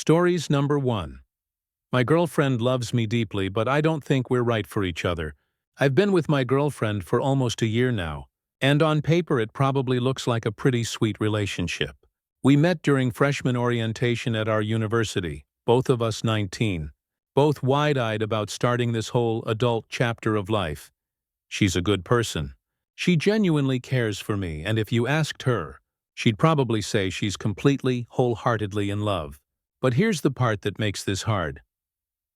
Stories number 1. My girlfriend loves me deeply, but I don't think we're right for each other. I've been with my girlfriend for almost a year now, and on paper it probably looks like a pretty sweet relationship. We met during freshman orientation at our university, both of us 19, both wide-eyed about starting this whole adult chapter of life. She's a good person. She genuinely cares for me, and if you asked her, she'd probably say she's completely, wholeheartedly in love. But here's the part that makes this hard.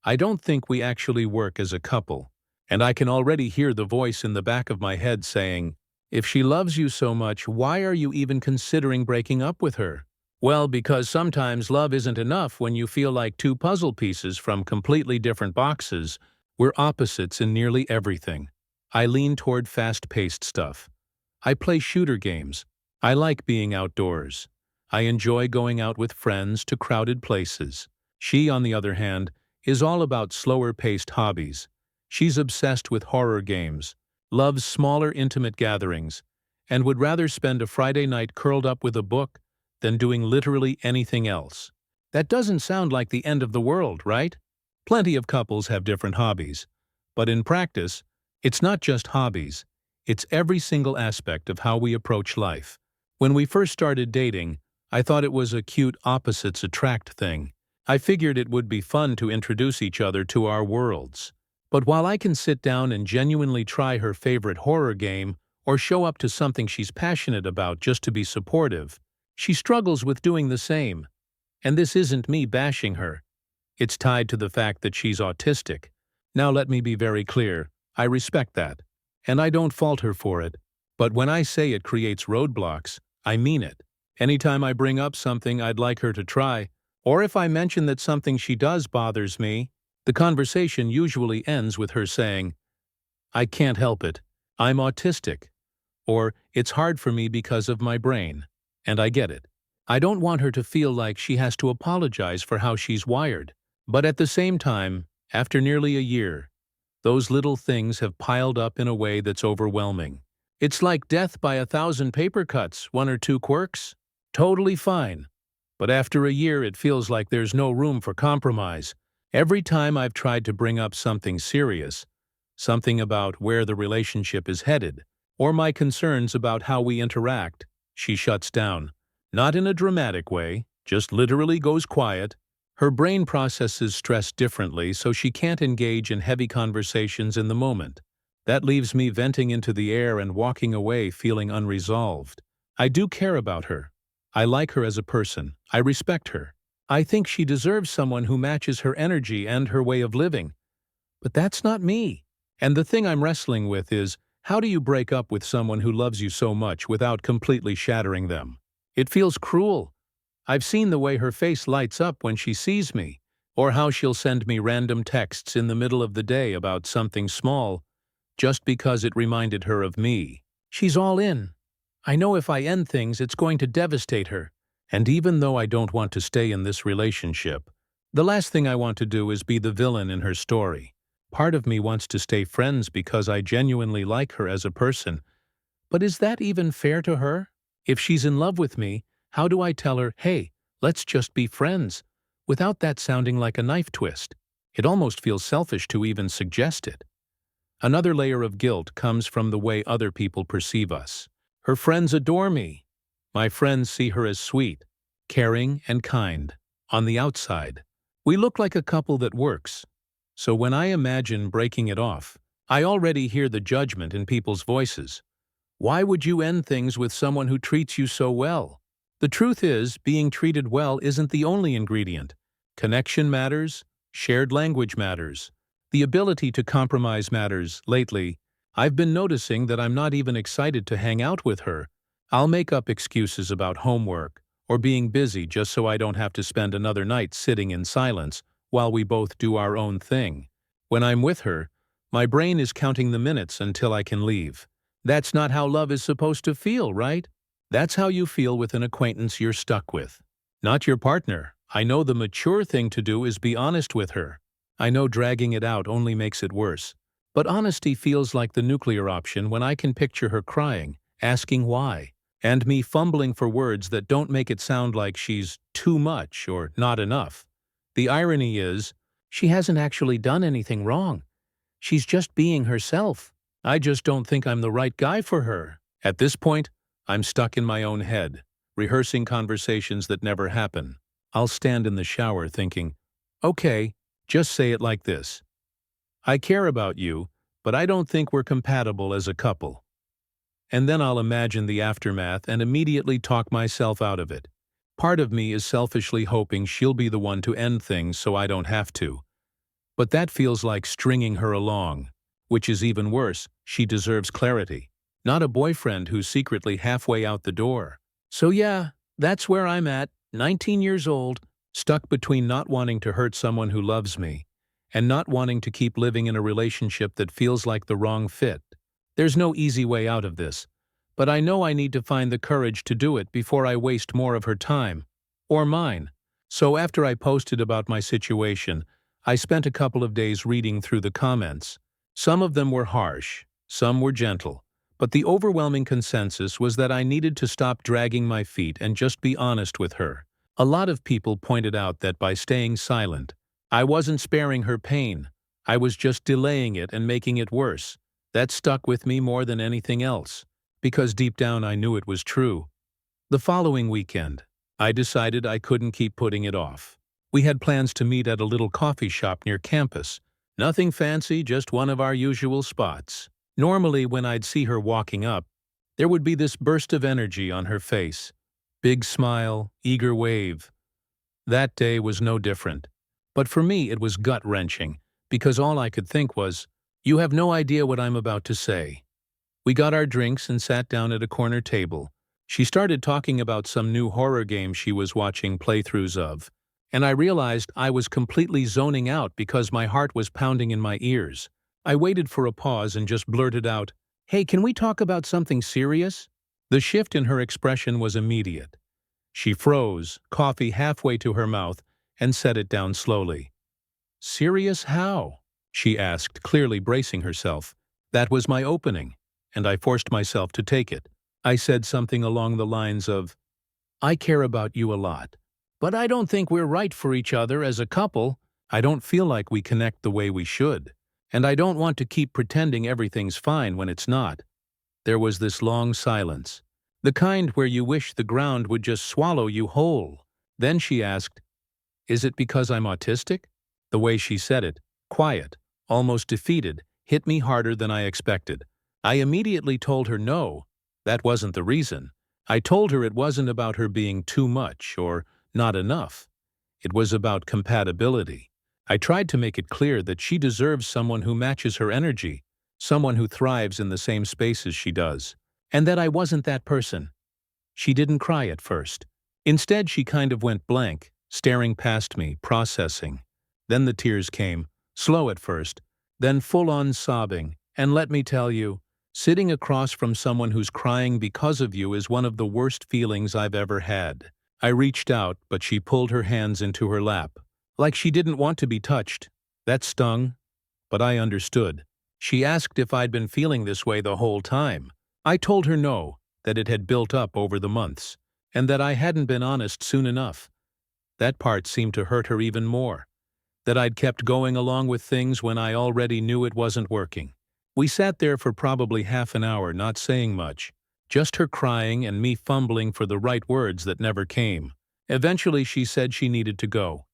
I don't think we actually work as a couple, and I can already hear the voice in the back of my head saying, "If she loves you so much, why are you even considering breaking up with her?" Well, because sometimes love isn't enough when you feel like two puzzle pieces from completely different boxes. We're opposites in nearly everything. I lean toward fast-paced stuff. I play shooter games. I like being outdoors. I enjoy going out with friends to crowded places. She, on the other hand, is all about slower-paced hobbies. She's obsessed with horror games, loves smaller intimate gatherings, and would rather spend a Friday night curled up with a book than doing literally anything else. That doesn't sound like the end of the world, right? Plenty of couples have different hobbies. But in practice, it's not just hobbies. It's every single aspect of how we approach life. When we first started dating, I thought it was a cute opposites attract thing. I figured it would be fun to introduce each other to our worlds. But while I can sit down and genuinely try her favorite horror game or show up to something she's passionate about just to be supportive, she struggles with doing the same. And this isn't me bashing her. It's tied to the fact that she's autistic. Now let me be very clear, I respect that. And I don't fault her for it. But when I say it creates roadblocks, I mean it. Anytime I bring up something I'd like her to try, or if I mention that something she does bothers me, the conversation usually ends with her saying, "I can't help it. I'm autistic." Or, "It's hard for me because of my brain." And I get it. I don't want her to feel like she has to apologize for how she's wired. But at the same time, after nearly a year, those little things have piled up in a way that's overwhelming. It's like death by 1,000 paper cuts, one or two quirks. Totally fine. But after a year, it feels like there's no room for compromise. Every time I've tried to bring up something serious, something about where the relationship is headed, or my concerns about how we interact, she shuts down. Not in a dramatic way, just literally goes quiet. Her brain processes stress differently, so she can't engage in heavy conversations in the moment. That leaves me venting into the air and walking away feeling unresolved. I do care about her. I like her as a person. I respect her. I think she deserves someone who matches her energy and her way of living. But that's not me. And the thing I'm wrestling with is, how do you break up with someone who loves you so much without completely shattering them? It feels cruel. I've seen the way her face lights up when she sees me, or how she'll send me random texts in the middle of the day about something small, just because it reminded her of me. She's all in. I know if I end things, it's going to devastate her. And even though I don't want to stay in this relationship, the last thing I want to do is be the villain in her story. Part of me wants to stay friends because I genuinely like her as a person. But is that even fair to her? If she's in love with me, how do I tell her, "Hey, let's just be friends," without that sounding like a knife twist? It almost feels selfish to even suggest it. Another layer of guilt comes from the way other people perceive us. Her friends adore me. My friends see her as sweet, caring, and kind. On the outside, we look like a couple that works. So when I imagine breaking it off, I already hear the judgment in people's voices. Why would you end things with someone who treats you so well? The truth is, being treated well isn't the only ingredient. Connection matters, shared language matters. The ability to compromise matters. Lately, I've been noticing that I'm not even excited to hang out with her. I'll make up excuses about homework or being busy just so I don't have to spend another night sitting in silence while we both do our own thing. When I'm with her, my brain is counting the minutes until I can leave. That's not how love is supposed to feel, right? That's how you feel with an acquaintance you're stuck with. Not your partner. I know the mature thing to do is be honest with her. I know dragging it out only makes it worse. But honesty feels like the nuclear option when I can picture her crying, asking why, and me fumbling for words that don't make it sound like she's too much or not enough. The irony is, she hasn't actually done anything wrong. She's just being herself. I just don't think I'm the right guy for her. At this point, I'm stuck in my own head, rehearsing conversations that never happen. I'll stand in the shower thinking, okay, just say it like this. I care about you, but I don't think we're compatible as a couple. And then I'll imagine the aftermath and immediately talk myself out of it. Part of me is selfishly hoping she'll be the one to end things so I don't have to. But that feels like stringing her along. Which is even worse, she deserves clarity. Not a boyfriend who's secretly halfway out the door. So yeah, that's where I'm at, 19 years old, stuck between not wanting to hurt someone who loves me and not wanting to keep living in a relationship that feels like the wrong fit. There's no easy way out of this, but I know I need to find the courage to do it before I waste more of her time. Or mine. So after I posted about my situation, I spent a couple of days reading through the comments. Some of them were harsh, some were gentle, but the overwhelming consensus was that I needed to stop dragging my feet and just be honest with her. A lot of people pointed out that by staying silent, I wasn't sparing her pain. I was just delaying it and making it worse. That stuck with me more than anything else, because deep down I knew it was true. The following weekend, I decided I couldn't keep putting it off. We had plans to meet at a little coffee shop near campus. Nothing fancy, just one of our usual spots. Normally, when I'd see her walking up, there would be this burst of energy on her face. Big smile, eager wave. That day was no different. But for me, it was gut-wrenching, because all I could think was, you have no idea what I'm about to say. We got our drinks and sat down at a corner table. She started talking about some new horror game she was watching playthroughs of, and I realized I was completely zoning out because my heart was pounding in my ears. I waited for a pause and just blurted out, "Hey, can we talk about something serious?" The shift in her expression was immediate. She froze, coffee halfway to her mouth, and set it down slowly. "Serious how?" she asked, clearly bracing herself. That was my opening, and I forced myself to take it. I said something along the lines of, "I care about you a lot, but I don't think we're right for each other as a couple. I don't feel like we connect the way we should, and I don't want to keep pretending everything's fine when it's not." There was this long silence, the kind where you wish the ground would just swallow you whole. Then she asked, "Is it because I'm autistic?" The way she said it, quiet, almost defeated, hit me harder than I expected. I immediately told her no, that wasn't the reason. I told her it wasn't about her being too much or not enough. It was about compatibility. I tried to make it clear that she deserves someone who matches her energy, someone who thrives in the same spaces she does, and that I wasn't that person. She didn't cry at first. Instead, she kind of went blank, staring past me, processing. Then the tears came, slow at first, then full-on sobbing, and let me tell you, sitting across from someone who's crying because of you is one of the worst feelings I've ever had. I reached out, but she pulled her hands into her lap, like she didn't want to be touched. That stung, but I understood. She asked if I'd been feeling this way the whole time. I told her no, that it had built up over the months, and that I hadn't been honest soon enough. That part seemed to hurt her even more, that I'd kept going along with things when I already knew it wasn't working. We sat there for probably half an hour, not saying much, just her crying and me fumbling for the right words that never came. Eventually she said she needed to go.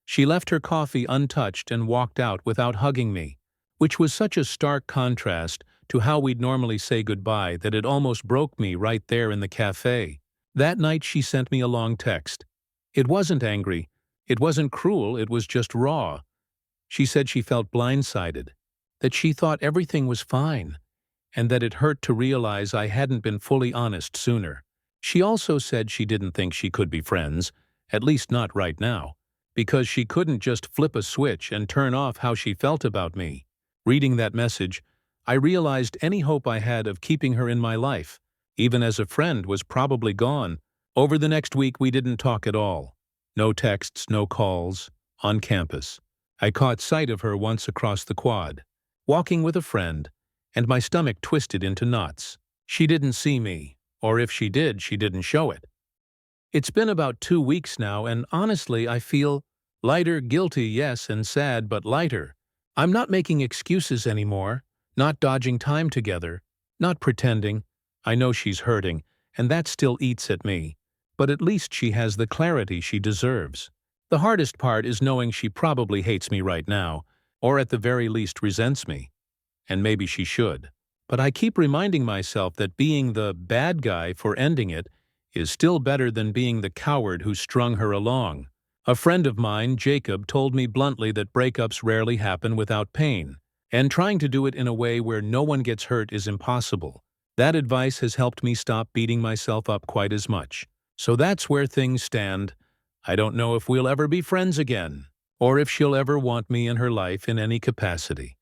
She left her coffee untouched and walked out without hugging me, which was such a stark contrast to how we'd normally say goodbye that it almost broke me right there in the cafe. That night she sent me a long text. It wasn't angry, it wasn't cruel, it was just raw. She said she felt blindsided, that she thought everything was fine, and that it hurt to realize I hadn't been fully honest sooner. She also said she didn't think she could be friends, at least not right now, because she couldn't just flip a switch and turn off how she felt about me. Reading that message, I realized any hope I had of keeping her in my life, even as a friend, was probably gone. Over the next week we didn't talk at all. No texts, no calls, on campus. I caught sight of her once across the quad, walking with a friend, and my stomach twisted into knots. She didn't see me, or if she did, she didn't show it. It's been about 2 weeks now, and honestly, I feel Lighter, guilty, yes, and sad, but lighter. I'm not making excuses anymore, not dodging time together, not pretending. I know she's hurting, and that still eats at me. But at least she has the clarity she deserves. The hardest part is knowing she probably hates me right now, or at the very least resents me. And maybe she should. But I keep reminding myself that being the bad guy for ending it is still better than being the coward who strung her along. A friend of mine, Jacob, told me bluntly that breakups rarely happen without pain, and trying to do it in a way where no one gets hurt is impossible. That advice has helped me stop beating myself up quite as much. So that's where things stand. I don't know if we'll ever be friends again, or if she'll ever want me in her life in any capacity.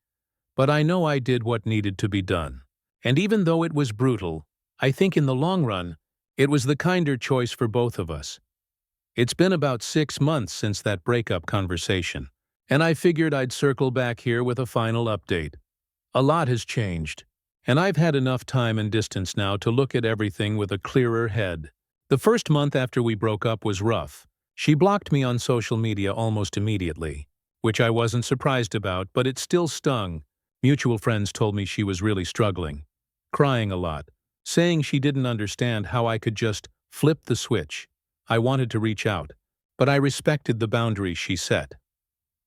But I know I did what needed to be done. And even though it was brutal, I think in the long run, it was the kinder choice for both of us. It's been about 6 months since that breakup conversation, and I figured I'd circle back here with a final update. A lot has changed, and I've had enough time and distance now to look at everything with a clearer head. The first month after we broke up was rough. She blocked me on social media almost immediately, which I wasn't surprised about, but it still stung. Mutual friends told me she was really struggling, crying a lot, saying she didn't understand how I could just flip the switch. I wanted to reach out, but I respected the boundaries she set.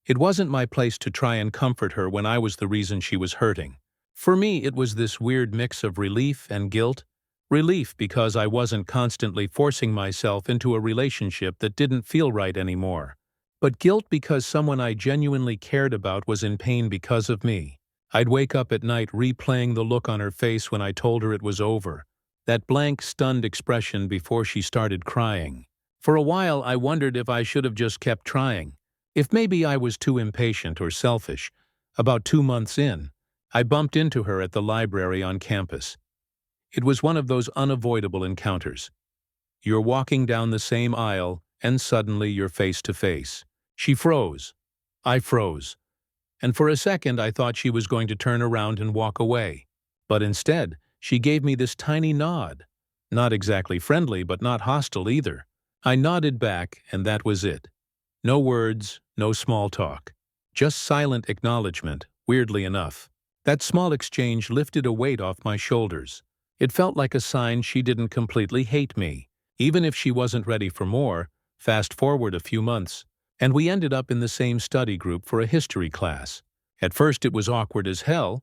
It wasn't my place to try and comfort her when I was the reason she was hurting. For me, it was this weird mix of relief and guilt. Relief because I wasn't constantly forcing myself into a relationship that didn't feel right anymore. But guilt because someone I genuinely cared about was in pain because of me. I'd wake up at night replaying the look on her face when I told her it was over. That blank, stunned expression before she started crying. For a while, I wondered if I should have just kept trying. If maybe I was too impatient or selfish. About 2 months in, I bumped into her at the library on campus. It was one of those unavoidable encounters. You're walking down the same aisle, and suddenly you're face to face. She froze. I froze. And for a second I thought she was going to turn around and walk away. But instead, she gave me this tiny nod. Not exactly friendly, but not hostile either. I nodded back, and that was it. No words, no small talk. Just silent acknowledgement, weirdly enough. That small exchange lifted a weight off my shoulders. It felt like a sign she didn't completely hate me, even if she wasn't ready for more. Fast forward a few months, and we ended up in the same study group for a history class. At first it was awkward as hell.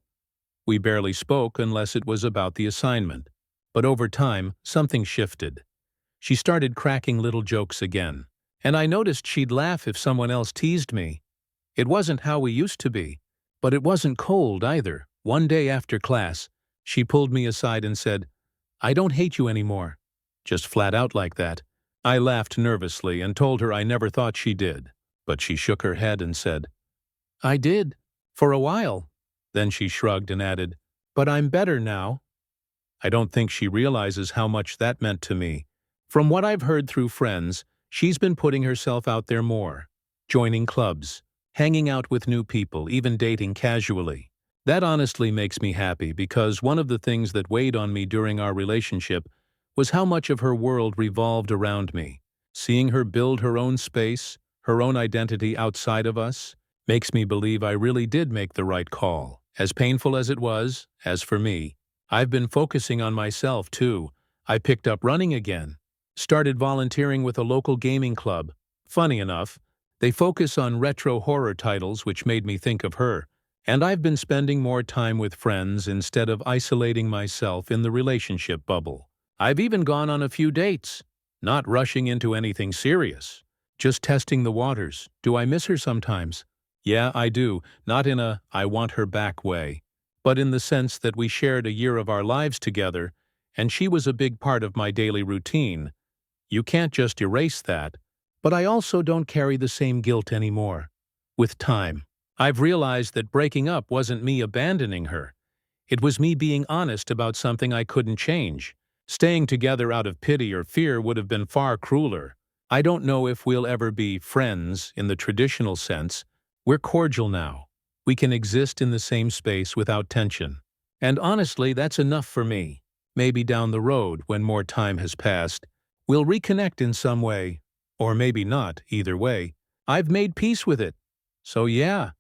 We barely spoke unless it was about the assignment. But over time, something shifted. She started cracking little jokes again, and I noticed she'd laugh if someone else teased me. It wasn't how we used to be, but it wasn't cold either. One day after class, she pulled me aside and said, "I don't hate you anymore." Just flat out like that. I laughed nervously and told her I never thought she did, but she shook her head and said, "I did, for a while." Then she shrugged and added, "But I'm better now." I don't think she realizes how much that meant to me. From what I've heard through friends, she's been putting herself out there more, joining clubs, hanging out with new people, even dating casually. That honestly makes me happy because one of the things that weighed on me during our relationship was how much of her world revolved around me. Seeing her build her own space, her own identity outside of us, makes me believe I really did make the right call. As painful as it was, as for me, I've been focusing on myself too. I picked up running again, started volunteering with a local gaming club. Funny enough, they focus on retro horror titles, which made me think of her. And I've been spending more time with friends instead of isolating myself in the relationship bubble. I've even gone on a few dates, not rushing into anything serious, just testing the waters. Do I miss her sometimes? Yeah, I do, not in a "I want her back" way, but in the sense that we shared a year of our lives together, and she was a big part of my daily routine. You can't just erase that, but I also don't carry the same guilt anymore. With time, I've realized that breaking up wasn't me abandoning her. It was me being honest about something I couldn't change. Staying together out of pity or fear would have been far crueler. I don't know if we'll ever be friends in the traditional sense. We're cordial now. We can exist in the same space without tension. And honestly, that's enough for me. Maybe down the road, when more time has passed, we'll reconnect in some way. Or maybe not, either way. I've made peace with it. So yeah,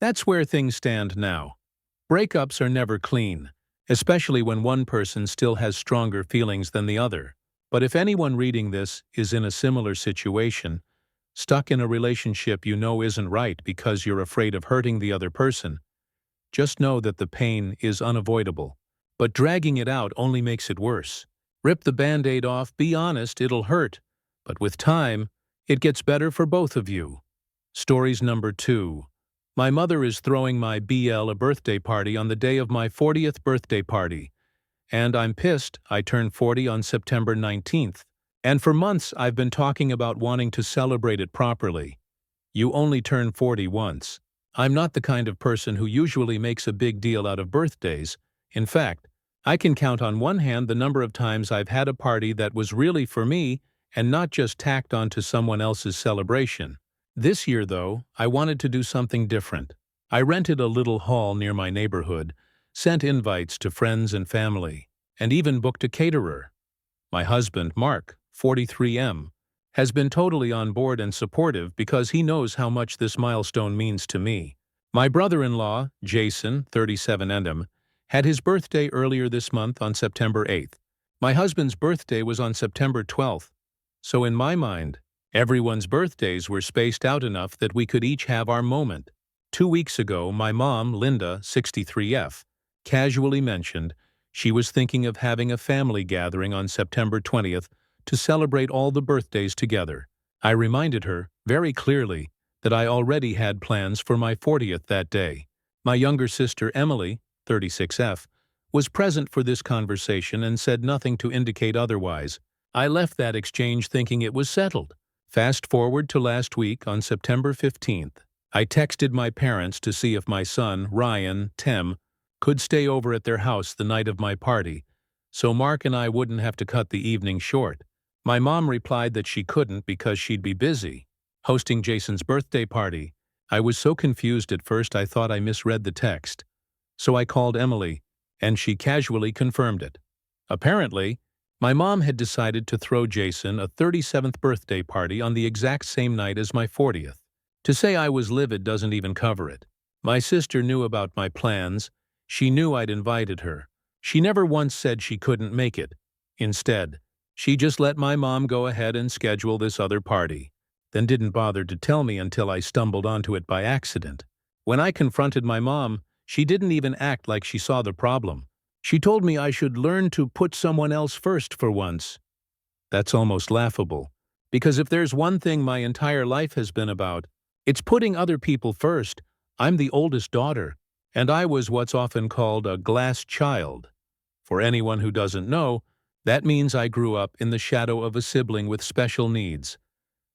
that's where things stand now. Breakups are never clean, especially when one person still has stronger feelings than the other. But if anyone reading this is in a similar situation, stuck in a relationship you know isn't right because you're afraid of hurting the other person, just know that the pain is unavoidable. But dragging it out only makes it worse. Rip the Band-Aid off, be honest, it'll hurt. But with time, it gets better for both of you. Stories number 2. My mother is throwing my BL a birthday party on the day of my 40th birthday party. And I'm pissed, I turned 40 on September 19th. And for months I've been talking about wanting to celebrate it properly. You only turn 40 once. I'm not the kind of person who usually makes a big deal out of birthdays. In fact, I can count on one hand the number of times I've had a party that was really for me and not just tacked onto someone else's celebration. This year, though, I wanted to do something different. I rented a little hall near my neighborhood, sent invites to friends and family, and even booked a caterer. My husband, Mark, 43M, has been totally on board and supportive because he knows how much this milestone means to me. My brother-in-law, Jason, 37M, had his birthday earlier this month on September 8th. My husband's birthday was on September 12th. So in my mind, everyone's birthdays were spaced out enough that we could each have our moment. 2 weeks ago, my mom, Linda, 63F, casually mentioned she was thinking of having a family gathering on September 20th to celebrate all the birthdays together. I reminded her, very clearly, that I already had plans for my 40th that day. My younger sister, Emily, 36F, was present for this conversation and said nothing to indicate otherwise. I left that exchange thinking it was settled. Fast forward to last week on September 15th. I texted my parents to see if my son, Ryan, Tim, could stay over at their house the night of my party, so Mark and I wouldn't have to cut the evening short. My mom replied that she couldn't because she'd be busy hosting Jason's birthday party. I was so confused at first I thought I misread the text. So I called Emily, and she casually confirmed it. Apparently, my mom had decided to throw Jason a 37th birthday party on the exact same night as my 40th. To say I was livid doesn't even cover it. My sister knew about my plans. She knew I'd invited her. She never once said she couldn't make it. Instead, she just let my mom go ahead and schedule this other party, then didn't bother to tell me until I stumbled onto it by accident. When I confronted my mom, she didn't even act like she saw the problem. She told me I should learn to put someone else first for once. That's almost laughable, because if there's one thing my entire life has been about, it's putting other people first. I'm the oldest daughter, and I was what's often called a glass child. For anyone who doesn't know, that means I grew up in the shadow of a sibling with special needs.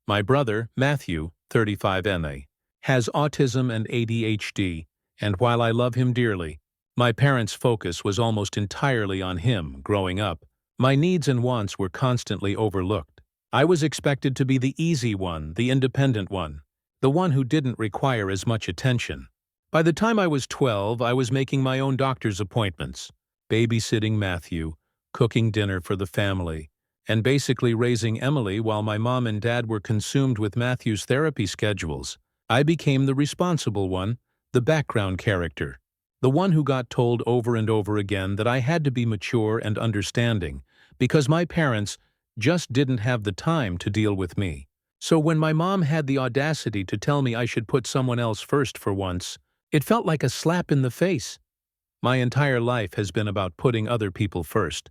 My brother, Matthew, 35NA, has autism and ADHD, and while I love him dearly, my parents' focus was almost entirely on him growing up. My needs and wants were constantly overlooked. I was expected to be the easy one, the independent one, the one who didn't require as much attention. By the time I was 12, I was making my own doctor's appointments, babysitting Matthew, cooking dinner for the family, and basically raising Emily while my mom and dad were consumed with Matthew's therapy schedules. I became the responsible one, the background character, the one who got told over and over again that I had to be mature and understanding because my parents just didn't have the time to deal with me. So when my mom had the audacity to tell me I should put someone else first for once, it felt like a slap in the face. My entire life has been about putting other people first.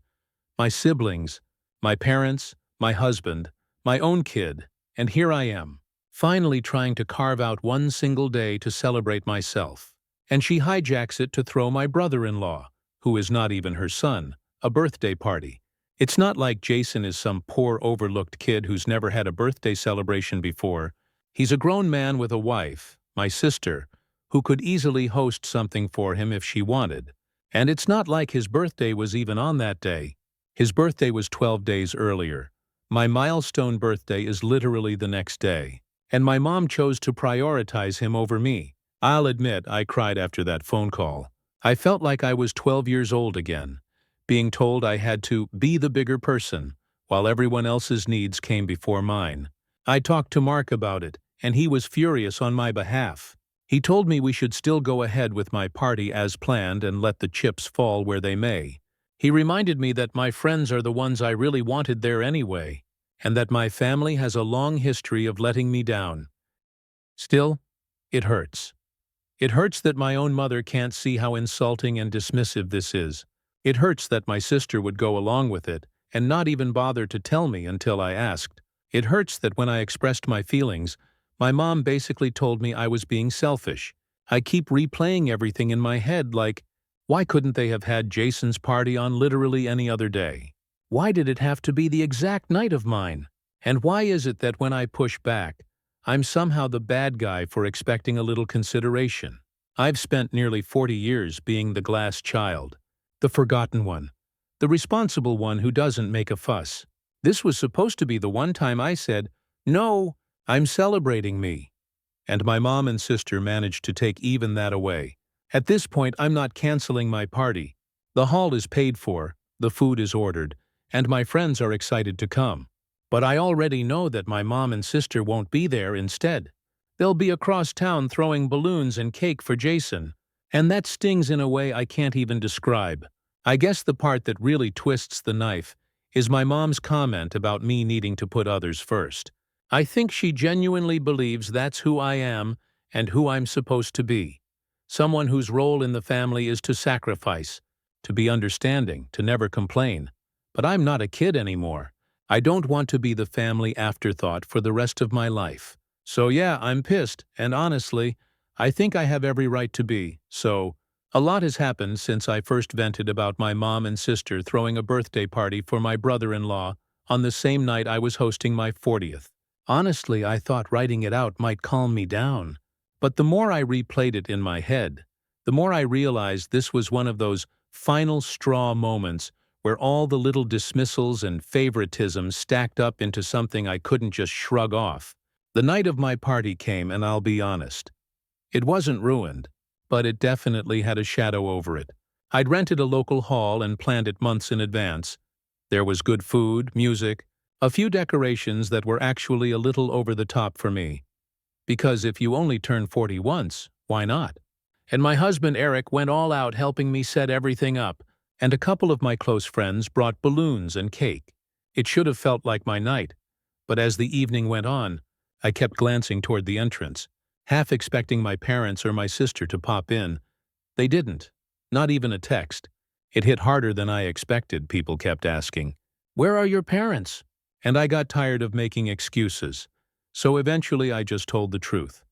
My siblings, my parents, my husband, my own kid, and here I am, finally trying to carve out one single day to celebrate myself. And she hijacks it to throw my brother-in-law, who is not even her son, a birthday party. It's not like Jason is some poor overlooked kid who's never had a birthday celebration before. He's a grown man with a wife, my sister, who could easily host something for him if she wanted. And it's not like his birthday was even on that day. His birthday was 12 days earlier. My milestone birthday is literally the next day. And my mom chose to prioritize him over me. I'll admit I cried after that phone call. I felt like I was 12 years old again, being told I had to be the bigger person, while everyone else's needs came before mine. I talked to Mark about it, and he was furious on my behalf. He told me we should still go ahead with my party as planned and let the chips fall where they may. He reminded me that my friends are the ones I really wanted there anyway, and that my family has a long history of letting me down. Still, it hurts. It hurts that my own mother can't see how insulting and dismissive this is. It hurts that my sister would go along with it and not even bother to tell me until I asked. It hurts that when I expressed my feelings, my mom basically told me I was being selfish. I keep replaying everything in my head like, why couldn't they have had Jason's party on literally any other day? Why did it have to be the exact night of mine? And why is it that when I push back, I'm somehow the bad guy for expecting a little consideration? I've spent nearly 40 years being the glass child, the forgotten one, the responsible one who doesn't make a fuss. This was supposed to be the one time I said, "No, I'm celebrating me." And my mom and sister managed to take even that away. At this point, I'm not canceling my party. The hall is paid for, the food is ordered, and my friends are excited to come. But I already know that my mom and sister won't be there instead. They'll be across town throwing balloons and cake for Jason. And that stings in a way I can't even describe. I guess the part that really twists the knife is my mom's comment about me needing to put others first. I think she genuinely believes that's who I am and who I'm supposed to be. Someone whose role in the family is to sacrifice, to be understanding, to never complain. But I'm not a kid anymore. I don't want to be the family afterthought for the rest of my life. So yeah, I'm pissed, and honestly, I think I have every right to be. So, a lot has happened since I first vented about my mom and sister throwing a birthday party for my brother-in-law on the same night I was hosting my 40th. Honestly, I thought writing it out might calm me down. But the more I replayed it in my head, the more I realized this was one of those final straw moments where all the little dismissals and favoritism stacked up into something I couldn't just shrug off. The night of my party came, and I'll be honest. It wasn't ruined, but it definitely had a shadow over it. I'd rented a local hall and planned it months in advance. There was good food, music, a few decorations that were actually a little over the top for me. Because if you only turn 40 once, why not? And my husband Eric went all out helping me set everything up, and a couple of my close friends brought balloons and cake. It should have felt like my night, but as the evening went on, I kept glancing toward the entrance, half expecting my parents or my sister to pop in. They didn't. Not even a text. It hit harder than I expected, people kept asking. "Where are your parents?" And I got tired of making excuses. So eventually I just told the truth.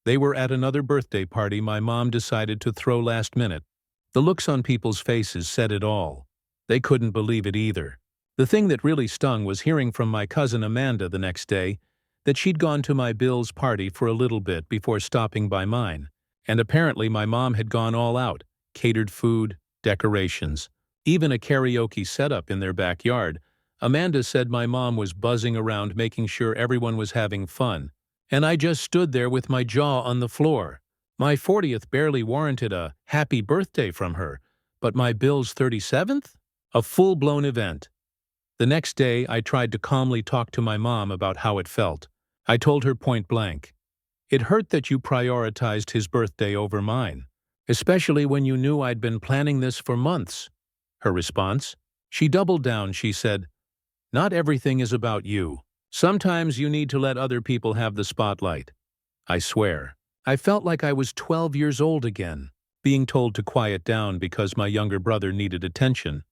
They were at another birthday party my mom decided to throw last minute. The looks on people's faces said it all. They couldn't believe it either. The thing that really stung was hearing from my cousin Amanda the next day that she'd gone to my Bill's party for a little bit before stopping by mine. And apparently my mom had gone all out, catered food, decorations, even a karaoke setup in their backyard. Amanda said my mom was buzzing around making sure everyone was having fun. And I just stood there with my jaw on the floor. My 40th barely warranted a happy birthday from her, but my Bill's 37th? A full-blown event. The next day, I tried to calmly talk to my mom about how it felt. I told her point blank, "It hurt that you prioritized his birthday over mine, especially when you knew I'd been planning this for months." Her response? She doubled down. She said, "Not everything is about you. Sometimes you need to let other people have the spotlight." I swear, I felt like I was 12 years old again, being told to quiet down because my younger brother needed attention.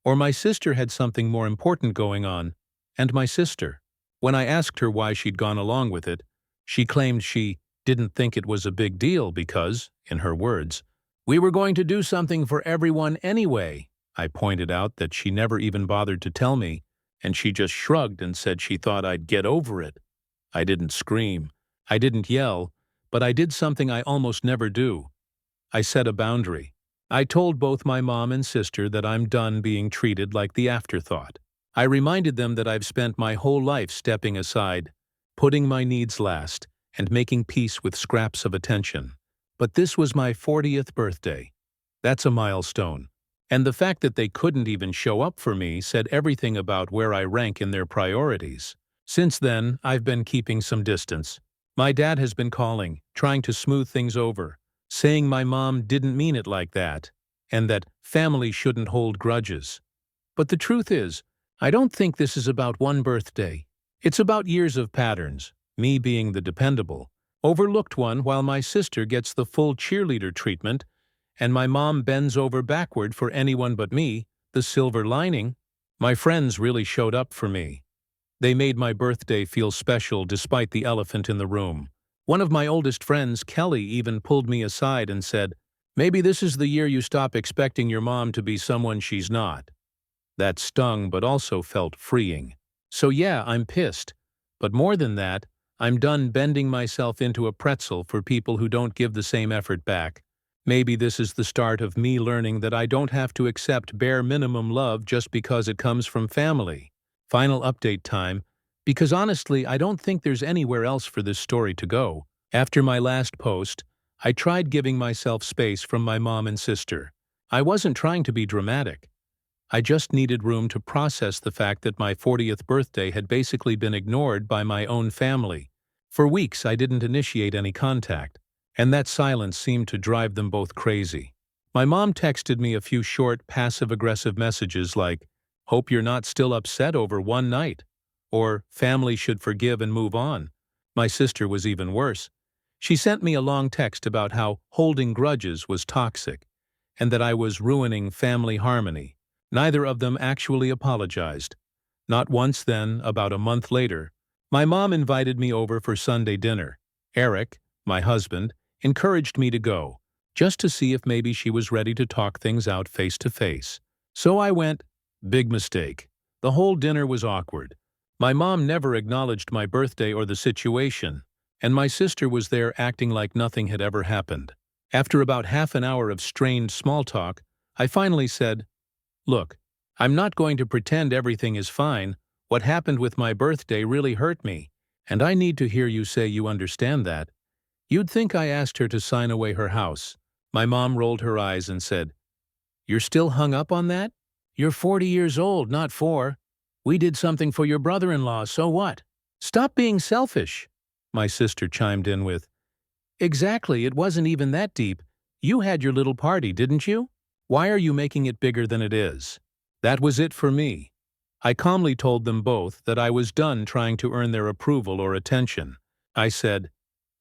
Or my sister had something more important going on. And my sister. When I asked her why she'd gone along with it, she claimed she didn't think it was a big deal because, in her words, "we were going to do something for everyone anyway." I pointed out that she never even bothered to tell me, and she just shrugged and said she thought I'd get over it. I didn't scream. I didn't yell, but I did something I almost never do. I set a boundary. I told both my mom and sister that I'm done being treated like the afterthought. I reminded them that I've spent my whole life stepping aside, putting my needs last, and making peace with scraps of attention. But this was my 40th birthday. That's a milestone. And the fact that they couldn't even show up for me said everything about where I rank in their priorities. Since then, I've been keeping some distance. My dad has been calling, trying to smooth things over, saying my mom didn't mean it like that, and that family shouldn't hold grudges. But the truth is, I don't think this is about one birthday. It's about years of patterns, me being the dependable, overlooked one while my sister gets the full cheerleader treatment, and my mom bends over backward for anyone but me, the silver lining. My friends really showed up for me. They made my birthday feel special despite the elephant in the room. One of my oldest friends, Kelly, even pulled me aside and said, "Maybe this is the year you stop expecting your mom to be someone she's not." That stung but also felt freeing. So yeah, I'm pissed. But more than that, I'm done bending myself into a pretzel for people who don't give the same effort back. Maybe this is the start of me learning that I don't have to accept bare minimum love just because it comes from family. Final update time, because honestly, I don't think there's anywhere else for this story to go. After my last post, I tried giving myself space from my mom and sister. I wasn't trying to be dramatic. I just needed room to process the fact that my 40th birthday had basically been ignored by my own family. For weeks, I didn't initiate any contact, and that silence seemed to drive them both crazy. My mom texted me a few short, passive-aggressive messages like, "Hope you're not still upset over one night," or "Family should forgive and move on." My sister was even worse. She sent me a long text about how holding grudges was toxic, and that I was ruining family harmony. Neither of them actually apologized. Not once then, about a month later, my mom invited me over for Sunday dinner. Eric, my husband, encouraged me to go, just to see if maybe she was ready to talk things out face to face. So I went. Big mistake. The whole dinner was awkward. My mom never acknowledged my birthday or the situation, and my sister was there acting like nothing had ever happened. After about half an hour of strained small talk, I finally said, "Look, I'm not going to pretend everything is fine. What happened with my birthday really hurt me, and I need to hear you say you understand that." You'd think I asked her to sign away her house. My mom rolled her eyes and said, "You're still hung up on that? You're 40 years old, not 4. We did something for your brother-in-law, so what? Stop being selfish." My sister chimed in with, "Exactly, it wasn't even that deep. You had your little party, didn't you? Why are you making it bigger than it is?" That was it for me. I calmly told them both that I was done trying to earn their approval or attention. I said,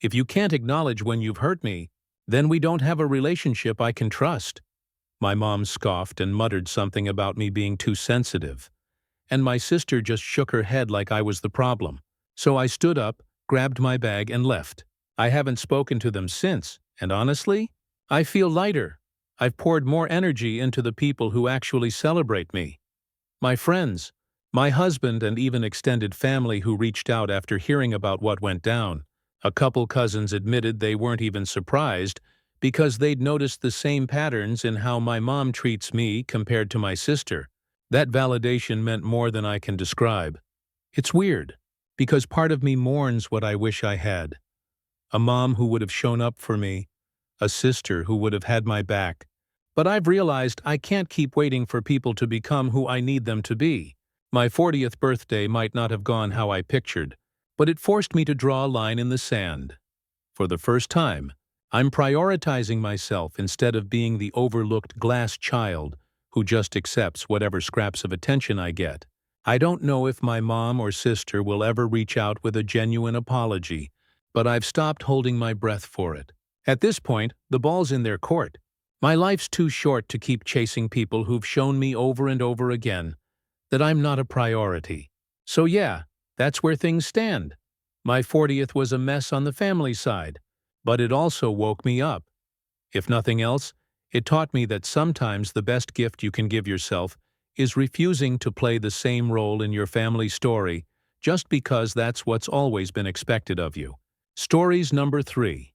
"If you can't acknowledge when you've hurt me, then we don't have a relationship I can trust." My mom scoffed and muttered something about me being too sensitive, and my sister just shook her head like I was the problem. So I stood up, grabbed my bag, and left. I haven't spoken to them since, and honestly, I feel lighter. I've poured more energy into the people who actually celebrate me. My friends, my husband, and even extended family who reached out after hearing about what went down. A couple cousins admitted they weren't even surprised because they'd noticed the same patterns in how my mom treats me compared to my sister. That validation meant more than I can describe. It's weird, because part of me mourns what I wish I had. A mom who would have shown up for me, a sister who would have had my back. But I've realized I can't keep waiting for people to become who I need them to be. My 40th birthday might not have gone how I pictured, but it forced me to draw a line in the sand. For the first time, I'm prioritizing myself instead of being the overlooked glass child who just accepts whatever scraps of attention I get. I don't know if my mom or sister will ever reach out with a genuine apology, but I've stopped holding my breath for it. At this point, the ball's in their court. My life's too short to keep chasing people who've shown me over and over again that I'm not a priority. So yeah, that's where things stand. My 40th was a mess on the family side, but it also woke me up. If nothing else, it taught me that sometimes the best gift you can give yourself is refusing to play the same role in your family story just because that's what's always been expected of you. Stories number 3.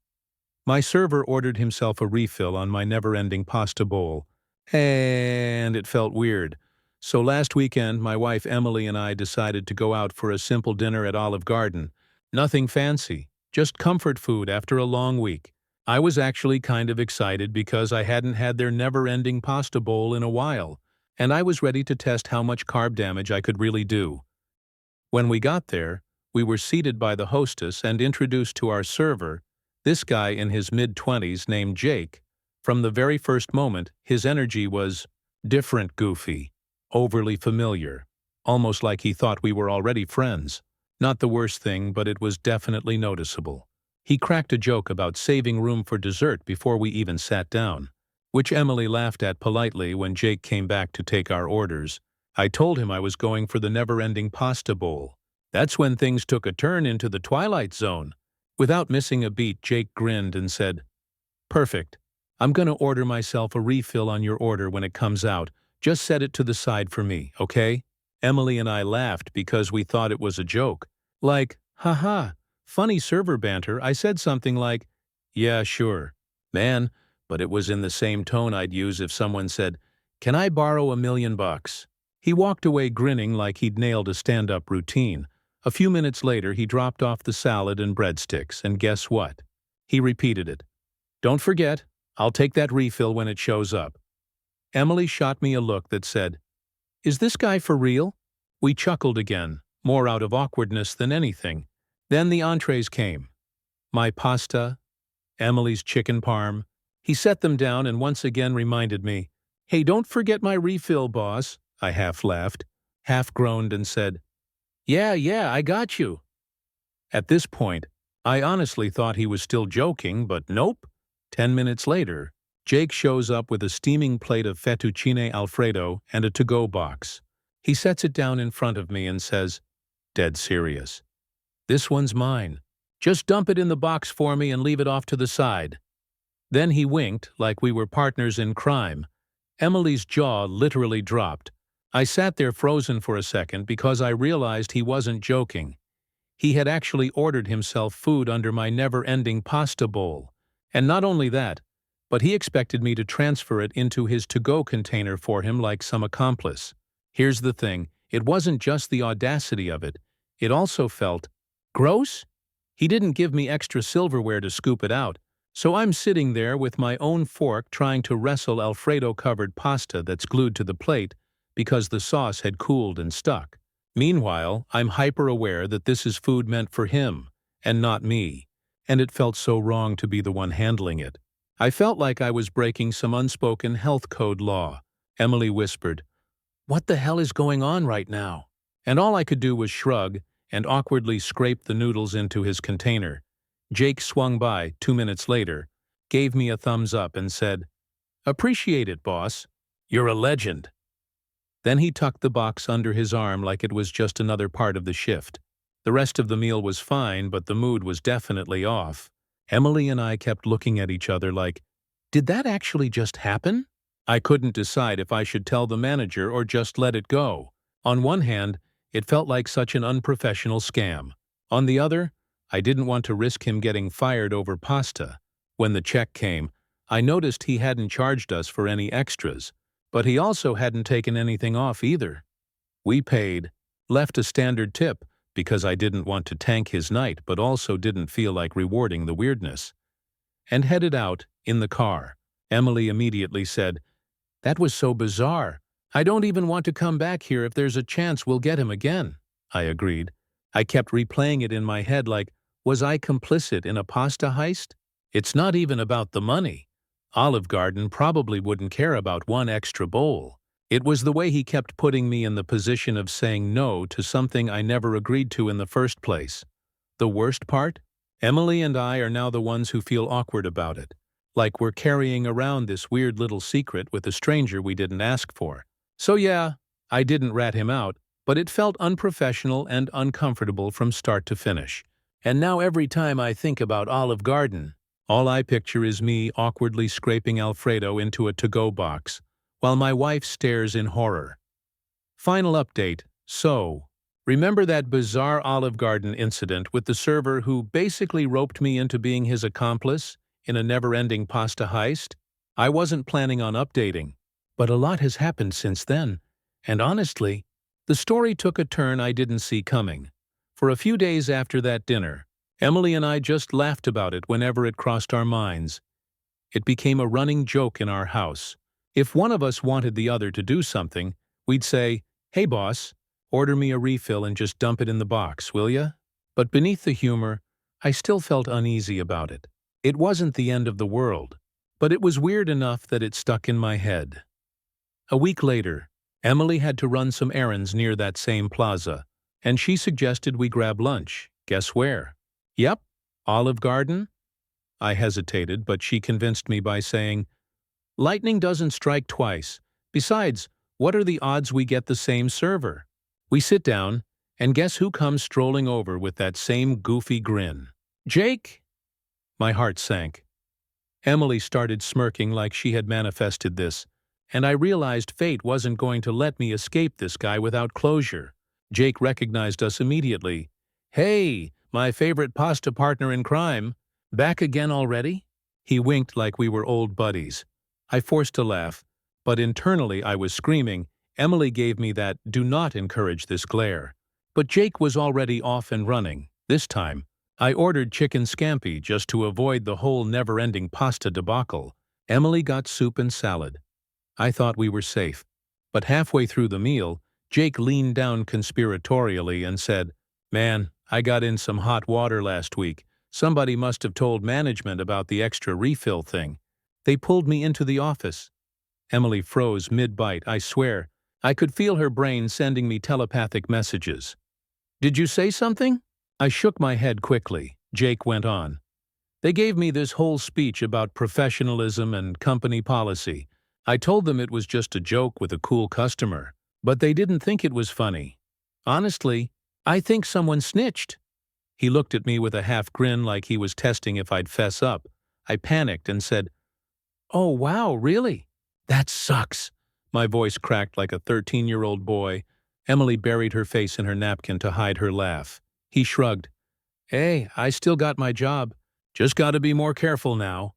My server ordered himself a refill on my never-ending pasta bowl, and it felt weird. So last weekend, my wife Emily and I decided to go out for a simple dinner at Olive Garden. Nothing fancy, just comfort food after a long week. I was actually kind of excited because I hadn't had their never-ending pasta bowl in a while, and I was ready to test how much carb damage I could really do. When we got there, we were seated by the hostess and introduced to our server, this guy in his mid-20s named Jake. From the very first moment, his energy was different, goofy, overly familiar, almost like he thought we were already friends. Not the worst thing, but it was definitely noticeable. He cracked a joke about saving room for dessert before we even sat down, which Emily laughed at politely when Jake came back to take our orders. I told him I was going for the never-ending pasta bowl. That's when things took a turn into the Twilight Zone. Without missing a beat, Jake grinned and said, "Perfect. I'm gonna order myself a refill on your order when it comes out. Just set it to the side for me, okay?" Emily and I laughed because we thought it was a joke. Like, haha, funny server banter. I said something like, "Yeah, sure, man," but it was in the same tone I'd use if someone said, "Can I borrow $1,000,000?" He walked away grinning like he'd nailed a stand-up routine. A few minutes later, he dropped off the salad and breadsticks, and guess what? He repeated it. "Don't forget, I'll take that refill when it shows up." Emily shot me a look that said, "Is this guy for real?" We chuckled again, more out of awkwardness than anything. Then the entrees came. My pasta, Emily's chicken parm. He set them down and once again reminded me, "Hey, don't forget my refill, boss." I half laughed, half groaned and said, Yeah, I got you." At this point, I honestly thought he was still joking, but nope. 10 minutes later, Jake shows up with a steaming plate of fettuccine alfredo and a to-go box. He sets it down in front of me and says, dead serious, "This one's mine. Just dump it in the box for me and leave it off to the side." Then he winked like we were partners in crime. Emily's jaw literally dropped. I sat there frozen for a second because I realized he wasn't joking. He had actually ordered himself food under my never-ending pasta bowl. And not only that, but he expected me to transfer it into his to-go container for him like some accomplice. Here's the thing, it wasn't just the audacity of it, it also felt gross. He didn't give me extra silverware to scoop it out, so I'm sitting there with my own fork trying to wrestle Alfredo-covered pasta that's glued to the plate because the sauce had cooled and stuck. Meanwhile, I'm hyper-aware that this is food meant for him, and not me, and it felt so wrong to be the one handling it. I felt like I was breaking some unspoken health code law. Emily whispered, "What the hell is going on right now?" And all I could do was shrug and awkwardly scrape the noodles into his container. Jake swung by 2 minutes later, gave me a thumbs up and said, "Appreciate it, boss. You're a legend." Then he tucked the box under his arm like it was just another part of the shift. The rest of the meal was fine, but the mood was definitely off. Emily and I kept looking at each other like, did that actually just happen? I couldn't decide if I should tell the manager or just let it go. On one hand, it felt like such an unprofessional scam. On the other, I didn't want to risk him getting fired over pasta. When the check came, I noticed he hadn't charged us for any extras, but he also hadn't taken anything off either. We paid, left a standard tip because I didn't want to tank his night but also didn't feel like rewarding the weirdness, and headed out in the car. Emily immediately said, "That was so bizarre. I don't even want to come back here if there's a chance we'll get him again." I agreed. I kept replaying it in my head like, was I complicit in a pasta heist? It's not even about the money. Olive Garden probably wouldn't care about one extra bowl. It was the way he kept putting me in the position of saying no to something I never agreed to in the first place. The worst part? Emily and I are now the ones who feel awkward about it. Like we're carrying around this weird little secret with a stranger we didn't ask for. So yeah, I didn't rat him out, but it felt unprofessional and uncomfortable from start to finish. And now every time I think about Olive Garden, all I picture is me awkwardly scraping Alfredo into a to-go box, while my wife stares in horror. Final update. So, remember that bizarre Olive Garden incident with the server who basically roped me into being his accomplice in a never-ending pasta heist? I wasn't planning on updating, but a lot has happened since then, and honestly, the story took a turn I didn't see coming. For a few days after that dinner, Emily and I just laughed about it whenever it crossed our minds. It became a running joke in our house. If one of us wanted the other to do something, we'd say, "Hey boss, order me a refill and just dump it in the box, will ya?" But beneath the humor, I still felt uneasy about it. It wasn't the end of the world, but it was weird enough that it stuck in my head. A week later, Emily had to run some errands near that same plaza, and she suggested we grab lunch. Guess where? Yep, Olive Garden? I hesitated, but she convinced me by saying, "Lightning doesn't strike twice. Besides, what are the odds we get the same server?" We sit down, and guess who comes strolling over with that same goofy grin? Jake! My heart sank. Emily started smirking like she had manifested this, and I realized fate wasn't going to let me escape this guy without closure. Jake recognized us immediately. "Hey, my favorite pasta partner in crime. Back again already?" He winked like we were old buddies. I forced a laugh, but internally I was screaming. Emily gave me that "do not encourage this" glare. But Jake was already off and running. This time, I ordered chicken scampi just to avoid the whole never-ending pasta debacle. Emily got soup and salad. I thought we were safe. But halfway through the meal, Jake leaned down conspiratorially and said, "Man, I got in some hot water last week. Somebody must have told management about the extra refill thing. They pulled me into the office." Emily froze mid-bite, I swear. I could feel her brain sending me telepathic messages. "Did you say something?" I shook my head quickly. Jake went on. "They gave me this whole speech about professionalism and company policy. I told them it was just a joke with a cool customer, but they didn't think it was funny. Honestly, I think someone snitched." He looked at me with a half grin like he was testing if I'd fess up. I panicked and said, "Oh wow, really? That sucks." My voice cracked like a 13-year-old boy. Emily buried her face in her napkin to hide her laugh. He shrugged. "Hey, I still got my job. Just gotta be more careful now."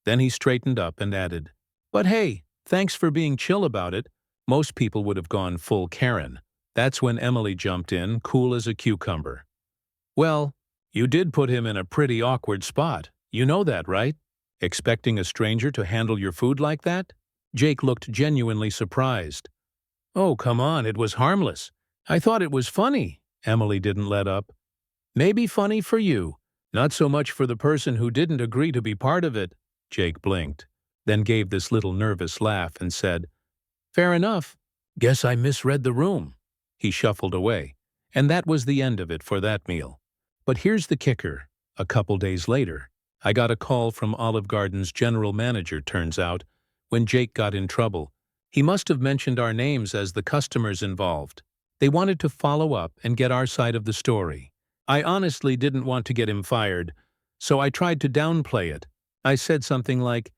Then he straightened up and added, "But hey, thanks for being chill about it." Most people would have gone full Karen. That's when Emily jumped in, cool as a cucumber. "Well, you did put him in a pretty awkward spot. You know that, right? Expecting a stranger to handle your food like that?" Jake looked genuinely surprised. "Oh, come on, it was harmless. I thought it was funny." Emily didn't let up. "Maybe funny for you, not so much for the person who didn't agree to be part of it." Jake blinked, then gave this little nervous laugh and said, "Fair enough. Guess I misread the room." He shuffled away, and that was the end of it for that meal. But here's the kicker. A couple days later, I got a call from Olive Garden's general manager, turns out, when Jake got in trouble. He must have mentioned our names as the customers involved. They wanted to follow up and get our side of the story. I honestly didn't want to get him fired, so I tried to downplay it. I said something like,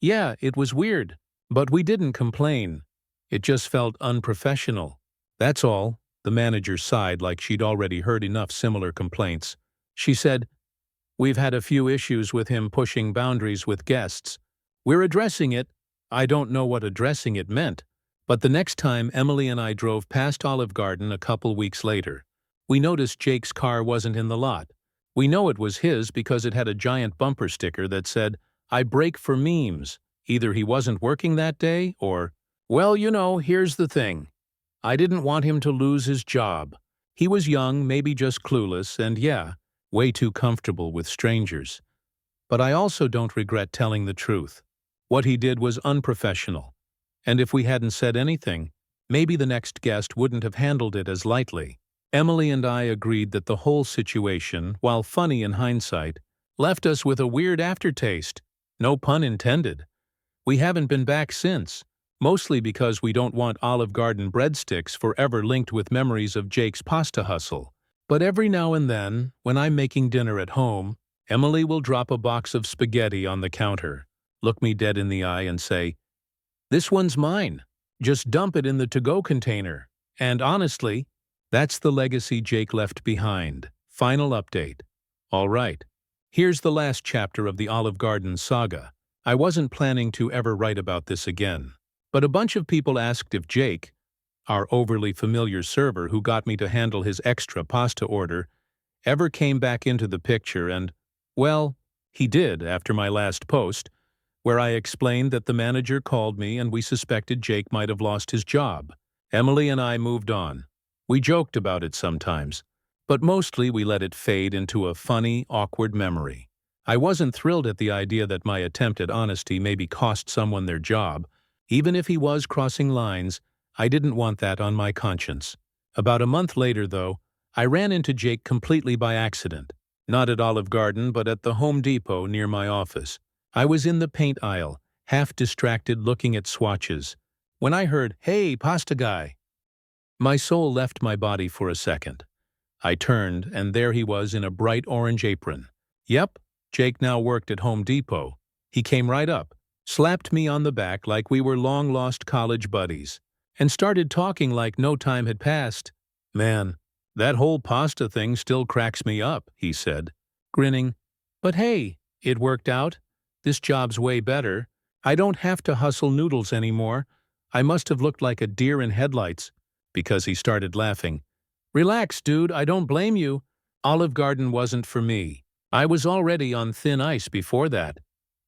"Yeah, it was weird, but we didn't complain. It just felt unprofessional." That's all. The manager sighed like she'd already heard enough similar complaints. She said, "We've had a few issues with him pushing boundaries with guests. We're addressing it." I don't know what addressing it meant, but the next time Emily and I drove past Olive Garden a couple weeks later, we noticed Jake's car wasn't in the lot. We know it was his because it had a giant bumper sticker that said, "I break for memes." Either he wasn't working that day or, well, here's the thing. I didn't want him to lose his job. He was young, maybe just clueless, and yeah, way too comfortable with strangers. But I also don't regret telling the truth. What he did was unprofessional, and if we hadn't said anything, maybe the next guest wouldn't have handled it as lightly. Emily and I agreed that the whole situation, while funny in hindsight, left us with a weird aftertaste. No pun intended. We haven't been back since, mostly because we don't want Olive Garden breadsticks forever linked with memories of Jake's pasta hustle. But every now and then, when I'm making dinner at home, Emily will drop a box of spaghetti on the counter, look me dead in the eye and say, "This one's mine. Just dump it in the to-go container." And honestly, that's the legacy Jake left behind. Final update. All right, here's the last chapter of the Olive Garden saga. I wasn't planning to ever write about this again, but a bunch of people asked if Jake, our overly familiar server who got me to handle his extra pasta order, ever came back into the picture, and, well, he did after my last post, where I explained that the manager called me and we suspected Jake might have lost his job. Emily and I moved on. We joked about it sometimes, But mostly we let it fade into a funny, awkward memory. I wasn't thrilled at the idea that my attempt at honesty maybe cost someone their job. Even if he was crossing lines, I didn't want that on my conscience. About a month later, though, I ran into Jake completely by accident. Not at Olive Garden, but at the Home Depot near my office. I was in the paint aisle, half distracted looking at swatches, when I heard, "Hey, pasta guy." My soul left my body for a second. I turned, and there he was in a bright orange apron. Yep, Jake now worked at Home Depot. He came right up, slapped me on the back like we were long-lost college buddies, and started talking like no time had passed. "Man, that whole pasta thing still cracks me up," he said, grinning. "But hey, it worked out. This job's way better. I don't have to hustle noodles anymore." I must have looked like a deer in headlights, because he started laughing. "Relax, dude, I don't blame you. Olive Garden wasn't for me. I was already on thin ice before that."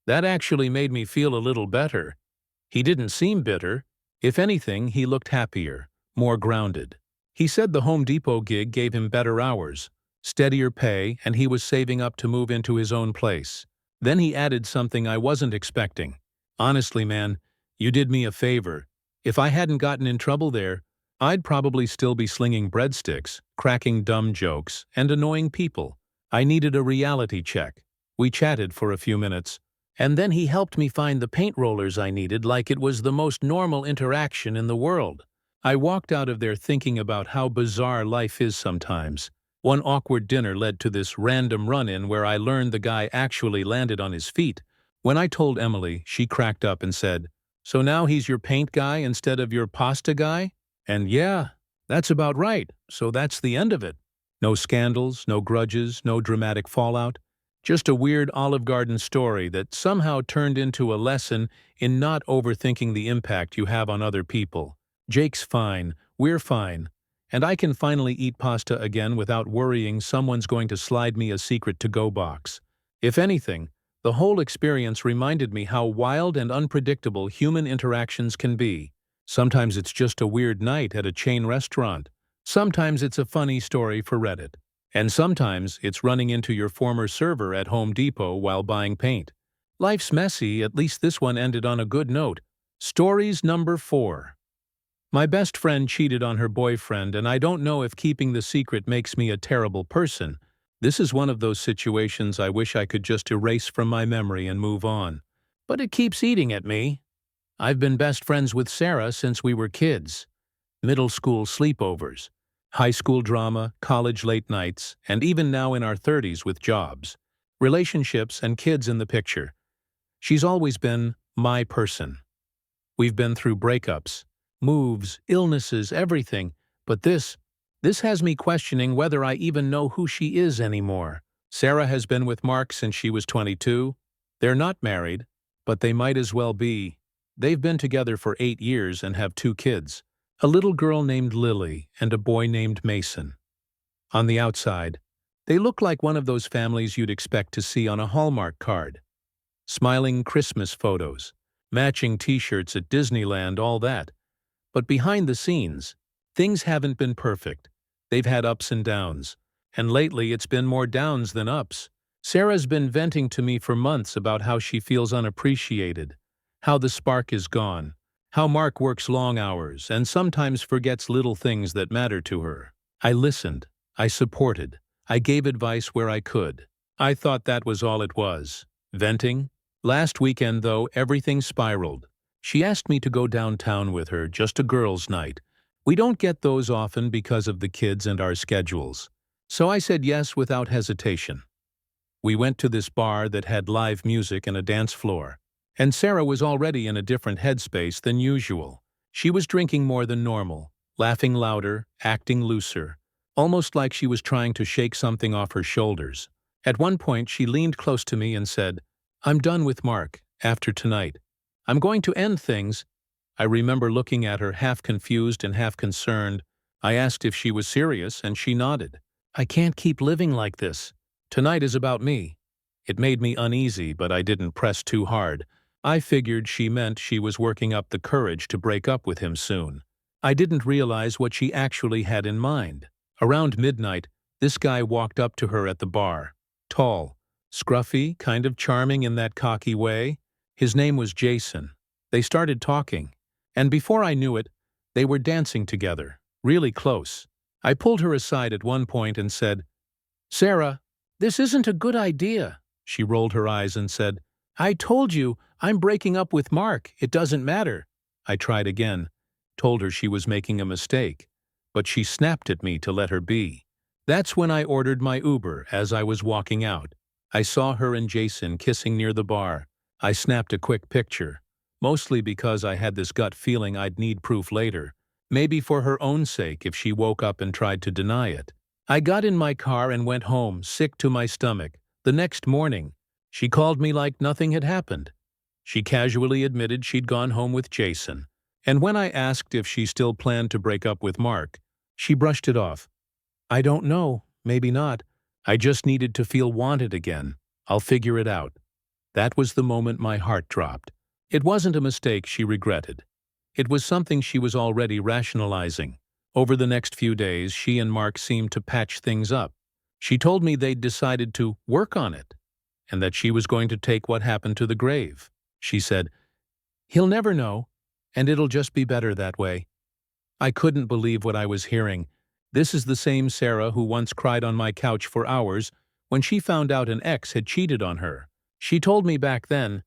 That actually made me feel a little better. He didn't seem bitter. If anything, he looked happier, more grounded. He said the Home Depot gig gave him better hours, steadier pay, and he was saving up to move into his own place. Then he added something I wasn't expecting. "Honestly, man, you did me a favor. If I hadn't gotten in trouble there, I'd probably still be slinging breadsticks, cracking dumb jokes, and annoying people. I needed a reality check." We chatted for a few minutes, and then he helped me find the paint rollers I needed like it was the most normal interaction in the world. I walked out of there thinking about how bizarre life is sometimes. One awkward dinner led to this random run-in where I learned the guy actually landed on his feet. When I told Emily, she cracked up and said, "So now he's your paint guy instead of your pasta guy?" And yeah, that's about right, so that's the end of it. No scandals, no grudges, no dramatic fallout. Just a weird Olive Garden story that somehow turned into a lesson in not overthinking the impact you have on other people. Jake's fine, we're fine, and I can finally eat pasta again without worrying someone's going to slide me a secret to-go box. If anything, the whole experience reminded me how wild and unpredictable human interactions can be. Sometimes it's just a weird night at a chain restaurant. Sometimes it's a funny story for Reddit. And sometimes it's running into your former server at Home Depot while buying paint. Life's messy, at least this one ended on a good note. Stories number 4. My best friend cheated on her boyfriend, and I don't know if keeping the secret makes me a terrible person. This is one of those situations I wish I could just erase from my memory and move on. But it keeps eating at me. I've been best friends with Sarah since we were kids. Middle school sleepovers, high school drama, college late nights, and even now in our 30s with jobs, relationships, and kids in the picture. She's always been my person. We've been through breakups, moves, illnesses, everything, but this has me questioning whether I even know who she is anymore. Sarah has been with Mark since she was 22. They're not married, but they might as well be. They've been together for 8 years and have 2 kids, a little girl named Lily and a boy named Mason. On the outside, they look like one of those families you'd expect to see on a Hallmark card. Smiling Christmas photos, matching t-shirts at Disneyland, all that. But behind the scenes, things haven't been perfect. They've had ups and downs, and lately it's been more downs than ups. Sarah's been venting to me for months about how she feels unappreciated, how the spark is gone, how Mark works long hours and sometimes forgets little things that matter to her. I listened, I supported, I gave advice where I could. I thought that was all it was. Venting? Last weekend, though, everything spiraled. She asked me to go downtown with her, just a girls' night. We don't get those often because of the kids and our schedules. So I said yes without hesitation. We went to this bar that had live music and a dance floor. And Sarah was already in a different headspace than usual. She was drinking more than normal, laughing louder, acting looser, almost like she was trying to shake something off her shoulders. At one point, she leaned close to me and said, "I'm done with Mark, after tonight. I'm going to end things." I remember looking at her half confused and half concerned. I asked if she was serious, and she nodded. "I can't keep living like this. Tonight is about me." It made me uneasy, but I didn't press too hard. I figured she meant she was working up the courage to break up with him soon. I didn't realize what she actually had in mind. Around midnight, This guy walked up to her at the bar. Tall, scruffy, kind of charming in that cocky way. His name was Jason. They started talking, and before I knew it, they were dancing together, really close. I pulled her aside at one point and said, "Sarah, this isn't a good idea." She rolled her eyes and said, "I told you, I'm breaking up with Mark. It doesn't matter." I tried again, told her she was making a mistake, but she snapped at me to let her be. That's when I ordered my Uber as I was walking out. I saw her and Jason kissing near the bar. I snapped a quick picture, mostly because I had this gut feeling I'd need proof later, maybe for her own sake if she woke up and tried to deny it. I got in my car and went home, sick to my stomach. The next morning, she called me like nothing had happened. She casually admitted she'd gone home with Jason, and when I asked if she still planned to break up with Mark, she brushed it off. "I don't know, maybe not. I just needed to feel wanted again. I'll figure it out." That was the moment my heart dropped. It wasn't a mistake she regretted. It was something she was already rationalizing. Over the next few days, she and Mark seemed to patch things up. She told me they'd decided to work on it, and that she was going to take what happened to the grave. She said, "He'll never know, and it'll just be better that way." I couldn't believe what I was hearing. This is the same Sarah who once cried on my couch for hours when she found out an ex had cheated on her. She told me back then,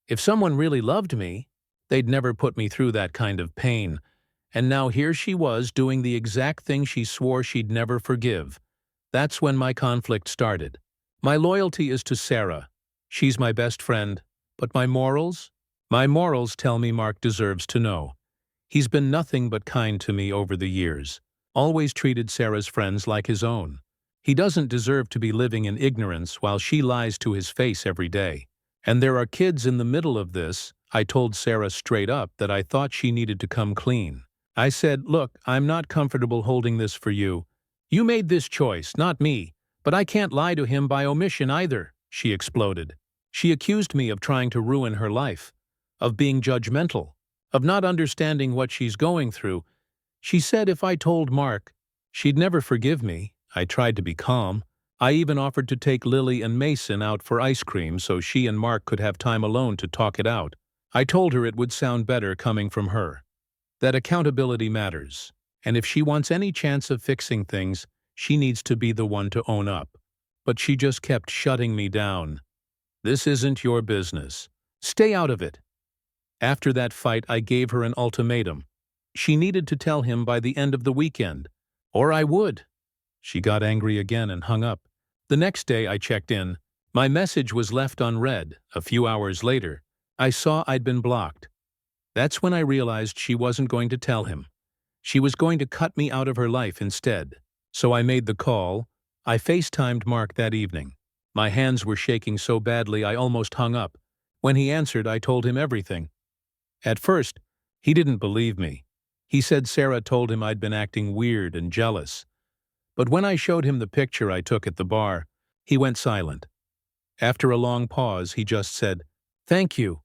if someone really loved me, they'd never put me through that kind of pain. And now here she was doing the exact thing she swore she'd never forgive. That's when my conflict started. My loyalty is to Sarah. She's my best friend. But my morals? My morals tell me Mark deserves to know. He's been nothing but kind to me over the years. Always treated Sarah's friends like his own. He doesn't deserve to be living in ignorance while she lies to his face every day. And there are kids in the middle of this. I told Sarah straight up that I thought she needed to come clean. I said, "Look, I'm not comfortable holding this for you. You made this choice, not me, but I can't lie to him by omission either," she exploded. She accused me of trying to ruin her life, of being judgmental, of not understanding what she's going through. She said if I told Mark, she'd never forgive me. I tried to be calm. I even offered to take Lily and Mason out for ice cream so she and Mark could have time alone to talk it out. I told her it would sound better coming from her. That accountability matters, and if she wants any chance of fixing things, she needs to be the one to own up. But she just kept shutting me down. "This isn't your business. Stay out of it." After that fight, I gave her an ultimatum. She needed to tell him by the end of the weekend, or I would. She got angry again and hung up. The next day I checked in. My message was left unread. A few hours later, I saw I'd been blocked. That's when I realized she wasn't going to tell him. She was going to cut me out of her life instead. So I made the call. I FaceTimed Mark that evening. My hands were shaking so badly I almost hung up. When he answered, I told him everything. At first, he didn't believe me. He said Sarah told him I'd been acting weird and jealous. But when I showed him the picture I took at the bar, he went silent. After a long pause, he just said, "Thank you."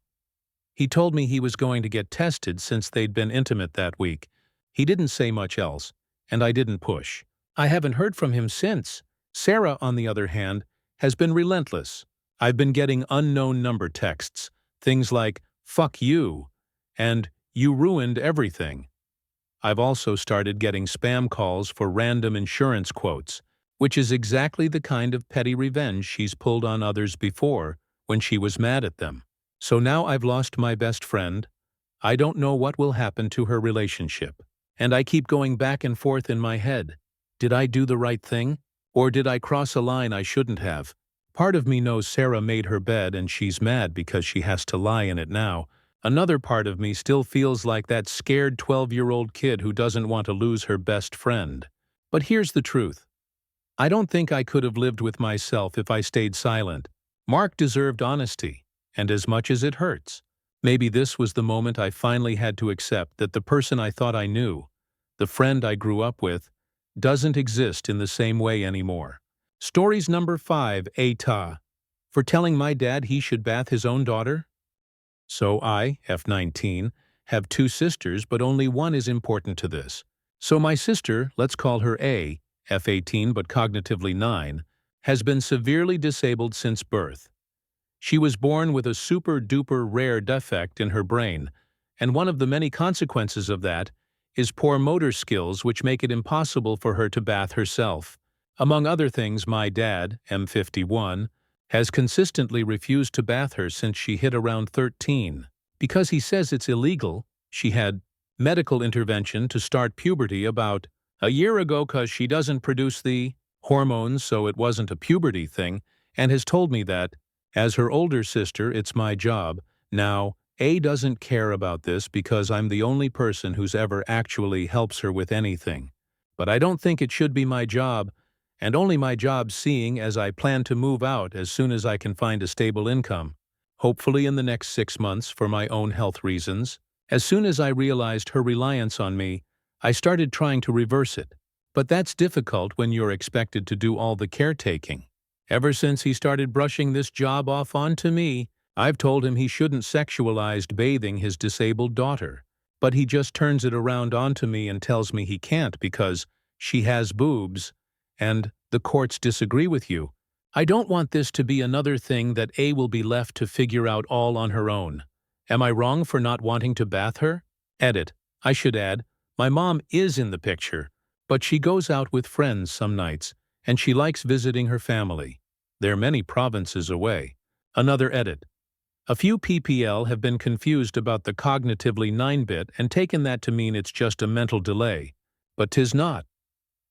He told me he was going to get tested since they'd been intimate that week. He didn't say much else, and I didn't push. I haven't heard from him since. Sarah, on the other hand, has been relentless. I've been getting unknown number texts, things like, "Fuck you," and "You ruined everything." I've also started getting spam calls for random insurance quotes, which is exactly the kind of petty revenge she's pulled on others before when she was mad at them. So now I've lost my best friend. I don't know what will happen to her relationship. And I keep going back and forth in my head. Did I do the right thing? Or did I cross a line I shouldn't have? Part of me knows Sarah made her bed and she's mad because she has to lie in it now. Another part of me still feels like that scared 12-year-old kid who doesn't want to lose her best friend. But here's the truth. I don't think I could have lived with myself if I stayed silent. Mark deserved honesty, and as much as it hurts, maybe this was the moment I finally had to accept that the person I thought I knew, the friend I grew up with, doesn't exist in the same way anymore. Stories number 5, aita. For telling my dad he should bath his own daughter? So I, F19, have 2 sisters, but only one is important to this. So my sister, let's call her A, F18 but cognitively 9, has been severely disabled since birth. She was born with a super-duper rare defect in her brain, and one of the many consequences of that is poor motor skills which make it impossible for her to bath herself. Among other things, my dad, M51, has consistently refused to bath her since she hit around 13. Because he says it's illegal, she had medical intervention to start puberty about a year ago cause she doesn't produce the hormones, so it wasn't a puberty thing, and has told me that, as her older sister, it's my job. Now, A doesn't care about this because I'm the only person who's ever actually helps her with anything. But I don't think it should be my job, and only my job seeing as I plan to move out as soon as I can find a stable income, hopefully in the next 6 months for my own health reasons. As soon as I realized her reliance on me, I started trying to reverse it. But that's difficult when you're expected to do all the caretaking. Ever since he started brushing this job off onto me, I've told him he shouldn't sexualize bathing his disabled daughter. But he just turns it around onto me and tells me he can't because she has boobs, and the courts disagree with you. I don't want this to be another thing that A will be left to figure out all on her own. Am I wrong for not wanting to bath her? Edit. I should add, my mom is in the picture, but she goes out with friends some nights, and she likes visiting her family. They're many provinces away. Another edit. A few PPL have been confused about the cognitively 9-bit and taken that to mean it's just a mental delay. But 'tis not.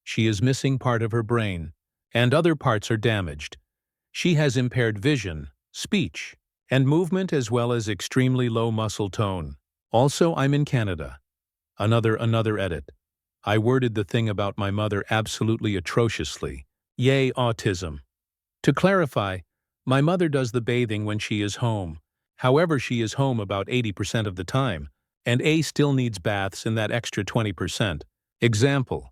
She is missing part of her brain, and other parts are damaged. She has impaired vision, speech, and movement as well as extremely low muscle tone. Also, I'm in Canada. Another edit. I worded the thing about my mother absolutely atrociously. Yay, autism. To clarify, my mother does the bathing when she is home. However, she is home about 80% of the time, and A still needs baths in that extra 20%. Example.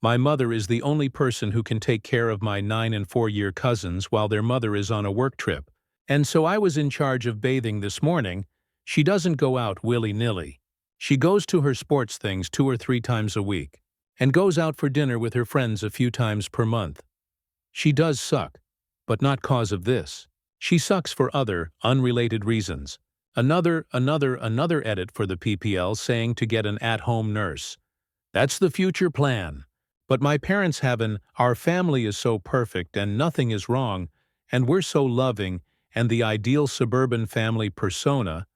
My mother is the only person who can take care of my 9- and 4-year cousins while their mother is on a work trip, and so I was in charge of bathing this morning. She doesn't go out willy-nilly. She goes to her sports things 2 or 3 times a week, and goes out for dinner with her friends a few times per month. She does suck, but not cause of this. She sucks for other, unrelated reasons. Another edit for the PPL saying to get an at-home nurse. That's the future plan. But my parents have our family is so perfect and nothing is wrong, and we're so loving and the ideal suburban family persona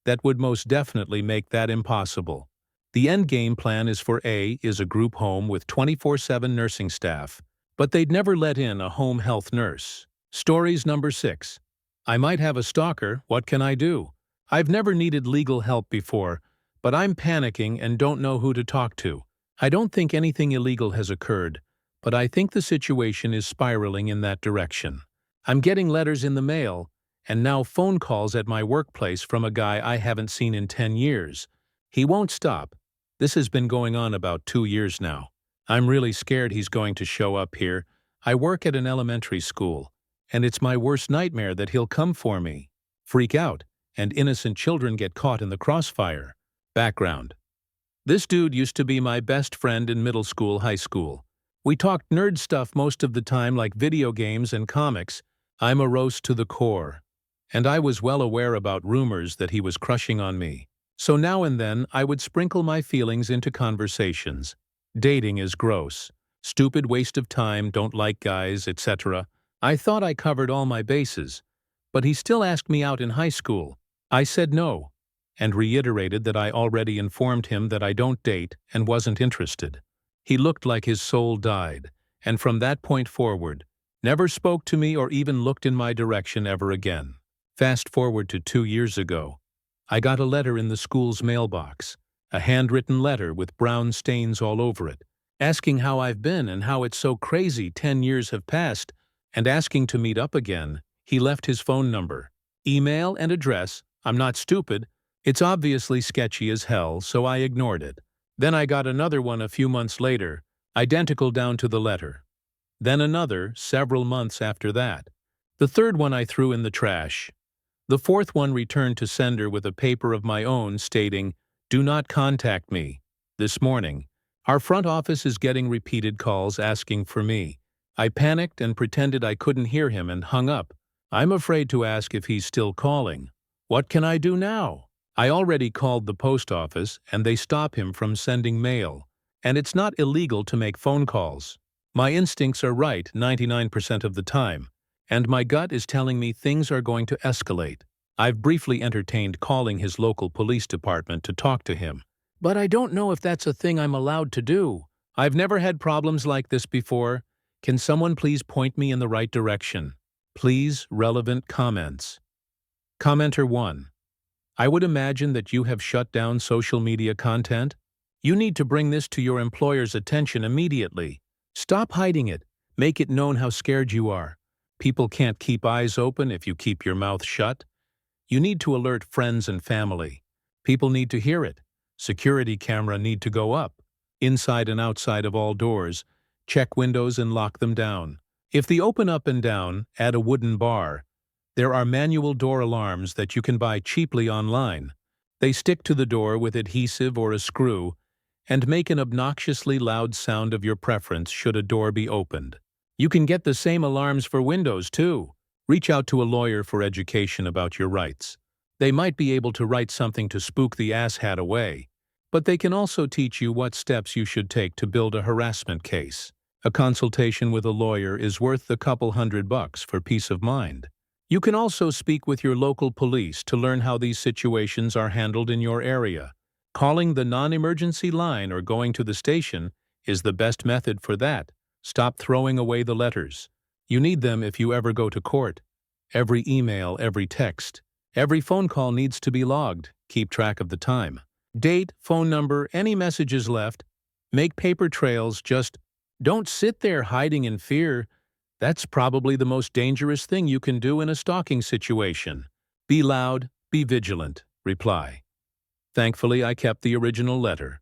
that would most definitely make that impossible. The endgame plan is for A is a group home with 24/7 nursing staff, but they'd never let in a home health nurse. Stories number 6. I might have a stalker, what can I do? I've never needed legal help before, but I'm panicking and don't know who to talk to. I don't think anything illegal has occurred, but I think the situation is spiraling in that direction. I'm getting letters in the mail, and now phone calls at my workplace from a guy I haven't seen in 10 years. He won't stop. This has been going on about 2 years now. I'm really scared he's going to show up here. I work at an elementary school, and it's my worst nightmare that he'll come for me, freak out, and innocent children get caught in the crossfire. Background. This dude used to be my best friend in middle school, high school. We talked nerd stuff most of the time like video games and comics. I'm a roast to the core. And I was well aware about rumors that he was crushing on me. So now and then I would sprinkle my feelings into conversations. Dating is gross. Stupid waste of time, don't like guys, etc. I thought I covered all my bases. But he still asked me out in high school. I said no, and reiterated that I already informed him that I don't date and wasn't interested. He looked like his soul died, and from that point forward, never spoke to me or even looked in my direction ever again. Fast forward to 2 years ago. I got a letter in the school's mailbox, a handwritten letter with brown stains all over it, asking how I've been and how it's so crazy 10 years have passed, and asking to meet up again. He left his phone number, email, and address. I'm not stupid. It's obviously sketchy as hell, so I ignored it. Then I got another one a few months later, identical down to the letter. Then another, several months after that. The third one I threw in the trash. The fourth one returned to sender with a paper of my own stating, "Do not contact me," this morning, Our front office is getting repeated calls asking for me. I panicked and pretended I couldn't hear him and hung up. I'm afraid to ask if he's still calling. What can I do now? I already called the post office and they stop him from sending mail. And it's not illegal to make phone calls. My instincts are right 99% of the time, and my gut is telling me things are going to escalate. I've briefly entertained calling his local police department to talk to him. But I don't know if that's a thing I'm allowed to do. I've never had problems like this before. Can someone please point me in the right direction? Please, relevant comments. Commenter 1. I would imagine that you have shut down social media content. You need to bring this to your employer's attention immediately. Stop hiding it. Make it known how scared you are. People can't keep eyes open if you keep your mouth shut. You need to alert friends and family. People need to hear it. Security camera need to go up. Inside and outside of all doors. Check windows and lock them down. If they open up and down, add a wooden bar. There are manual door alarms that you can buy cheaply online. They stick to the door with adhesive or a screw and make an obnoxiously loud sound of your preference should a door be opened. You can get the same alarms for windows too. Reach out to a lawyer for education about your rights. They might be able to write something to spook the asshat away, but they can also teach you what steps you should take to build a harassment case. A consultation with a lawyer is worth the couple $100 for peace of mind. You can also speak with your local police to learn how these situations are handled in your area. Calling the non-emergency line or going to the station is the best method for that. Stop throwing away the letters. You need them if you ever go to court. Every email, every text, every phone call needs to be logged. Keep track of the time. Date, phone number, any messages left. Make paper trails. Just don't sit there hiding in fear. That's probably the most dangerous thing you can do in a stalking situation. Be loud, be vigilant. Reply. Thankfully, I kept the original letter.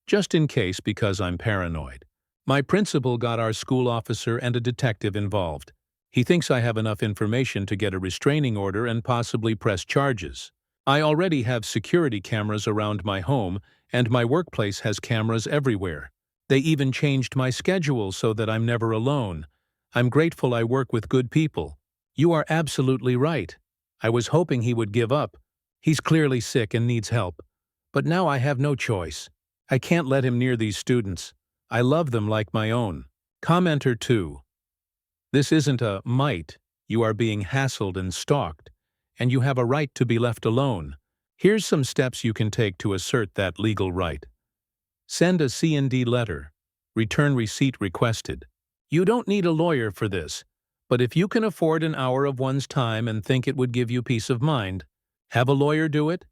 Just in case, because I'm paranoid. My principal got our school officer and a detective involved. He thinks I have enough information to get a restraining order and possibly press charges. I already have security cameras around my home, and my workplace has cameras everywhere. They even changed my schedule so that I'm never alone. I'm grateful I work with good people. You are absolutely right. I was hoping he would give up. He's clearly sick and needs help. But now I have no choice. I can't let him near these students. I love them like my own. Commenter 2. This isn't a might. You are being hassled and stalked, and you have a right to be left alone. Here's some steps you can take to assert that legal right. Send a C&D letter. Return receipt requested. You don't need a lawyer for this, but if you can afford an hour of one's time and think it would give you peace of mind, have a lawyer do it.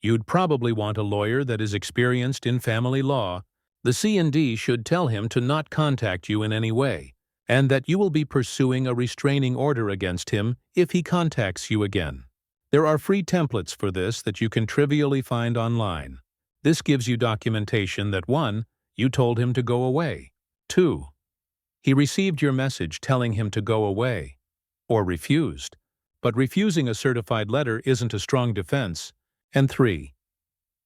You'd probably want a lawyer that is experienced in family law. The C&D should tell him to not contact you in any way, and that you will be pursuing a restraining order against him if he contacts you again. There are free templates for this that you can trivially find online. This gives you documentation that 1. You told him to go away. 2. He received your message telling him to go away, or refused. But refusing a certified letter isn't a strong defense. And 3.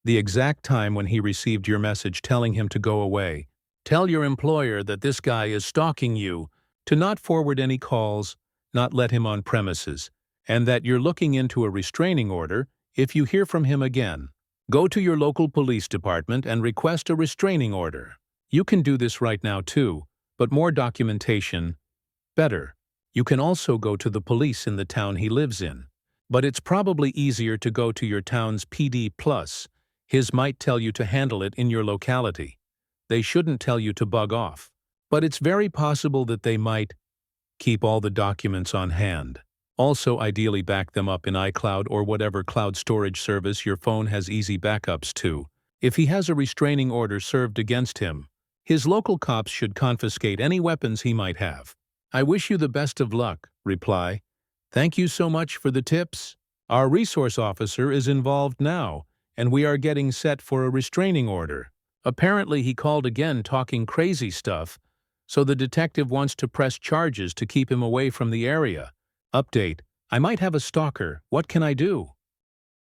The exact time when he received your message telling him to go away. Tell your employer that this guy is stalking you, to not forward any calls, not let him on premises, and that you're looking into a restraining order if you hear from him again. Go to your local police department and request a restraining order. You can do this right now too, but more documentation, better. You can also go to the police in the town he lives in. But it's probably easier to go to your town's PD+. His might tell you to handle it in your locality. They shouldn't tell you to bug off. But it's very possible that they might. Keep all the documents on hand. Also ideally back them up in iCloud or whatever cloud storage service your phone has easy backups to. If he has a restraining order served against him, his local cops should confiscate any weapons he might have. I wish you the best of luck. Reply. Thank you so much for the tips. Our resource officer is involved now, and we are getting set for a restraining order. Apparently he called again talking crazy stuff, so the detective wants to press charges to keep him away from the area. Update. I might have a stalker. What can I do?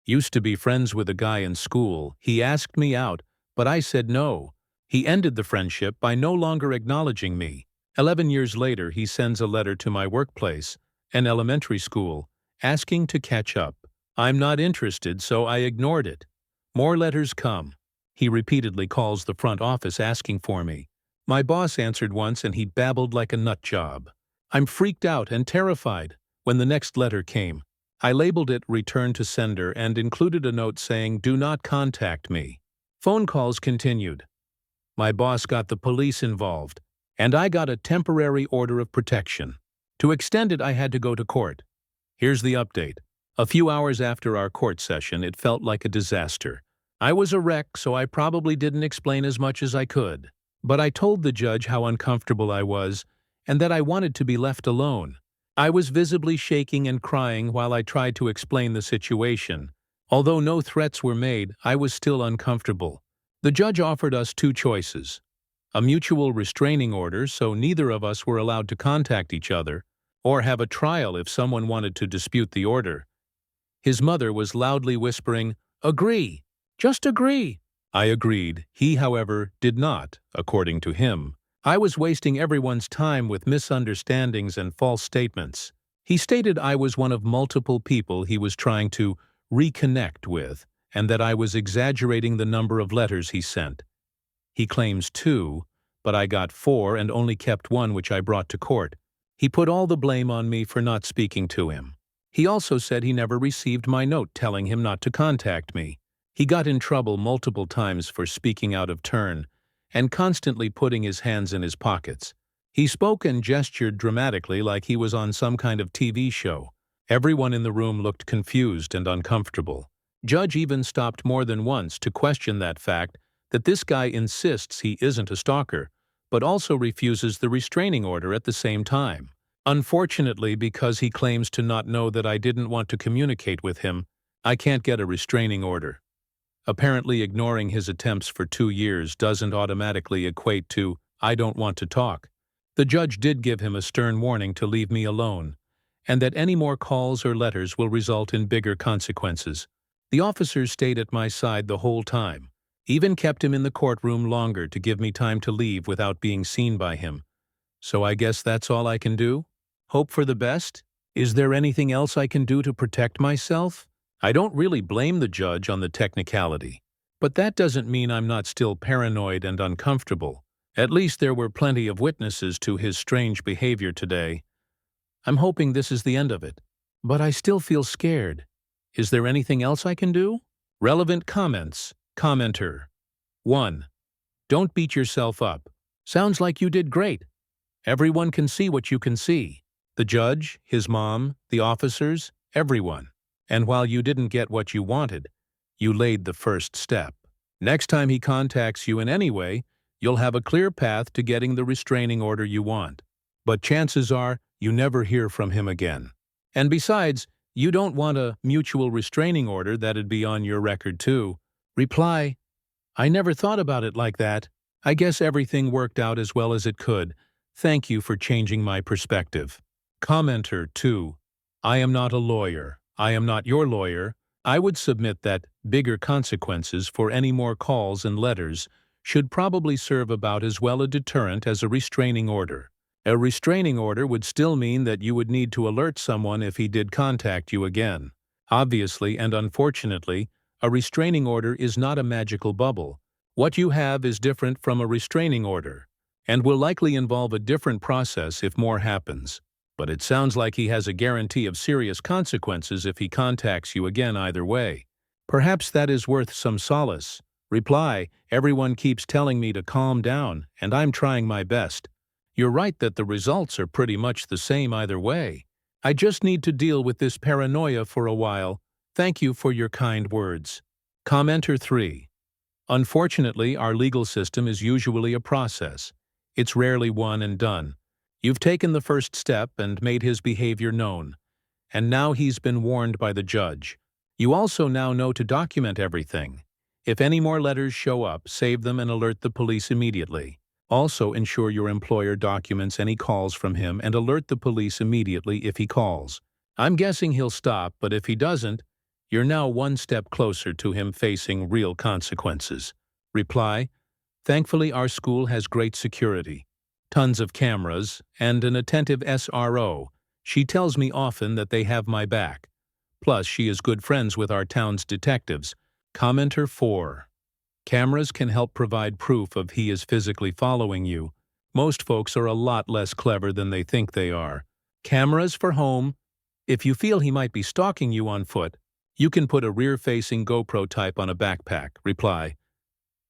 Used to be friends with a guy in school. He asked me out, but I said no. He ended the friendship by no longer acknowledging me. 11 years later, he sends a letter to my workplace, an elementary school, asking to catch up. I'm not interested, so I ignored it. More letters come. He repeatedly calls the front office asking for me. My boss answered once and he babbled like a nut job. I'm freaked out and terrified. When the next letter came, I labeled it "Return to Sender" and included a note saying, "Do not contact me." Phone calls continued. My boss got the police involved, and I got a temporary order of protection. To extend it, I had to go to court. Here's the update. A few hours after our court session, it felt like a disaster. I was a wreck, so I probably didn't explain as much as I could. But I told the judge how uncomfortable I was and that I wanted to be left alone. I was visibly shaking and crying while I tried to explain the situation. Although no threats were made, I was still uncomfortable. The judge offered us two choices: a mutual restraining order so neither of us were allowed to contact each other, or have a trial if someone wanted to dispute the order. His mother was loudly whispering, "Agree! Just agree!" I agreed. He, however, did not, according to him. I was wasting everyone's time with misunderstandings and false statements. He stated I was one of multiple people he was trying to reconnect with, and that I was exaggerating the number of letters he sent. He claims 2, but I got 4 and only kept 1, which I brought to court. He put all the blame on me for not speaking to him. He also said he never received my note telling him not to contact me. He got in trouble multiple times for speaking out of turn and constantly putting his hands in his pockets. He spoke and gestured dramatically like he was on some kind of TV show. Everyone in the room looked confused and uncomfortable. Judge even stopped more than once to question that fact that this guy insists he isn't a stalker, but also refuses the restraining order at the same time. Unfortunately, because he claims to not know that I didn't want to communicate with him, I can't get a restraining order. Apparently, ignoring his attempts for 2 years doesn't automatically equate to "I don't want to talk." The judge did give him a stern warning to leave me alone, and that any more calls or letters will result in bigger consequences. The officers stayed at my side the whole time, even kept him in the courtroom longer to give me time to leave without being seen by him. So I guess that's all I can do? Hope for the best? Is there anything else I can do to protect myself? I don't really blame the judge on the technicality, but that doesn't mean I'm not still paranoid and uncomfortable. At least there were plenty of witnesses to his strange behavior today. I'm hoping this is the end of it, but I still feel scared. Is there anything else I can do? Relevant comments. Commenter. 1. Don't beat yourself up. Sounds like you did great. Everyone can see what you can see. The judge, his mom, the officers, everyone. And while you didn't get what you wanted, you laid the first step. Next time he contacts you in any way, you'll have a clear path to getting the restraining order you want. But chances are you never hear from him again. And besides, you don't want a mutual restraining order that'd be on your record too. Reply, I never thought about it like that. I guess everything worked out as well as it could. Thank you for changing my perspective. Commenter 2. I am not a lawyer. I am not your lawyer. I would submit that bigger consequences for any more calls and letters should probably serve about as well a deterrent as a restraining order. A restraining order would still mean that you would need to alert someone if he did contact you again. Obviously and unfortunately, a restraining order is not a magical bubble. What you have is different from a restraining order, and will likely involve a different process if more happens. But it sounds like he has a guarantee of serious consequences if he contacts you again either way. Perhaps that is worth some solace. Reply, everyone keeps telling me to calm down, and I'm trying my best. You're right that the results are pretty much the same either way. I just need to deal with this paranoia for a while. Thank you for your kind words. Commenter 3. Unfortunately, our legal system is usually a process. It's rarely one and done. You've taken the first step and made his behavior known, and now he's been warned by the judge. You also now know to document everything. If any more letters show up, save them and alert the police immediately. Also ensure your employer documents any calls from him and alert the police immediately if he calls. I'm guessing he'll stop, but if he doesn't, you're now one step closer to him facing real consequences. Reply, Thankfully, our school has great security, tons of cameras, and an attentive SRO. She tells me often that they have my back. Plus, she is good friends with our town's detectives. Commenter 4. Cameras can help provide proof of he is physically following you. Most folks are a lot less clever than they think they are. Cameras for home. If you feel he might be stalking you on foot, you can put a rear-facing GoPro type on a backpack. Reply.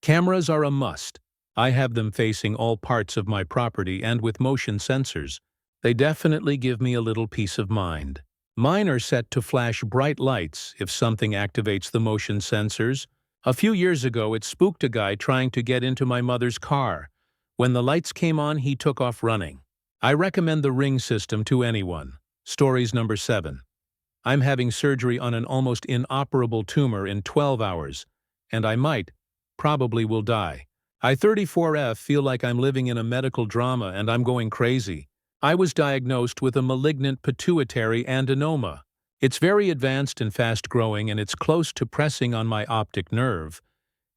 Cameras are a must. I have them facing all parts of my property and with motion sensors. They definitely give me a little peace of mind. Mine are set to flash bright lights if something activates the motion sensors. A few years ago, it spooked a guy trying to get into my mother's car. When the lights came on, he took off running. I recommend the Ring system to anyone. Stories number 7. I'm having surgery on an almost inoperable tumor in 12 hours, and I probably will die. I 34F feel like I'm living in a medical drama and I'm going crazy. I was diagnosed with a malignant pituitary adenoma. It's very advanced and fast-growing, and it's close to pressing on my optic nerve,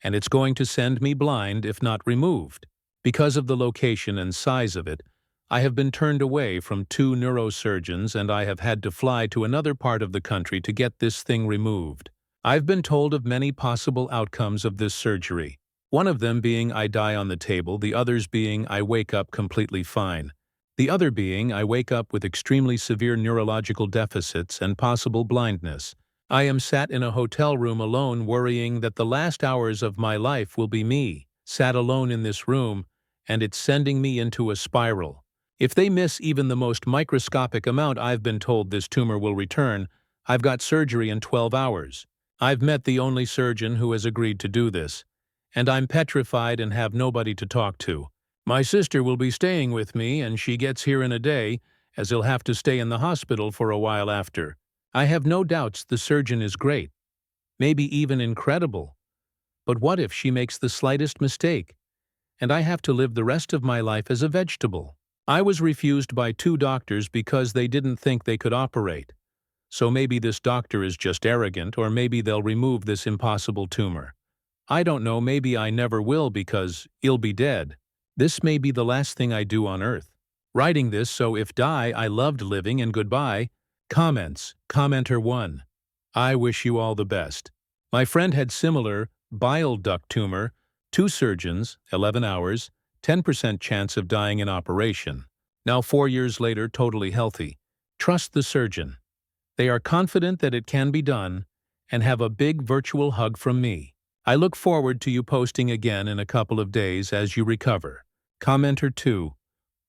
and it's going to send me blind if not removed. Because of the location and size of it, I have been turned away from 2 neurosurgeons, and I have had to fly to another part of the country to get this thing removed. I've been told of many possible outcomes of this surgery, one of them being I die on the table, the others being I wake up completely fine. The other being I wake up with extremely severe neurological deficits and possible blindness. I am sat in a hotel room alone worrying that the last hours of my life will be me, sat alone in this room, and it's sending me into a spiral. If they miss even the most microscopic amount, I've been told this tumor will return. I've got surgery in 12 hours. I've met the only surgeon who has agreed to do this, and I'm petrified and have nobody to talk to. My sister will be staying with me, and she gets here in a day, as he'll have to stay in the hospital for a while after. I have no doubts the surgeon is great, maybe even incredible. But what if she makes the slightest mistake, and I have to live the rest of my life as a vegetable? I was refused by 2 doctors because they didn't think they could operate. So maybe this doctor is just arrogant, or maybe they'll remove this impossible tumor. I don't know, maybe I never will because I'll be dead. This may be the last thing I do on Earth. Writing this, so if die, I loved living and goodbye. Comments. Commenter 1. I wish you all the best. My friend had similar bile duct tumor, 2 surgeons, 11 hours, 10% chance of dying in operation. Now 4 years later, totally healthy. Trust the surgeon. They are confident that it can be done, and have a big virtual hug from me. I look forward to you posting again in a couple of days as you recover. Commenter 2.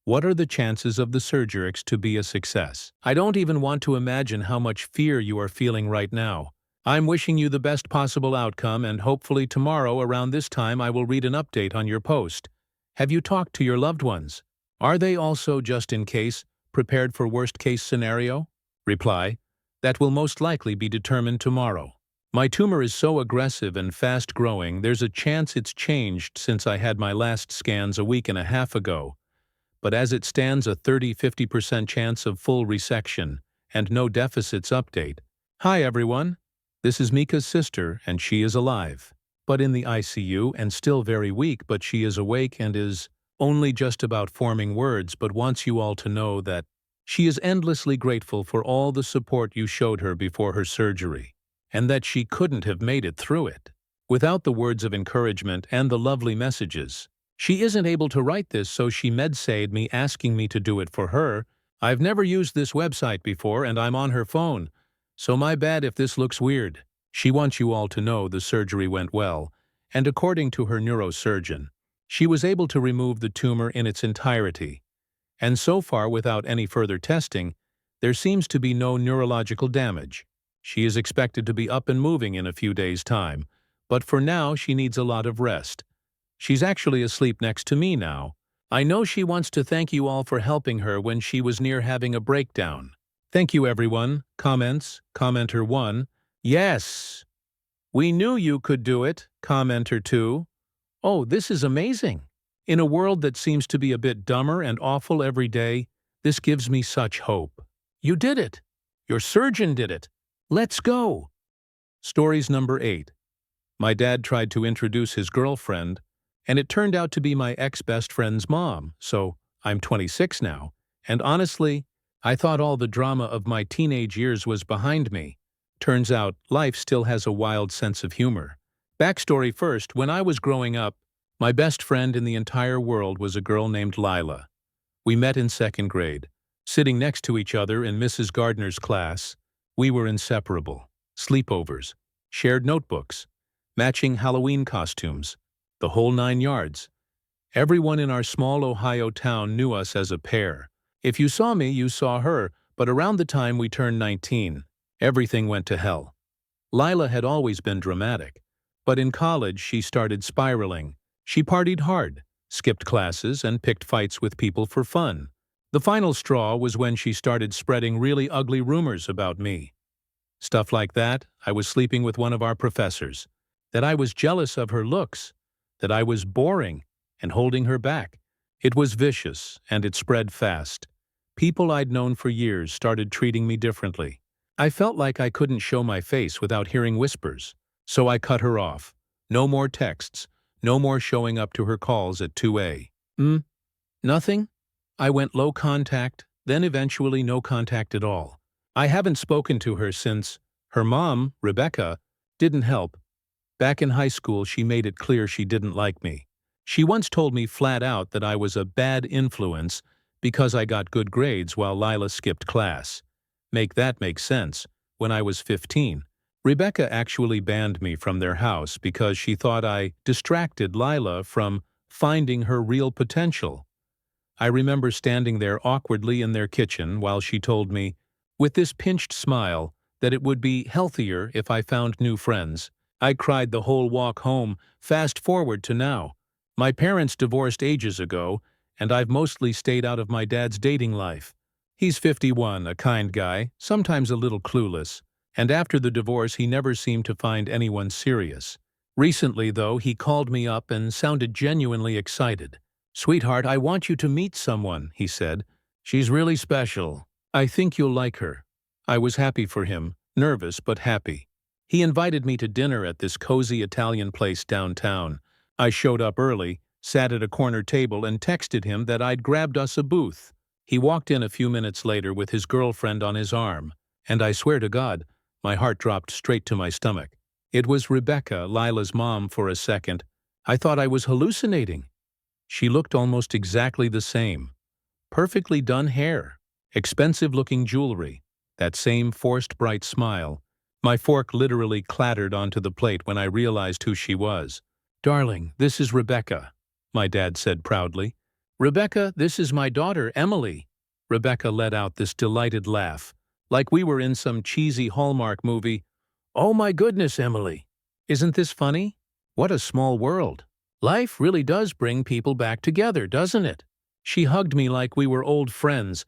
What are the chances of the surgery to be a success? I don't even want to imagine how much fear you are feeling right now. I'm wishing you the best possible outcome, and hopefully tomorrow around this time I will read an update on your post. Have you talked to your loved ones? Are they also, just in case, prepared for worst-case scenario? Reply. That will most likely be determined tomorrow. My tumor is so aggressive and fast-growing, there's a chance it's changed since I had my last scans a week and a half ago. But as it stands, a 30–50% chance of full resection and no deficits update. Hi everyone, this is Mika's sister, and she is alive, but in the ICU and still very weak, but she is awake and is only just about forming words, but wants you all to know that she is endlessly grateful for all the support you showed her before her surgery, and that she couldn't have made it through it without the words of encouragement and the lovely messages. She isn't able to write this, so she messaged me asking me to do it for her. I've never used this website before, and I'm on her phone, so my bad if this looks weird. She wants you all to know the surgery went well, and according to her neurosurgeon, she was able to remove the tumor in its entirety. And so far, without any further testing, there seems to be no neurological damage. She is expected to be up and moving in a few days' time, but for now she needs a lot of rest. She's actually asleep next to me now. I know she wants to thank you all for helping her when she was near having a breakdown. Thank you everyone. Comments. Commenter 1. Yes! We knew you could do it. Commenter 2. Oh, this is amazing. In a world that seems to be a bit dumber and awful every day, this gives me such hope. You did it. Your surgeon did it. Let's go. Stories number 8. My dad tried to introduce his girlfriend, And it turned out to be my ex-best friend's mom, so I'm 26 now. And honestly, I thought all the drama of my teenage years was behind me. Turns out, life still has a wild sense of humor. Backstory first, when I was growing up, my best friend in the entire world was a girl named Lila. We met in second grade. Sitting next to each other in Mrs. Gardner's class, we were inseparable. Sleepovers, shared notebooks, matching Halloween costumes, the whole 9 yards. Everyone in our small Ohio town knew us as a pair. If you saw me, you saw her, but around the time we turned 19, everything went to hell. Lila had always been dramatic, but in college she started spiraling. She partied hard, skipped classes, and picked fights with people for fun. The final straw was when she started spreading really ugly rumors about me. Stuff like that, I was sleeping with one of our professors, that I was jealous of her looks, that I was boring and holding her back. It was vicious, and it spread fast. People I'd known for years started treating me differently. I felt like I couldn't show my face without hearing whispers, so I cut her off. No more texts, no more showing up to her calls at 2 a.m. Nothing? I went low contact, then eventually no contact at all. I haven't spoken to her since. Her mom, Rebecca, didn't help. Back in high school, she made it clear she didn't like me. She once told me flat out that I was a bad influence because I got good grades while Lila skipped class. Make that make sense. When I was 15, Rebecca actually banned me from their house because she thought I distracted Lila from finding her real potential. I remember standing there awkwardly in their kitchen while she told me, with this pinched smile, that it would be healthier if I found new friends. I cried the whole walk home. Fast forward to now. My parents divorced ages ago, and I've mostly stayed out of my dad's dating life. He's 51, a kind guy, sometimes a little clueless, and after the divorce he never seemed to find anyone serious. Recently, though, he called me up and sounded genuinely excited. "Sweetheart, I want you to meet someone," he said. "She's really special. I think you'll like her." I was happy for him, nervous but happy. He invited me to dinner at this cozy Italian place downtown. I showed up early, sat at a corner table, and texted him that I'd grabbed us a booth. He walked in a few minutes later with his girlfriend on his arm, and I swear to God, my heart dropped straight to my stomach. It was Rebecca, Lila's mom. For a second, I thought I was hallucinating. She looked almost exactly the same. Perfectly done hair, expensive-looking jewelry, that same forced bright smile. My fork literally clattered onto the plate when I realized who she was. "Darling, this is Rebecca," my dad said proudly. "Rebecca, this is my daughter, Emily." Rebecca let out this delighted laugh, like we were in some cheesy Hallmark movie. "Oh my goodness, Emily. Isn't this funny? What a small world. Life really does bring people back together, doesn't it?" She hugged me like we were old friends.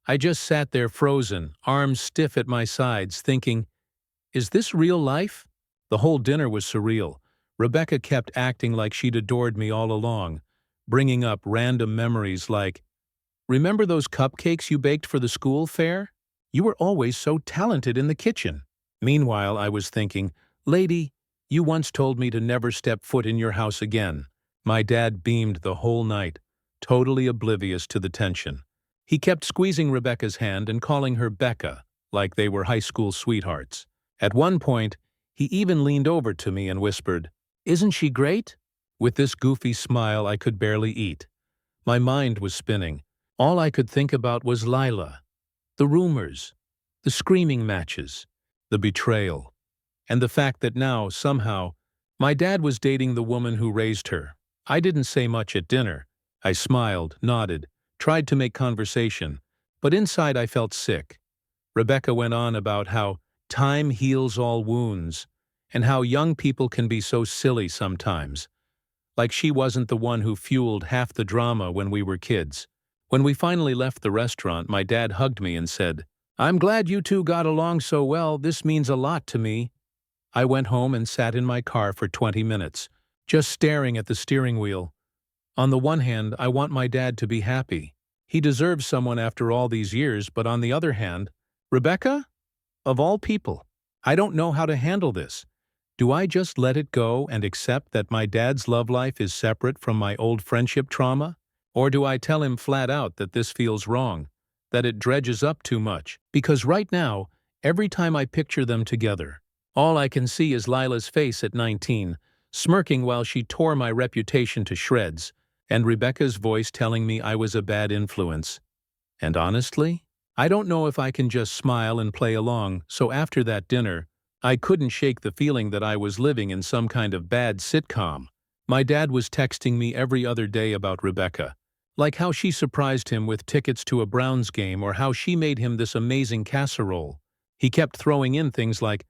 I just sat there frozen, arms stiff at my sides, thinking, is this real life? The whole dinner was surreal. Rebecca kept acting like she'd adored me all along, bringing up random memories like, "Remember those cupcakes you baked for the school fair? You were always so talented in the kitchen." Meanwhile, I was thinking, "Lady, you once told me to never step foot in your house again." My dad beamed the whole night, totally oblivious to the tension. He kept squeezing Rebecca's hand and calling her Becca, like they were high school sweethearts. At one point, he even leaned over to me and whispered, "Isn't she great?" With this goofy smile, I could barely eat. My mind was spinning. All I could think about was Lila, the rumors, the screaming matches, the betrayal, and the fact that now, somehow, my dad was dating the woman who raised her. I didn't say much at dinner. I smiled, nodded, tried to make conversation, but inside I felt sick. Rebecca went on about how time heals all wounds, and how young people can be so silly sometimes. Like she wasn't the one who fueled half the drama when we were kids. When we finally left the restaurant, my dad hugged me and said, "I'm glad you two got along so well. This means a lot to me." I went home and sat in my car for 20 minutes, just staring at the steering wheel. On the one hand, I want my dad to be happy. He deserves someone after all these years, but on the other hand, Rebecca? Of all people, I don't know how to handle this. Do I just let it go and accept that my dad's love life is separate from my old friendship trauma? Or do I tell him flat out that this feels wrong, that it dredges up too much? Because right now, every time I picture them together, all I can see is Lila's face at 19, smirking while she tore my reputation to shreds, and Rebecca's voice telling me I was a bad influence. And honestly, I don't know if I can just smile and play along, so after that dinner, I couldn't shake the feeling that I was living in some kind of bad sitcom. My dad was texting me every other day about Rebecca, like how she surprised him with tickets to a Browns game or how she made him this amazing casserole. He kept throwing in things like,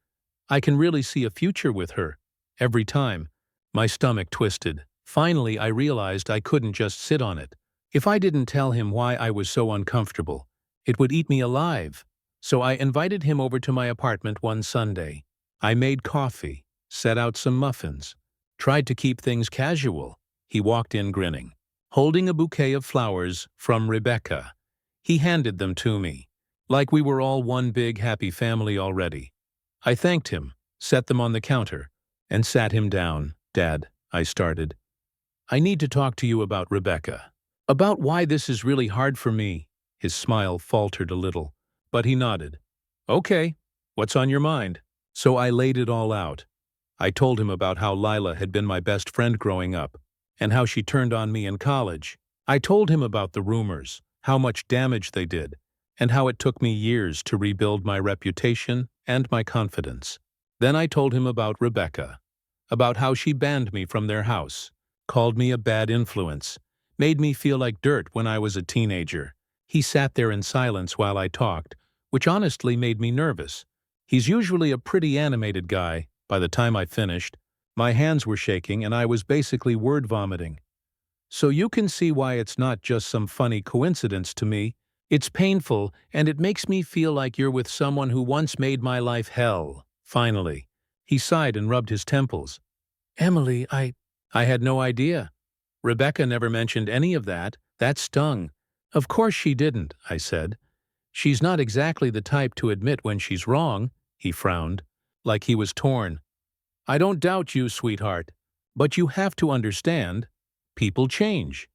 "I can really see a future with her." Every time, my stomach twisted. Finally, I realized I couldn't just sit on it. If I didn't tell him why I was so uncomfortable, it would eat me alive. So I invited him over to my apartment one Sunday. I made coffee, set out some muffins, tried to keep things casual. He walked in grinning, holding a bouquet of flowers from Rebecca. He handed them to me, like we were all one big happy family already. I thanked him, set them on the counter, and sat him down. "Dad," I started, "I need to talk to you about Rebecca. About why this is really hard for me." His smile faltered a little, but he nodded. "Okay, what's on your mind?" So I laid it all out. I told him about how Lila had been my best friend growing up, and how she turned on me in college. I told him about the rumors, how much damage they did, and how it took me years to rebuild my reputation and my confidence. Then I told him about Rebecca, about how she banned me from their house, called me a bad influence, made me feel like dirt when I was a teenager. He sat there in silence while I talked, which honestly made me nervous. He's usually a pretty animated guy. By the time I finished, my hands were shaking and I was basically word vomiting. "So you can see why it's not just some funny coincidence to me. It's painful, and it makes me feel like you're with someone who once made my life hell." Finally, he sighed and rubbed his temples. "Emily, I had no idea. Rebecca never mentioned any of that." That stung. "Of course she didn't," I said. "She's not exactly the type to admit when she's wrong." He frowned, like he was torn. "I don't doubt you, sweetheart. But you have to understand, people change.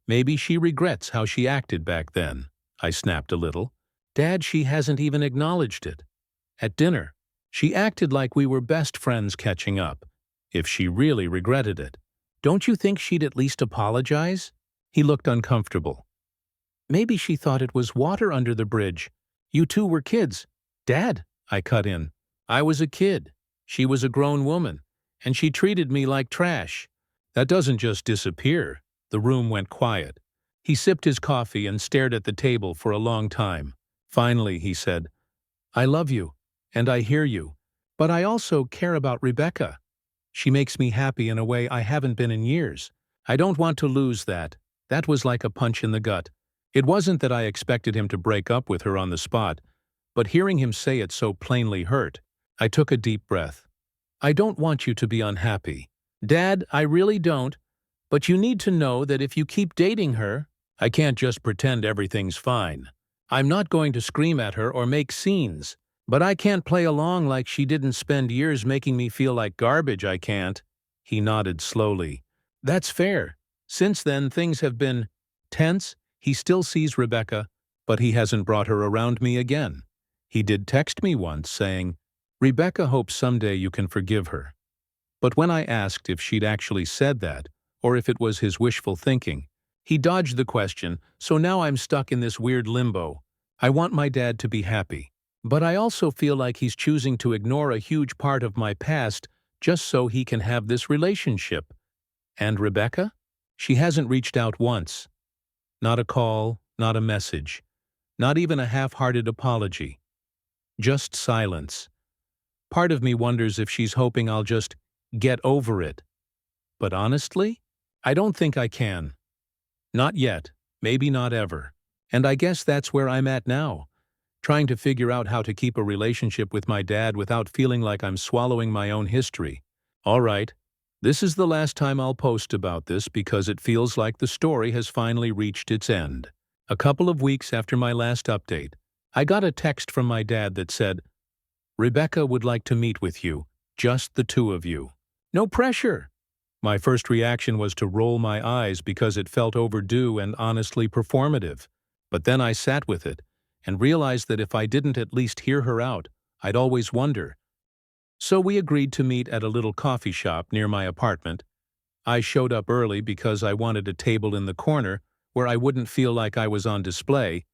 Maybe she regrets how she acted back then." I snapped a little. "Dad, she hasn't even acknowledged it. At dinner, she acted like we were best friends catching up. If she really regretted it, don't you think she'd at least apologize?" He looked uncomfortable. "Maybe she thought it was water under the bridge. You two were kids." "Dad," I cut in, "I was a kid. She was a grown woman, and she treated me like trash." "That doesn't just disappear." The room went quiet. He sipped his coffee and stared at the table for a long time. Finally, he said, "I love you, and I hear you, but I also care about Rebecca. She makes me happy in a way I haven't been in years. I don't want to lose that." That was like a punch in the gut. It wasn't that I expected him to break up with her on the spot, but hearing him say it so plainly hurt. I took a deep breath. "I don't want you to be unhappy. Dad, I really don't. But you need to know that if you keep dating her, I can't just pretend everything's fine. I'm not going to scream at her or make scenes, but I can't play along like she didn't spend years making me feel like garbage. I can't." He nodded slowly. "That's fair. Since then, things have been tense. He still sees Rebecca, but he hasn't brought her around me again. He did text me once saying, 'Rebecca hopes someday you can forgive her.' But when I asked if she'd actually said that, or if it was his wishful thinking, he dodged the question, so now I'm stuck in this weird limbo. I want my dad to be happy, but I also feel like he's choosing to ignore a huge part of my past just so he can have this relationship. And Rebecca? She hasn't reached out once. Not a call, not a message, not even a half-hearted apology. Just silence. Part of me wonders if she's hoping I'll just get over it. But honestly, I don't think I can. Not yet, maybe not ever. And I guess that's where I'm at now, trying to figure out how to keep a relationship with my dad without feeling like I'm swallowing my own history. All right, this is the last time I'll post about this because it feels like the story has finally reached its end. A couple of weeks after my last update, I got a text from my dad that said, "Rebecca would like to meet with you." Just the two of you. No pressure. My first reaction was to roll my eyes because it felt overdue and honestly performative. But then I sat with it and realized that if I didn't at least hear her out, I'd always wonder. So we agreed to meet at a little coffee shop near my apartment. I showed up early because I wanted a table in the corner where I wouldn't feel like I was on display.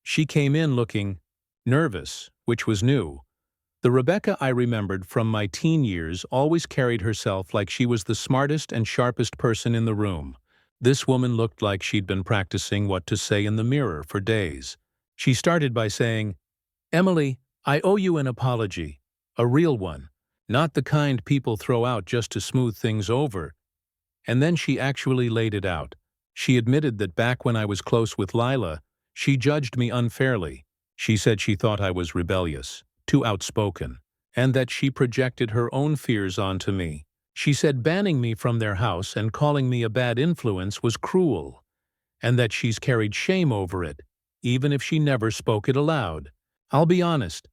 She came in looking nervous, which was new. The Rebecca I remembered from my teen years always carried herself like she was the smartest and sharpest person in the room. This woman looked like she'd been practicing what to say in the mirror for days. She started by saying, "Emily, I owe you an apology. A real one. Not the kind people throw out just to smooth things over." And then she actually laid it out. She admitted that back when I was close with Lila, she judged me unfairly. She said she thought I was rebellious, too outspoken, and that she projected her own fears onto me. She said banning me from their house and calling me a bad influence was cruel, and that she's carried shame over it, even if she never spoke it aloud. I'll be honest.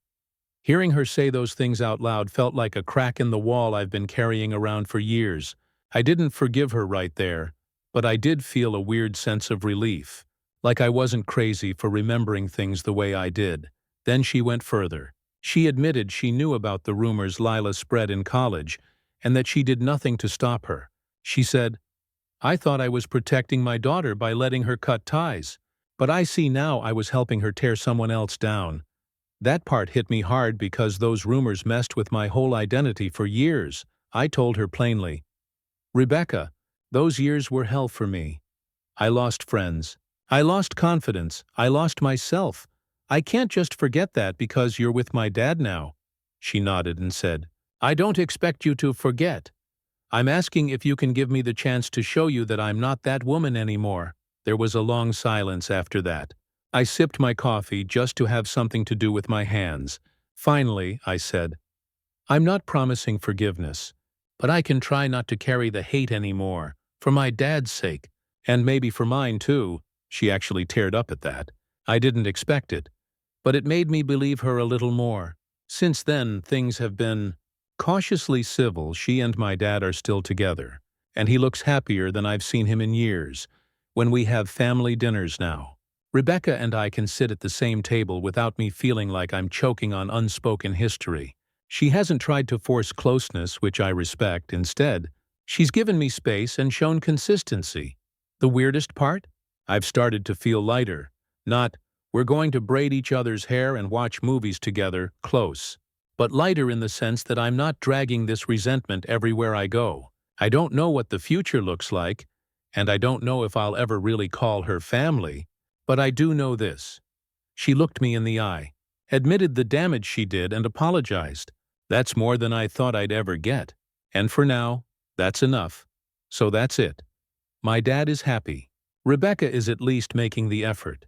Hearing her say those things out loud felt like a crack in the wall I've been carrying around for years. I didn't forgive her right there, but I did feel a weird sense of relief, like I wasn't crazy for remembering things the way I did. Then she went further. She admitted she knew about the rumors Lila spread in college and that she did nothing to stop her. She said, "I thought I was protecting my daughter by letting her cut ties, but I see now I was helping her tear someone else down." That part hit me hard because those rumors messed with my whole identity for years. I told her plainly, "Rebecca, those years were hell for me. I lost friends. I lost confidence. I lost myself. I can't just forget that because you're with my dad now." She nodded and said, "I don't expect you to forget. I'm asking if you can give me the chance to show you that I'm not that woman anymore." There was a long silence after that. I sipped my coffee just to have something to do with my hands. Finally, I said, "I'm not promising forgiveness, but I can try not to carry the hate anymore, for my dad's sake, and maybe for mine too." She actually teared up at that. I didn't expect it, but it made me believe her a little more. Since then, things have been cautiously civil. She and my dad are still together, and he looks happier than I've seen him in years. When we have family dinners now, Rebecca and I can sit at the same table without me feeling like I'm choking on unspoken history. She hasn't tried to force closeness, which I respect. Instead, she's given me space and shown consistency. The weirdest part? I've started to feel lighter. Not, "We're going to braid each other's hair and watch movies together," close, but lighter in the sense that I'm not dragging this resentment everywhere I go. I don't know what the future looks like, and I don't know if I'll ever really call her family, but I do know this. She looked me in the eye, admitted the damage she did, and apologized. That's more than I thought I'd ever get. And for now, that's enough. So that's it. My dad is happy. Rebecca is at least making the effort.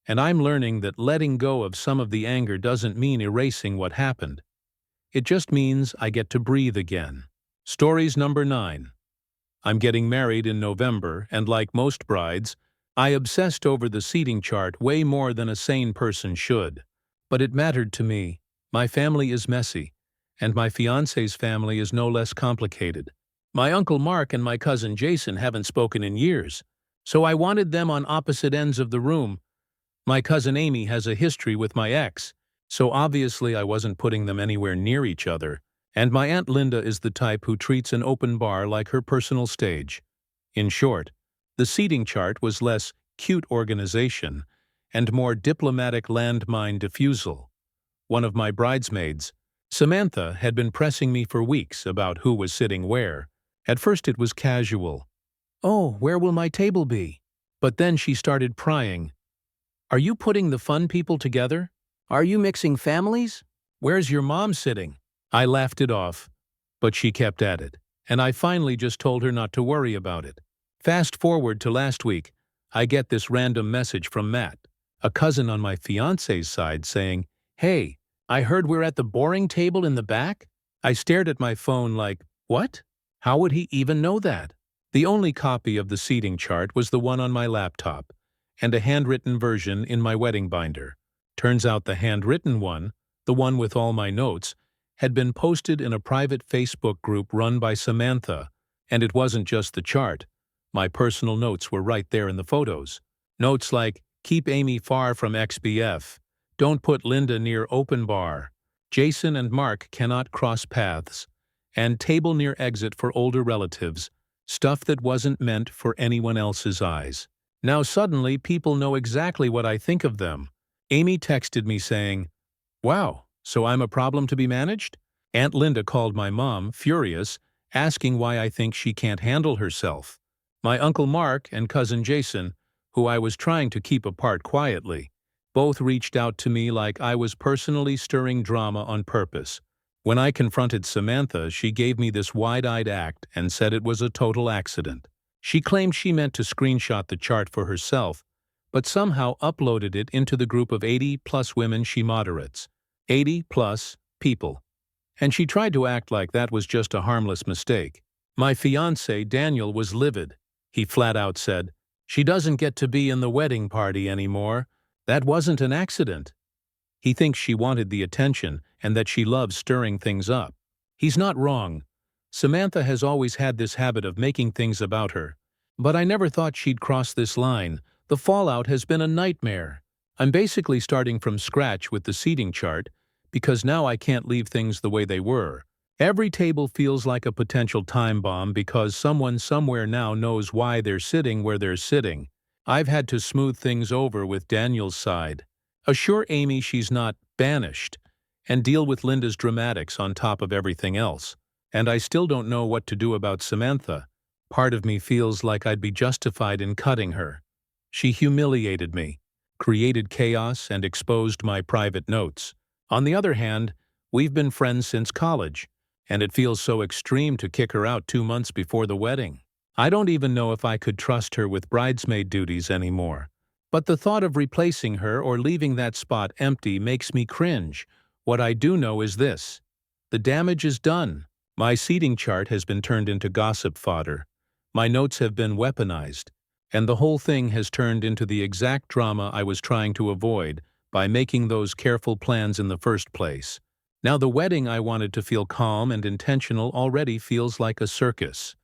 And I'm learning that letting go of some of the anger doesn't mean erasing what happened. It just means I get to breathe again. Stories number 9. I'm getting married in November, and like most brides, I obsessed over the seating chart way more than a sane person should. But it mattered to me. My family is messy, and my fiancé's family is no less complicated. My Uncle Mark and my cousin Jason haven't spoken in years, so I wanted them on opposite ends of the room. My cousin Amy has a history with my ex, so obviously I wasn't putting them anywhere near each other, and my Aunt Linda is the type who treats an open bar like her personal stage. In short, the seating chart was less cute organization and more diplomatic landmine diffusal. One of my bridesmaids, Samantha, had been pressing me for weeks about who was sitting where. At first it was casual. "Oh, where will my table be?" But then she started prying. "Are you putting the fun people together? Are you mixing families? Where's your mom sitting?" I laughed it off, but she kept at it, and I finally just told her not to worry about it. Fast forward to last week, I get this random message from Matt, a cousin on my fiancé's side, saying, "Hey, I heard we're at the boring table in the back." I stared at my phone like, what? How would he even know that? The only copy of the seating chart was the one on my laptop, and a handwritten version in my wedding binder. Turns out the handwritten one, the one with all my notes, had been posted in a private Facebook group run by Samantha, and it wasn't just the chart. My personal notes were right there in the photos. Notes like, "Keep Amy far from XBF," "Don't put Linda near open bar," "Jason and Mark cannot cross paths," and "Table near exit for older relatives," stuff that wasn't meant for anyone else's eyes. Now suddenly people know exactly what I think of them. Amy texted me saying, "Wow, so I'm a problem to be managed?" Aunt Linda called my mom, furious, asking why I think she can't handle herself. My Uncle Mark and Cousin Jason, who I was trying to keep apart quietly, both reached out to me like I was personally stirring drama on purpose. When I confronted Samantha, she gave me this wide-eyed act and said it was a total accident. She claimed she meant to screenshot the chart for herself, but somehow uploaded it into the group of 80-plus women she moderates. 80-plus people. And she tried to act like that was just a harmless mistake. My fiancé, Daniel, was livid. He flat out said, "She doesn't get to be in the wedding party anymore. That wasn't an accident." He thinks she wanted the attention and that she loves stirring things up. He's not wrong. Samantha has always had this habit of making things about her. But I never thought she'd cross this line. The fallout has been a nightmare. I'm basically starting from scratch with the seating chart, because now I can't leave things the way they were. Every table feels like a potential time bomb because someone somewhere now knows why they're sitting where they're sitting. I've had to smooth things over with Daniel's side, assure Amy she's not banished, and deal with Linda's dramatics on top of everything else. And I still don't know what to do about Samantha. Part of me feels like I'd be justified in cutting her. She humiliated me, created chaos, and exposed my private notes. On the other hand, we've been friends since college, and it feels so extreme to kick her out 2 months before the wedding. I don't even know if I could trust her with bridesmaid duties anymore. But the thought of replacing her or leaving that spot empty makes me cringe. What I do know is this: the damage is done. My seating chart has been turned into gossip fodder. My notes have been weaponized, and the whole thing has turned into the exact drama I was trying to avoid by making those careful plans in the first place. Now the wedding I wanted to feel calm and intentional already feels like a circus.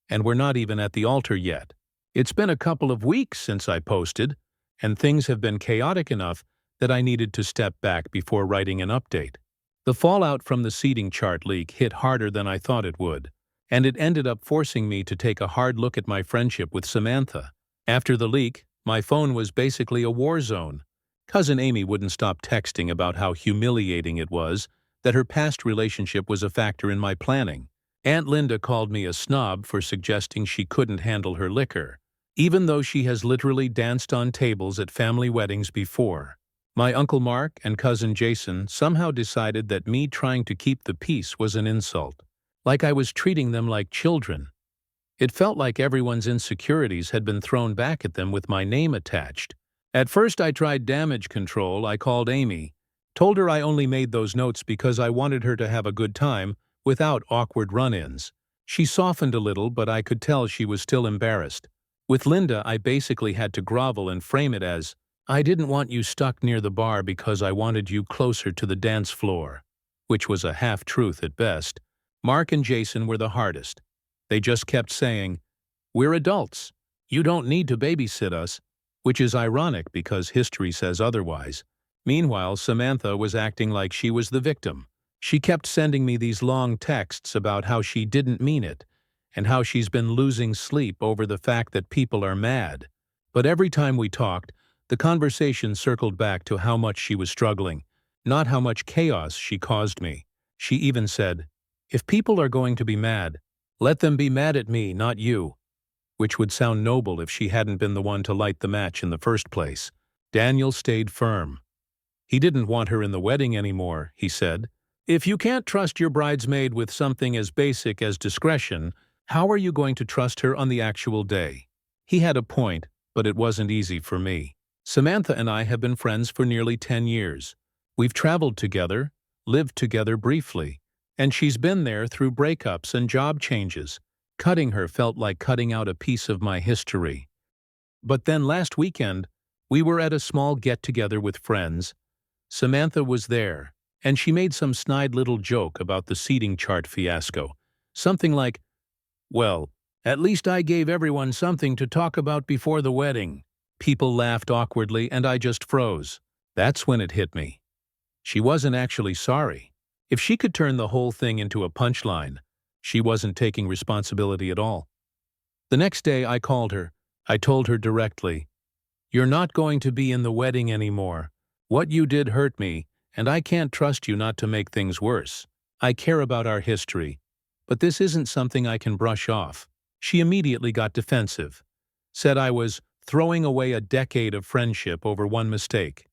And we're not even at the altar yet. It's been a couple of weeks since I posted, and things have been chaotic enough that I needed to step back before writing an update. The fallout from the seating chart leak hit harder than I thought it would, and it ended up forcing me to take a hard look at my friendship with Samantha. After the leak, my phone was basically a war zone. Cousin Amy wouldn't stop texting about how humiliating it was, that her past relationship was a factor in my planning. Aunt Linda called me a snob for suggesting she couldn't handle her liquor, even though she has literally danced on tables at family weddings before. My Uncle Mark and Cousin Jason somehow decided that me trying to keep the peace was an insult, like I was treating them like children. It felt like everyone's insecurities had been thrown back at them with my name attached. At first I tried damage control. I called Amy, told her I only made those notes because I wanted her to have a good time without awkward run-ins. She softened a little, but I could tell she was still embarrassed. With Linda, I basically had to grovel and frame it as, "I didn't want you stuck near the bar because I wanted you closer to the dance floor," which was a half-truth at best. Mark and Jason were the hardest. They just kept saying, "We're adults. You don't need to babysit us," which is ironic because history says otherwise. Meanwhile, Samantha was acting like she was the victim. She kept sending me these long texts about how she didn't mean it, and how she's been losing sleep over the fact that people are mad. But every time we talked, the conversation circled back to how much she was struggling, not how much chaos she caused me. She even said, "If people are going to be mad, let them be mad at me, not you," which would sound noble if she hadn't been the one to light the match in the first place. Daniel stayed firm. He didn't want her in the wedding anymore, he said. "If you can't trust your bridesmaid with something as basic as discretion, how are you going to trust her on the actual day?" He had a point, but it wasn't easy for me. Samantha and I have been friends for nearly 10 years. We've traveled together, lived together briefly, and she's been there through breakups and job changes. Cutting her felt like cutting out a piece of my history. But then last weekend, we were at a small get-together with friends. Samantha was there, and she made some snide little joke about the seating chart fiasco. Something like, "Well, at least I gave everyone something to talk about before the wedding." People laughed awkwardly and I just froze. That's when it hit me. She wasn't actually sorry. If she could turn the whole thing into a punchline, she wasn't taking responsibility at all. The next day I called her. I told her directly, "You're not going to be in the wedding anymore. What you did hurt me, and I can't trust you not to make things worse. I care about our history, but this isn't something I can brush off." She immediately got defensive, said I was throwing away a decade of friendship over one mistake,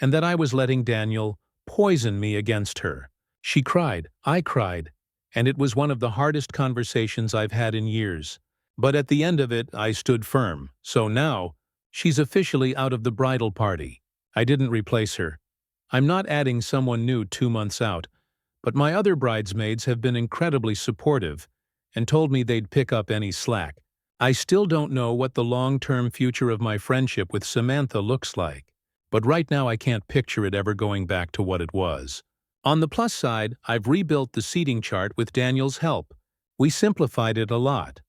and that I was letting Daniel poison me against her. She cried, I cried, and it was one of the hardest conversations I've had in years. But at the end of it, I stood firm. So now, she's officially out of the bridal party. I didn't replace her. I'm not adding someone new 2 months out, but my other bridesmaids have been incredibly supportive and told me they'd pick up any slack. I still don't know what the long-term future of my friendship with Samantha looks like, but right now I can't picture it ever going back to what it was. On the plus side, I've rebuilt the seating chart with Daniel's help. We simplified it a lot.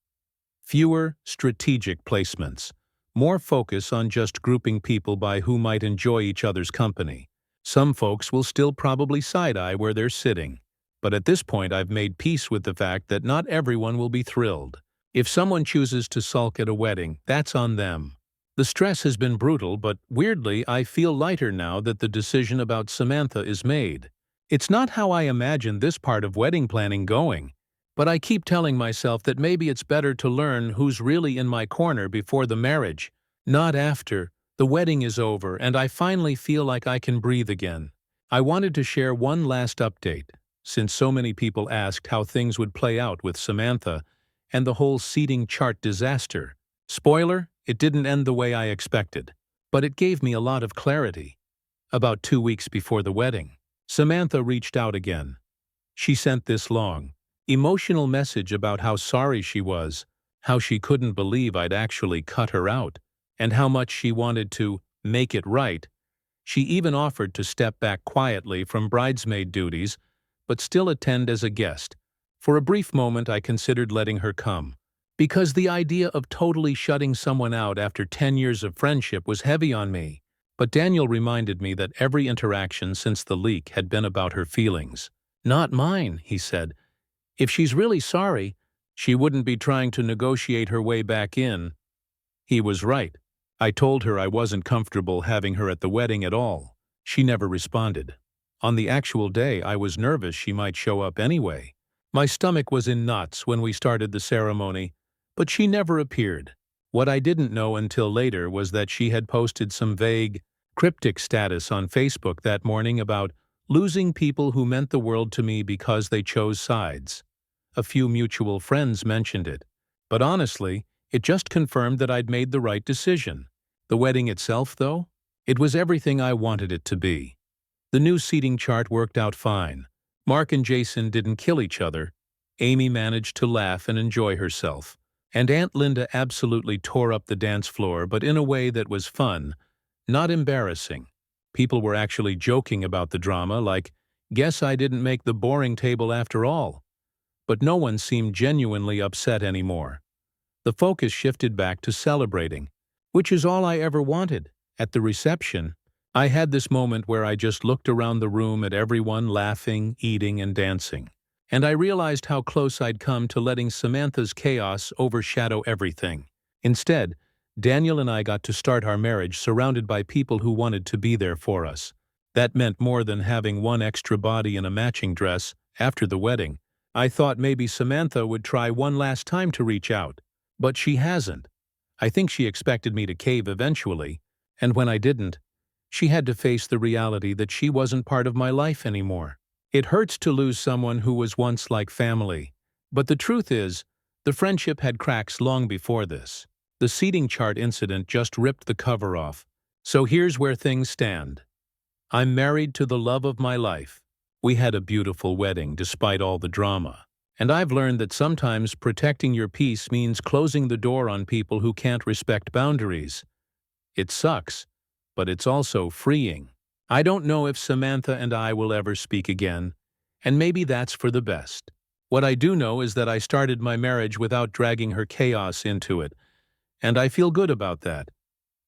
Fewer strategic placements. More focus on just grouping people by who might enjoy each other's company. Some folks will still probably side-eye where they're sitting. But at this point I've made peace with the fact that not everyone will be thrilled. If someone chooses to sulk at a wedding, that's on them. The stress has been brutal, but weirdly I feel lighter now that the decision about Samantha is made. It's not how I imagined this part of wedding planning going, but I keep telling myself that maybe it's better to learn who's really in my corner before the marriage, not after. The wedding is over and I finally feel like I can breathe again. I wanted to share one last update, since so many people asked how things would play out with Samantha and the whole seating chart disaster. Spoiler, it didn't end the way I expected, but it gave me a lot of clarity. About 2 weeks before the wedding, Samantha reached out again. She sent this long, emotional message about how sorry she was, how she couldn't believe I'd actually cut her out, and how much she wanted to make it right. She even offered to step back quietly from bridesmaid duties, but still attend as a guest. For a brief moment I considered letting her come, because the idea of totally shutting someone out after 10 years of friendship was heavy on me. But Daniel reminded me that every interaction since the leak had been about her feelings. "Not mine," he said. "If she's really sorry, she wouldn't be trying to negotiate her way back in." He was right. I told her I wasn't comfortable having her at the wedding at all. She never responded. On the actual day, I was nervous she might show up anyway. My stomach was in knots when we started the ceremony, but she never appeared. What I didn't know until later was that she had posted some vague, cryptic status on Facebook that morning about losing people who meant the world to me because they chose sides. A few mutual friends mentioned it, but honestly, it just confirmed that I'd made the right decision. The wedding itself, though? It was everything I wanted it to be. The new seating chart worked out fine. Mark and Jason didn't kill each other. Amy managed to laugh and enjoy herself. And Aunt Linda absolutely tore up the dance floor, but in a way that was fun, not embarrassing. People were actually joking about the drama, like, "Guess I didn't make the boring table after all." But no one seemed genuinely upset anymore. The focus shifted back to celebrating, which is all I ever wanted. At the reception, I had this moment where I just looked around the room at everyone laughing, eating, and dancing. And I realized how close I'd come to letting Samantha's chaos overshadow everything. Instead, Daniel and I got to start our marriage surrounded by people who wanted to be there for us. That meant more than having one extra body in a matching dress after the wedding. I thought maybe Samantha would try one last time to reach out. But she hasn't. I think she expected me to cave eventually, and when I didn't, she had to face the reality that she wasn't part of my life anymore. It hurts to lose someone who was once like family, but the truth is, the friendship had cracks long before this. The seating chart incident just ripped the cover off. So here's where things stand. I'm married to the love of my life. We had a beautiful wedding despite all the drama. And I've learned that sometimes protecting your peace means closing the door on people who can't respect boundaries. It sucks, but it's also freeing. I don't know if Samantha and I will ever speak again, and maybe that's for the best. What I do know is that I started my marriage without dragging her chaos into it, and I feel good about that.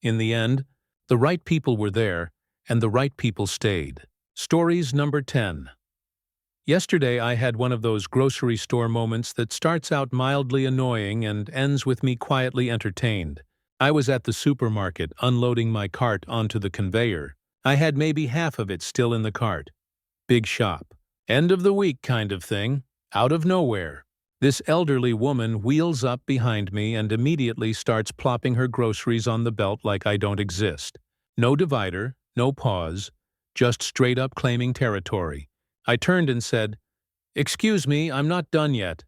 In the end, the right people were there, and the right people stayed. Stories number 10. Yesterday I had one of those grocery store moments that starts out mildly annoying and ends with me quietly entertained. I was at the supermarket unloading my cart onto the conveyor. I had maybe half of it still in the cart. Big shop. End of the week kind of thing. Out of nowhere, this elderly woman wheels up behind me and immediately starts plopping her groceries on the belt like I don't exist. No divider, no pause, just straight up claiming territory. I turned and said, "Excuse me, I'm not done yet."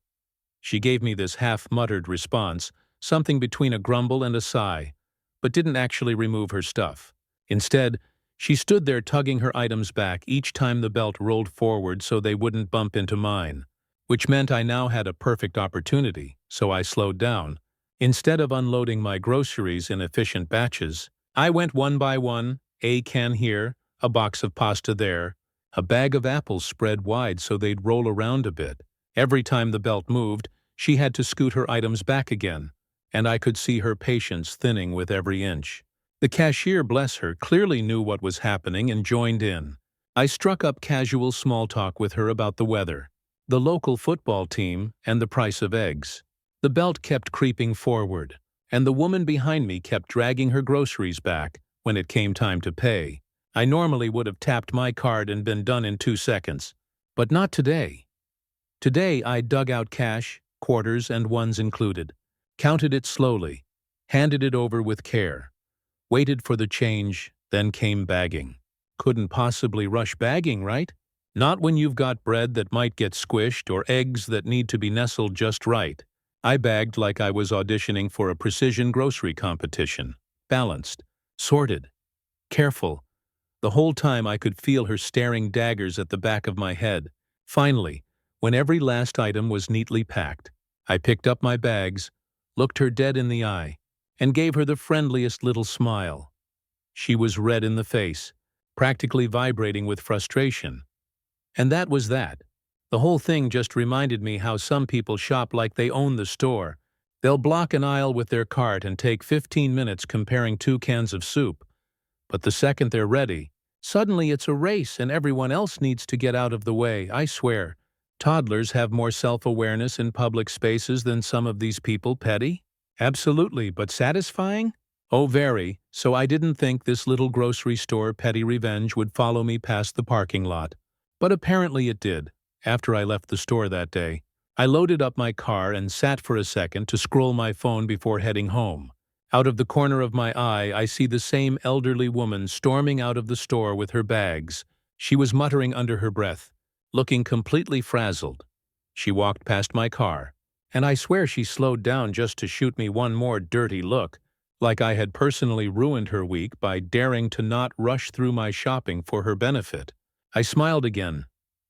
She gave me this half-muttered response, something between a grumble and a sigh, but didn't actually remove her stuff. Instead, she stood there tugging her items back each time the belt rolled forward so they wouldn't bump into mine, which meant I now had a perfect opportunity, so I slowed down. Instead of unloading my groceries in efficient batches, I went one by one, a can here, a box of pasta there, a bag of apples spread wide so they'd roll around a bit. Every time the belt moved, she had to scoot her items back again, and I could see her patience thinning with every inch. The cashier, bless her, clearly knew what was happening and joined in. I struck up casual small talk with her about the weather, the local football team, and the price of eggs. The belt kept creeping forward, and the woman behind me kept dragging her groceries back when it came time to pay. I normally would have tapped my card and been done in 2 seconds, but not today. Today I dug out cash, quarters and ones included, counted it slowly, handed it over with care, waited for the change, then came bagging. Couldn't possibly rush bagging, right? Not when you've got bread that might get squished or eggs that need to be nestled just right. I bagged like I was auditioning for a precision grocery competition. Balanced, sorted, careful. The whole time I could feel her staring daggers at the back of my head. Finally, when every last item was neatly packed, I picked up my bags, looked her dead in the eye, and gave her the friendliest little smile. She was red in the face, practically vibrating with frustration. And that was that. The whole thing just reminded me how some people shop like they own the store. They'll block an aisle with their cart and take 15 minutes comparing 2 cans of soup. But the second they're ready, suddenly it's a race and everyone else needs to get out of the way. I swear, toddlers have more self-awareness in public spaces than some of these people. Petty? Absolutely, but satisfying? Oh, very. So I didn't think this little grocery store petty revenge would follow me past the parking lot. But apparently it did. After I left the store that day, I loaded up my car and sat for a second to scroll my phone before heading home. Out of the corner of my eye, I see the same elderly woman storming out of the store with her bags. She was muttering under her breath, looking completely frazzled. She walked past my car, and I swear she slowed down just to shoot me one more dirty look, like I had personally ruined her week by daring to not rush through my shopping for her benefit. I smiled again,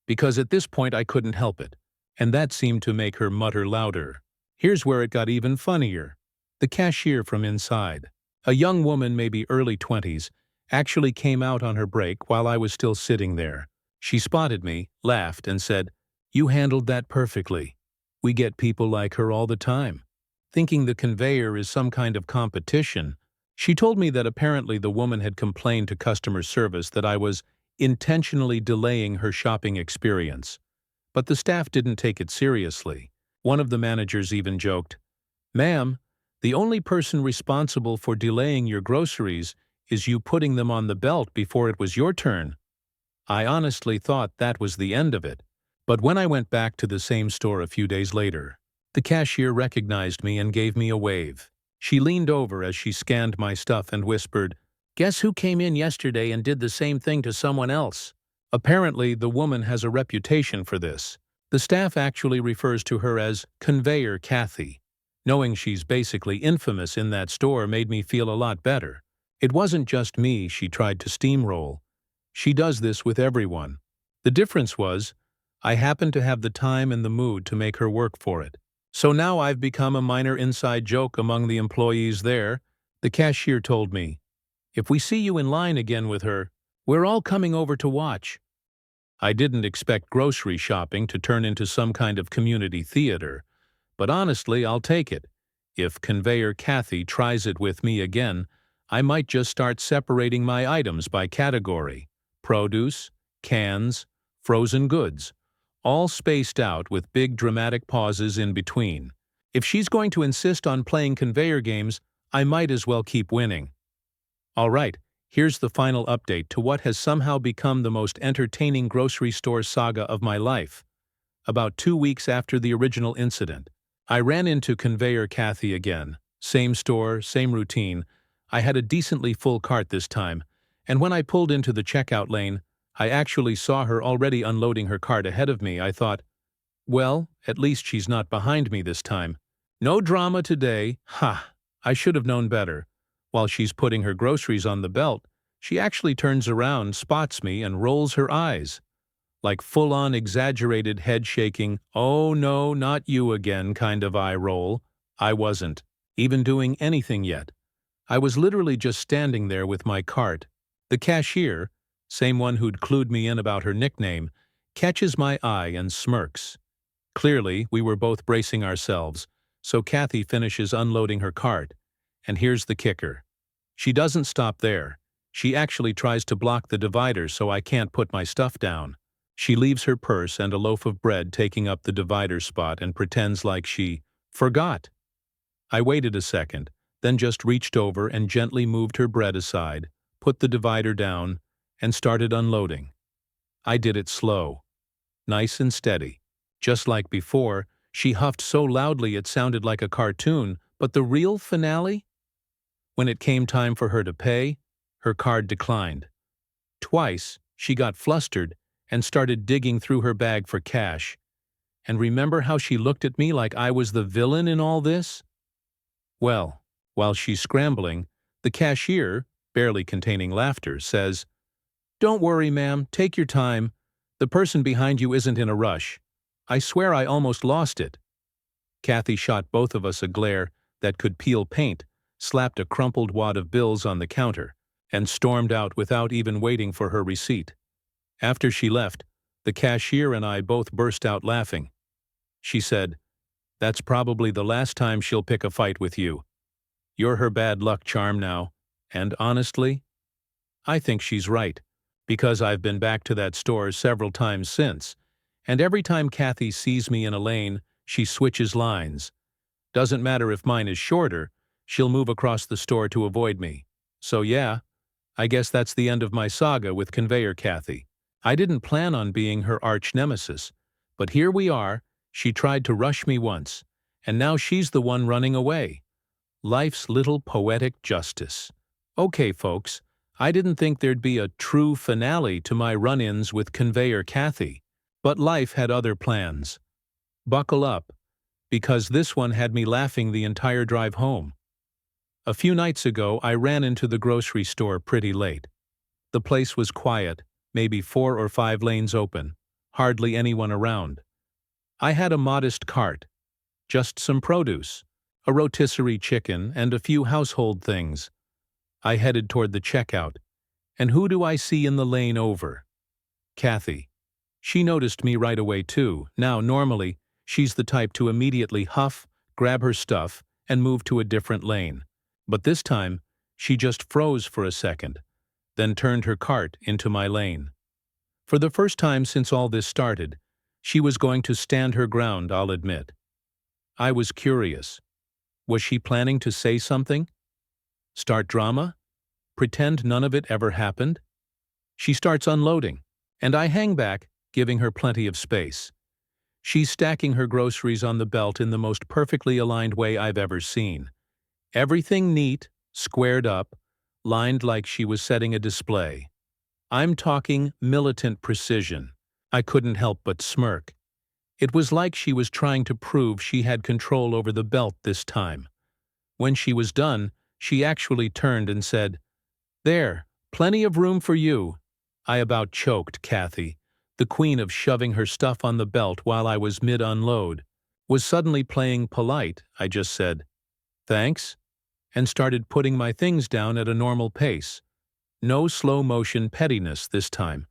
because at this point I couldn't help it, and that seemed to make her mutter louder. Here's where it got even funnier. The cashier from inside, a young woman maybe early 20s, actually came out on her break while I was still sitting there. She spotted me, laughed, and said, "You handled that perfectly. We get people like her all the time." Thinking the conveyor is some kind of competition, she told me that apparently the woman had complained to customer service that I was intentionally delaying her shopping experience. But the staff didn't take it seriously. One of the managers even joked, "Ma'am, the only person responsible for delaying your groceries is you putting them on the belt before it was your turn." I honestly thought that was the end of it. But when I went back to the same store a few days later, the cashier recognized me and gave me a wave. She leaned over as she scanned my stuff and whispered, "Guess who came in yesterday and did the same thing to someone else?" Apparently, the woman has a reputation for this. The staff actually refers to her as Conveyor Kathy. Knowing she's basically infamous in that store made me feel a lot better. It wasn't just me she tried to steamroll. She does this with everyone. The difference was, I happened to have the time and the mood to make her work for it. So now I've become a minor inside joke among the employees there. The cashier told me, "If we see you in line again with her, We're all coming over to watch. I didn't expect grocery shopping to turn into some kind of community theater, but honestly, I'll take it. If Conveyor Kathy tries it with me again, I might just start separating my items by category: produce, cans, frozen goods, all spaced out with big dramatic pauses in between. If she's going to insist on playing conveyor games, I might as well keep winning. All right, here's the final update to what has somehow become the most entertaining grocery store saga of my life. About 2 weeks after the original incident, I ran into Conveyor Kathy again. Same store, same routine. I had a decently full cart this time, and when I pulled into the checkout lane, I actually saw her already unloading her cart ahead of me. I thought, well, at least she's not behind me this time. No drama today. Ha! I should have known better. While she's putting her groceries on the belt, she actually turns around, spots me, and rolls her eyes. Like full-on exaggerated head-shaking, "Oh no, not you again" kind of eye roll. I wasn't even doing anything yet. I was literally just standing there with my cart. The cashier, same one who'd clued me in about her nickname, catches my eye and smirks. Clearly, we were both bracing ourselves, so Kathy finishes unloading her cart. And here's the kicker. She doesn't stop there. She actually tries to block the divider so I can't put my stuff down. She leaves her purse and a loaf of bread taking up the divider spot and pretends like she forgot. I waited a second, then just reached over and gently moved her bread aside, put the divider down, and started unloading. I did it slow, nice and steady. Just like before, she huffed so loudly it sounded like a cartoon, but the real finale? When it came time for her to pay, her card declined. Twice, she got flustered and started digging through her bag for cash. And remember how she looked at me like I was the villain in all this? Well, while she's scrambling, the cashier, barely containing laughter, says, "Don't worry, ma'am, take your time. The person behind you isn't in a rush. I swear I almost lost it." Kathy shot both of us a glare that could peel paint, slapped a crumpled wad of bills on the counter, and stormed out without even waiting for her receipt. After she left, the cashier and I both burst out laughing. She said, "That's probably the last time she'll pick a fight with you. You're her bad luck charm now." And honestly, I think she's right, because I've been back to that store several times since, and every time Kathy sees me in a lane, she switches lines. Doesn't matter if mine is shorter, she'll move across the store to avoid me. So yeah, I guess that's the end of my saga with Conveyor Kathy. I didn't plan on being her arch nemesis, but here we are. She tried to rush me once, and now she's the one running away. Life's little poetic justice. Okay, folks, I didn't think there'd be a true finale to my run-ins with Conveyor Kathy, but life had other plans. Buckle up, because this one had me laughing the entire drive home. A few nights ago, I ran into the grocery store pretty late. The place was quiet, maybe 4 or 5 lanes open, hardly anyone around. I had a modest cart, just some produce, a rotisserie chicken, and a few household things. I headed toward the checkout, and who do I see in the lane over? Kathy. She noticed me right away too. Now, normally, she's the type to immediately huff, grab her stuff, and move to a different lane. But this time, she just froze for a second, then turned her cart into my lane. For the first time since all this started, she was going to stand her ground, I'll admit. I was curious. Was she planning to say something? Start drama? Pretend none of it ever happened? She starts unloading, and I hang back, giving her plenty of space. She's stacking her groceries on the belt in the most perfectly aligned way I've ever seen. Everything neat, squared up, lined like she was setting a display. I'm talking militant precision. I couldn't help but smirk. It was like she was trying to prove she had control over the belt this time. When she was done, she actually turned and said, "There, plenty of room for you." I about choked Kathy, the queen of shoving her stuff on the belt while I was mid-unload. Was suddenly playing polite. I just said, "Thanks," and started putting my things down at a normal pace. No slow-motion pettiness this time,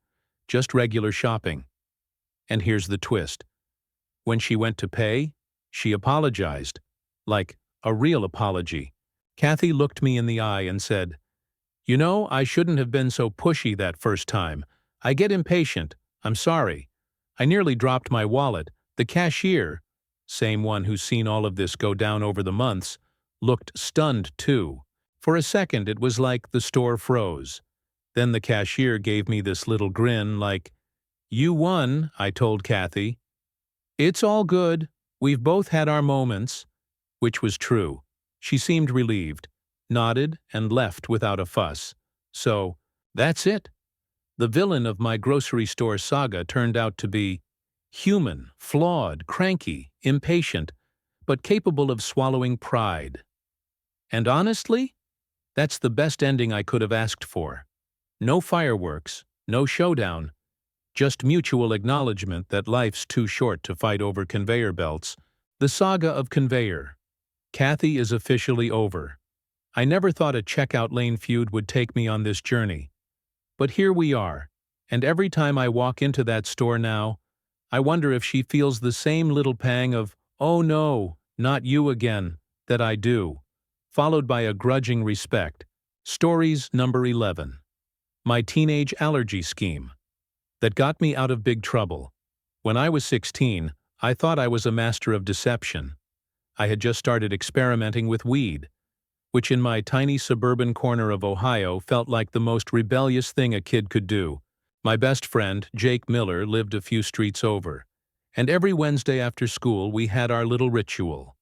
just regular shopping. And here's the twist. When she went to pay, she apologized. Like, a real apology. Kathy looked me in the eye and said, "You know, I shouldn't have been so pushy that first time. I get impatient. I'm sorry. I nearly dropped my wallet. The cashier," same one who's seen all of this go down over the months, looked stunned too. For a second it was like the store froze. Then the cashier gave me this little grin like, "You won," I told Kathy. "It's all good. We've both had our moments," which was true. She seemed relieved, nodded, and left without a fuss. So, that's it. The villain of my grocery store saga turned out to be human, flawed, cranky, impatient, but capable of swallowing pride. And honestly, that's the best ending I could have asked for. No fireworks, no showdown, just mutual acknowledgement that life's too short to fight over conveyor belts. The saga of conveyor. Kathy is officially over. I never thought a checkout lane feud would take me on this journey. But here we are, and every time I walk into that store now, I wonder if she feels the same little pang of, "Oh no, not you again," that I do, followed by a grudging respect. Stories number 11. My teenage allergy scheme. That got me out of big trouble. When I was 16, I thought I was a master of deception. I had just started experimenting with weed, which in my tiny suburban corner of Ohio felt like the most rebellious thing a kid could do. My best friend, Jake Miller, lived a few streets over, and every Wednesday after school we had our little ritual.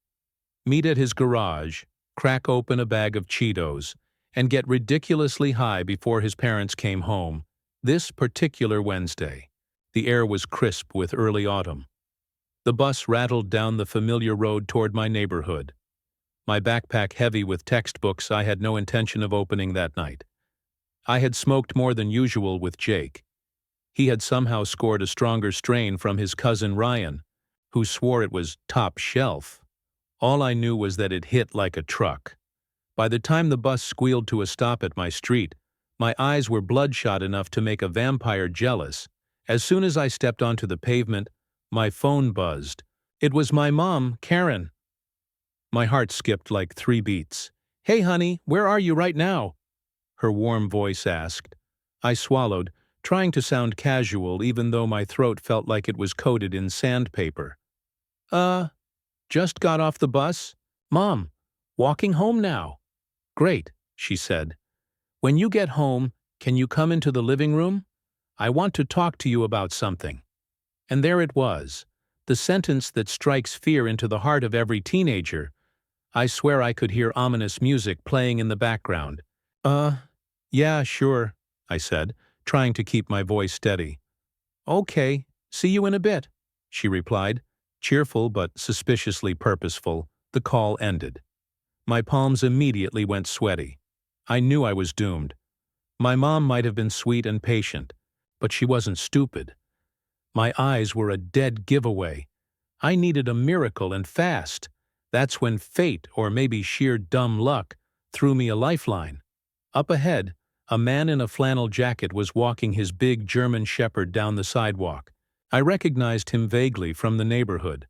Meet at his garage, crack open a bag of Cheetos, and get ridiculously high before his parents came home. This particular Wednesday, the air was crisp with early autumn. The bus rattled down the familiar road toward my neighborhood. My backpack heavy with textbooks I had no intention of opening that night. I had smoked more than usual with Jake. He had somehow scored a stronger strain from his cousin Ryan, who swore it was top shelf. All I knew was that it hit like a truck. By the time the bus squealed to a stop at my street, my eyes were bloodshot enough to make a vampire jealous. As soon as I stepped onto the pavement, my phone buzzed. It was my mom, Karen. My heart skipped like 3 beats. "Hey honey, where are you right now?" her warm voice asked. I swallowed, trying to sound casual even though my throat felt like it was coated in sandpaper. Just got off the bus. Mom, walking home now." "Great," she said. "When you get home, can you come into the living room? I want to talk to you about something." And there it was, the sentence that strikes fear into the heart of every teenager. I swear I could hear ominous music playing in the background. Yeah, sure," I said, trying to keep my voice steady. "Okay, see you in a bit," she replied, cheerful but suspiciously purposeful. The call ended. My palms immediately went sweaty. I knew I was doomed. My mom might have been sweet and patient, but she wasn't stupid. My eyes were a dead giveaway. I needed a miracle and fast. That's when fate, or maybe sheer dumb luck, threw me a lifeline. Up ahead, a man in a flannel jacket was walking his big German shepherd down the sidewalk. I recognized him vaguely from the neighborhood,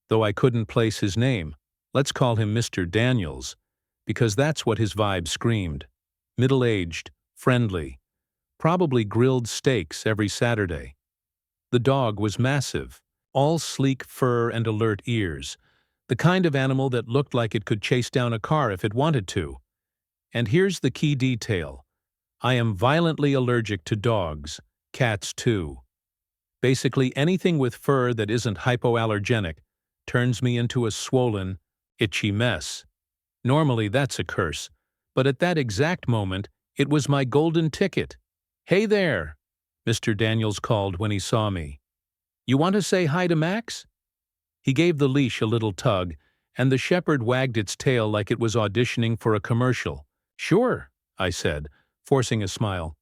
though I couldn't place his name. Let's call him Mr. Daniels, because that's what his vibe screamed. Middle-aged, friendly, probably grilled steaks every Saturday. The dog was massive, all sleek fur and alert ears, the kind of animal that looked like it could chase down a car if it wanted to. And here's the key detail. I am violently allergic to dogs, cats too. Basically anything with fur that isn't hypoallergenic turns me into a swollen, itchy mess. Normally that's a curse, but at that exact moment, it was my golden ticket. "Hey there," Mr. Daniels called when he saw me. "You want to say hi to Max?" He gave the leash a little tug, and the shepherd wagged its tail like it was auditioning for a commercial. "Sure," I said, forcing a smile.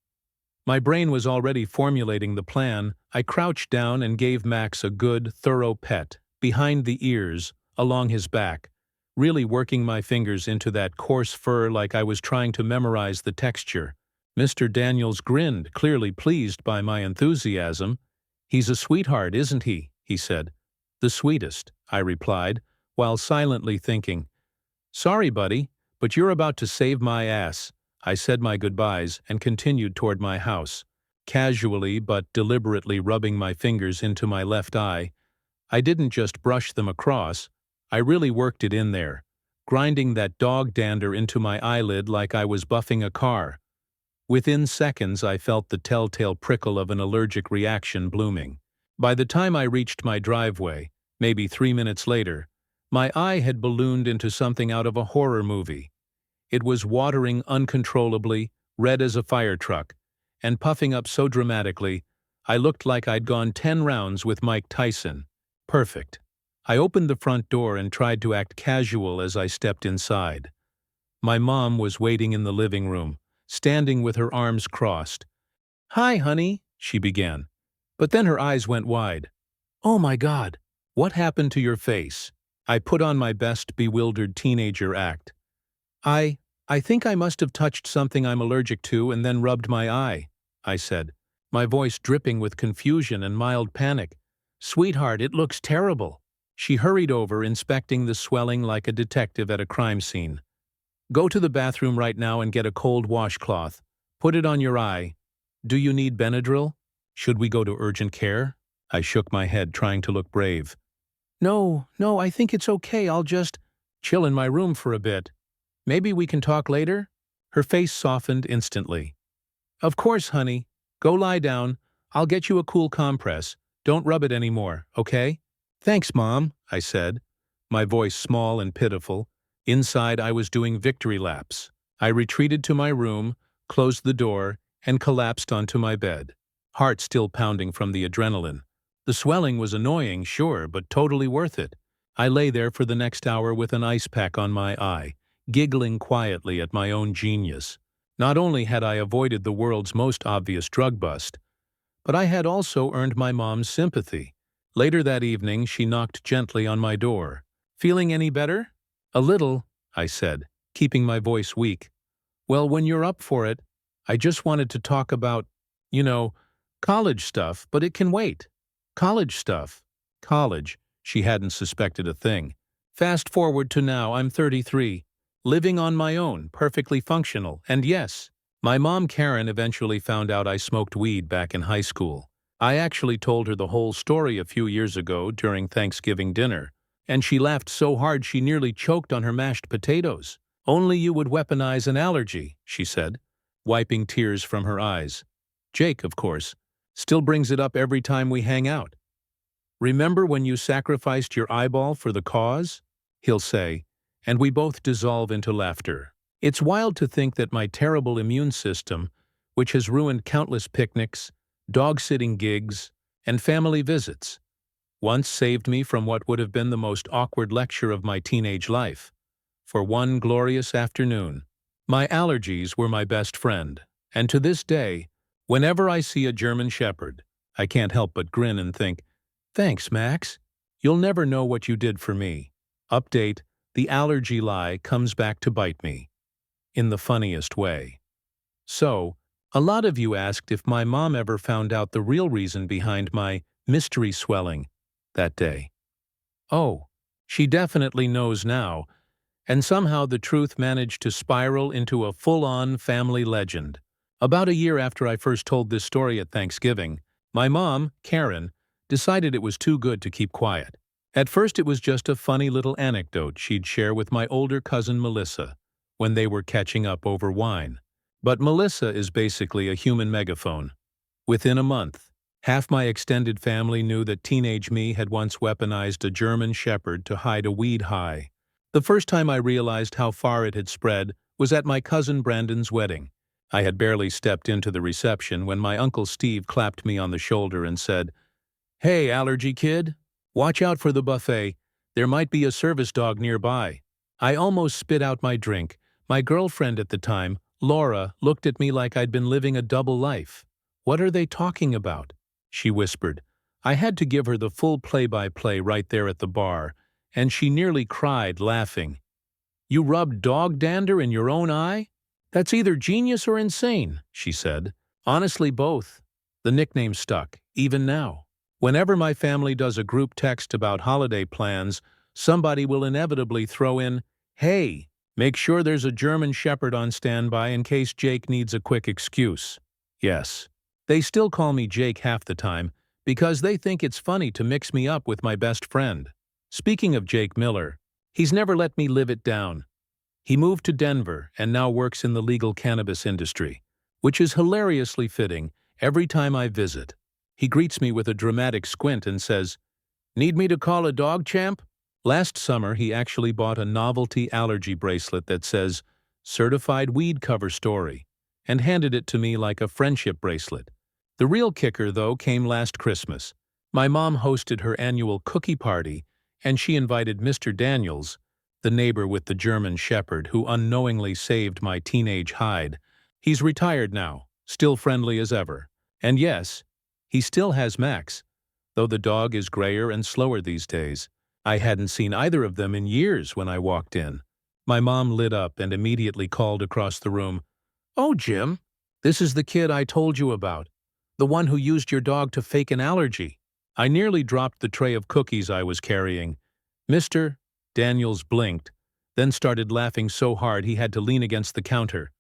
My brain was already formulating the plan. I crouched down and gave Max a good, thorough pet, behind the ears, along his back, really working my fingers into that coarse fur like I was trying to memorize the texture. Mr. Daniels grinned, clearly pleased by my enthusiasm. "He's a sweetheart, isn't he?" he said. "The sweetest," I replied, while silently thinking, "Sorry, buddy, but you're about to save my ass." I said my goodbyes and continued toward my house, casually but deliberately rubbing my fingers into my left eye. I didn't just brush them across, I really worked it in there, grinding that dog dander into my eyelid like I was buffing a car. Within seconds I felt the telltale prickle of an allergic reaction blooming. By the time I reached my driveway, maybe 3 minutes later, my eye had ballooned into something out of a horror movie. It was watering uncontrollably, red as a fire truck, and puffing up so dramatically, I looked like I'd gone 10 rounds with Mike Tyson. Perfect. I opened the front door and tried to act casual as I stepped inside. My mom was waiting in the living room, standing with her arms crossed. "Hi, honey," she began. But then her eyes went wide. "Oh my God, what happened to your face?" I put on my best bewildered teenager act. I think I must have touched something I'm allergic to and then rubbed my eye," I said, my voice dripping with confusion and mild panic. "Sweetheart, it looks terrible." She hurried over, inspecting the swelling like a detective at a crime scene. "Go to the bathroom right now and get a cold washcloth. Put it on your eye. Do you need Benadryl? Should we go to urgent care?" I shook my head, trying to look brave. No, I think it's okay. I'll just chill in my room for a bit. Maybe we can talk later?" Her face softened instantly. "Of course, honey. Go lie down. I'll get you a cool compress. Don't rub it anymore, okay?" "Thanks, Mom," I said, my voice small and pitiful. Inside, I was doing victory laps. I retreated to my room, closed the door, and collapsed onto my bed, heart still pounding from the adrenaline. The swelling was annoying, sure, but totally worth it. I lay there for the next hour with an ice pack on my eye, giggling quietly at my own genius. Not only had I avoided the world's most obvious drug bust, but I had also earned my mom's sympathy. Later that evening, she knocked gently on my door. "Feeling any better?" "A little," I said, keeping my voice weak. "Well, when you're up for it, I just wanted to talk about, college stuff, but it can wait." "College stuff?" College. She hadn't suspected a thing. Fast forward to now, I'm 33, living on my own, perfectly functional, and yes, my mom Karen eventually found out I smoked weed back in high school. I actually told her the whole story a few years ago during Thanksgiving dinner, and she laughed so hard she nearly choked on her mashed potatoes. "Only you would weaponize an allergy," she said, wiping tears from her eyes. "Jake, of course, still brings it up every time we hang out. 'Remember when you sacrificed your eyeball for the cause?' he'll say, and we both dissolve into laughter. It's wild to think that my terrible immune system, which has ruined countless picnics, dog-sitting gigs, and family visits, once saved me from what would have been the most awkward lecture of my teenage life. For one glorious afternoon, my allergies were my best friend, and to this day, whenever I see a German Shepherd, I can't help but grin and think, "Thanks, Max. You'll never know what you did for me." Update: the allergy lie comes back to bite me. In the funniest way. So, a lot of you asked if my mom ever found out the real reason behind my mystery swelling that day. Oh, she definitely knows now, and somehow the truth managed to spiral into a full-on family legend. About a year after I first told this story at Thanksgiving, my mom, Karen, decided it was too good to keep quiet. At first it was just a funny little anecdote she'd share with my older cousin Melissa when they were catching up over wine. But Melissa is basically a human megaphone. Within a month, half my extended family knew that teenage me had once weaponized a German Shepherd to hide a weed high. The first time I realized how far it had spread was at my cousin Brandon's wedding. I had barely stepped into the reception when my Uncle Steve clapped me on the shoulder and said, "Hey, allergy kid, watch out for the buffet. There might be a service dog nearby." I almost spit out my drink. My girlfriend at the time, Laura, looked at me like I'd been living a double life. "What are they talking about?" she whispered. I had to give her the full play-by-play right there at the bar, and she nearly cried, laughing. "You rubbed dog dander in your own eye?" That's either genius or insane, she said. Honestly, both. The nickname stuck, even now. Whenever my family does a group text about holiday plans, somebody will inevitably throw in, "Hey, make sure there's a German Shepherd on standby in case Jake needs a quick excuse." Yes. They still call me Jake half the time because they think it's funny to mix me up with my best friend. Speaking of Jake Miller, he's never let me live it down. He moved to Denver and now works in the legal cannabis industry, which is hilariously fitting every time I visit. He greets me with a dramatic squint and says, "Need me to call a dog, champ?" Last summer, he actually bought a novelty allergy bracelet that says, "Certified Weed Cover Story," and handed it to me like a friendship bracelet. The real kicker, though, came last Christmas. My mom hosted her annual cookie party, and she invited Mr. Daniels, the neighbor with the German Shepherd who unknowingly saved my teenage hide. He's retired now, still friendly as ever. And yes, he still has Max, though the dog is grayer and slower these days. I hadn't seen either of them in years when I walked in. My mom lit up and immediately called across the room, "Oh, Jim, this is the kid I told you about, the one who used your dog to fake an allergy." I nearly dropped the tray of cookies I was carrying. Mr. Daniels blinked, then started laughing so hard he had to lean against the counter.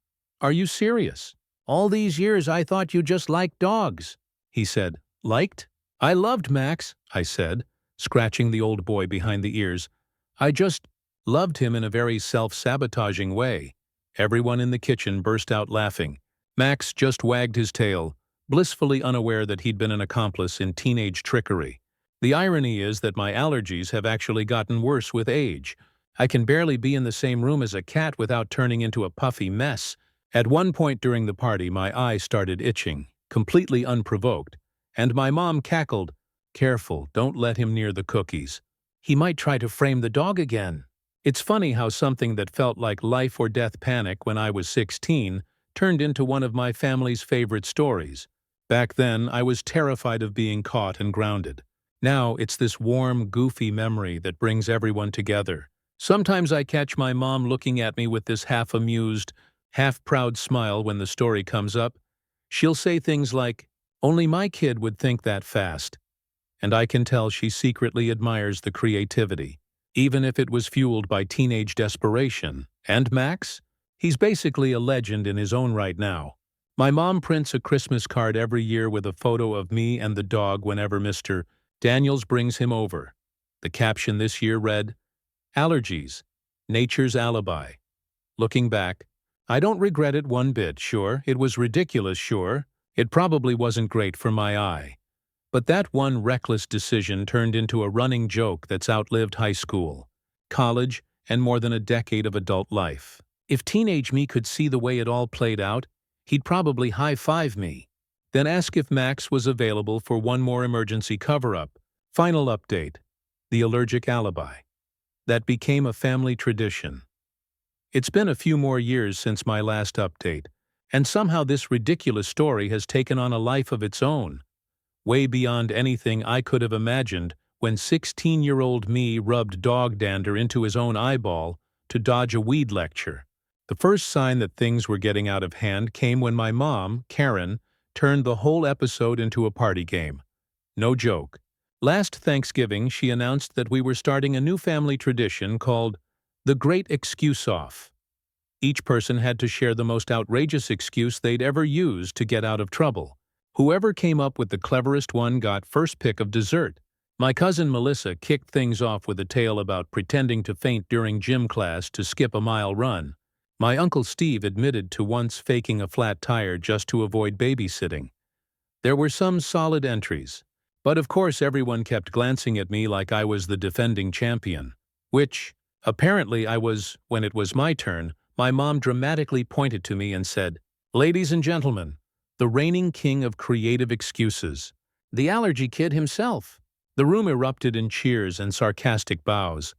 "Are you serious? All these years I thought you just liked dogs," he said. "Liked? I loved Max," I said, scratching the old boy behind the ears. "I just loved him in a very self-sabotaging way." Everyone in the kitchen burst out laughing. Max just wagged his tail, blissfully unaware that he'd been an accomplice in teenage trickery. The irony is that my allergies have actually gotten worse with age. I can barely be in the same room as a cat without turning into a puffy mess. At one point during the party, my eye started itching, completely unprovoked, and my mom cackled, "Careful, don't let him near the cookies. He might try to frame the dog again." It's funny how something that felt like life or death panic when I was 16 turned into one of my family's favorite stories. Back then, I was terrified of being caught and grounded. Now, it's this warm, goofy memory that brings everyone together. Sometimes I catch my mom looking at me with this half-amused, half-proud smile when the story comes up. She'll say things like, "Only my kid would think that fast." And I can tell she secretly admires the creativity, even if it was fueled by teenage desperation. And Max? He's basically a legend in his own right now. My mom prints a Christmas card every year with a photo of me and the dog whenever Mr. Daniels brings him over. The caption this year read, "Allergies, Nature's Alibi." Looking back, I don't regret it one bit. Sure, it was ridiculous, sure. It probably wasn't great for my eye. But that one reckless decision turned into a running joke that's outlived high school, college, and more than a decade of adult life. If teenage me could see the way it all played out, he'd probably high-five me. Then ask if Max was available for one more emergency cover-up. Final update: the allergic alibi. That became a family tradition. It's been a few more years since my last update, and somehow this ridiculous story has taken on a life of its own, way beyond anything I could have imagined when 16-year-old me rubbed dog dander into his own eyeball to dodge a weed lecture. The first sign that things were getting out of hand came when my mom, Karen, turned the whole episode into a party game. No joke. Last Thanksgiving, she announced that we were starting a new family tradition called the Great Excuse Off. Each person had to share the most outrageous excuse they'd ever used to get out of trouble. Whoever came up with the cleverest one got first pick of dessert. My cousin Melissa kicked things off with a tale about pretending to faint during gym class to skip a mile run. My Uncle Steve admitted to once faking a flat tire just to avoid babysitting. There were some solid entries, but of course everyone kept glancing at me like I was the defending champion, which, apparently I was. When it was my turn, my mom dramatically pointed to me and said, "Ladies and gentlemen, the reigning king of creative excuses, the allergy kid himself." The room erupted in cheers and sarcastic bows.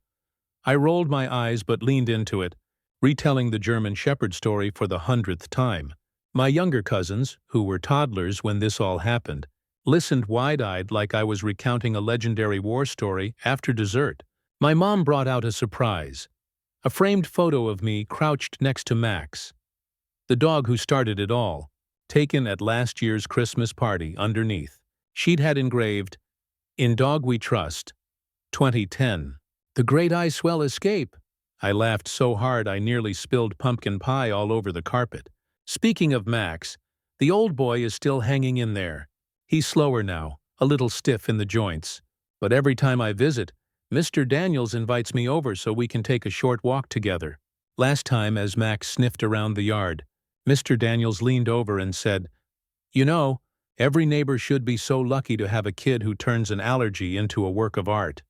I rolled my eyes but leaned into it, retelling the German Shepherd story for the 100th time. My younger cousins, who were toddlers when this all happened, listened wide-eyed like I was recounting a legendary war story. After dessert, my mom brought out a surprise, a framed photo of me crouched next to Max. The dog who started it all. Taken at last year's Christmas party underneath. She'd had engraved, "In Dog We Trust, 2010. The Great Icewell Escape." I laughed so hard I nearly spilled pumpkin pie all over the carpet. Speaking of Max, the old boy is still hanging in there. He's slower now, a little stiff in the joints. But every time I visit, Mr. Daniels invites me over so we can take a short walk together. Last time, as Max sniffed around the yard, Mr. Daniels leaned over and said, "You know, every neighbor should be so lucky to have a kid who turns an allergy into a work of art."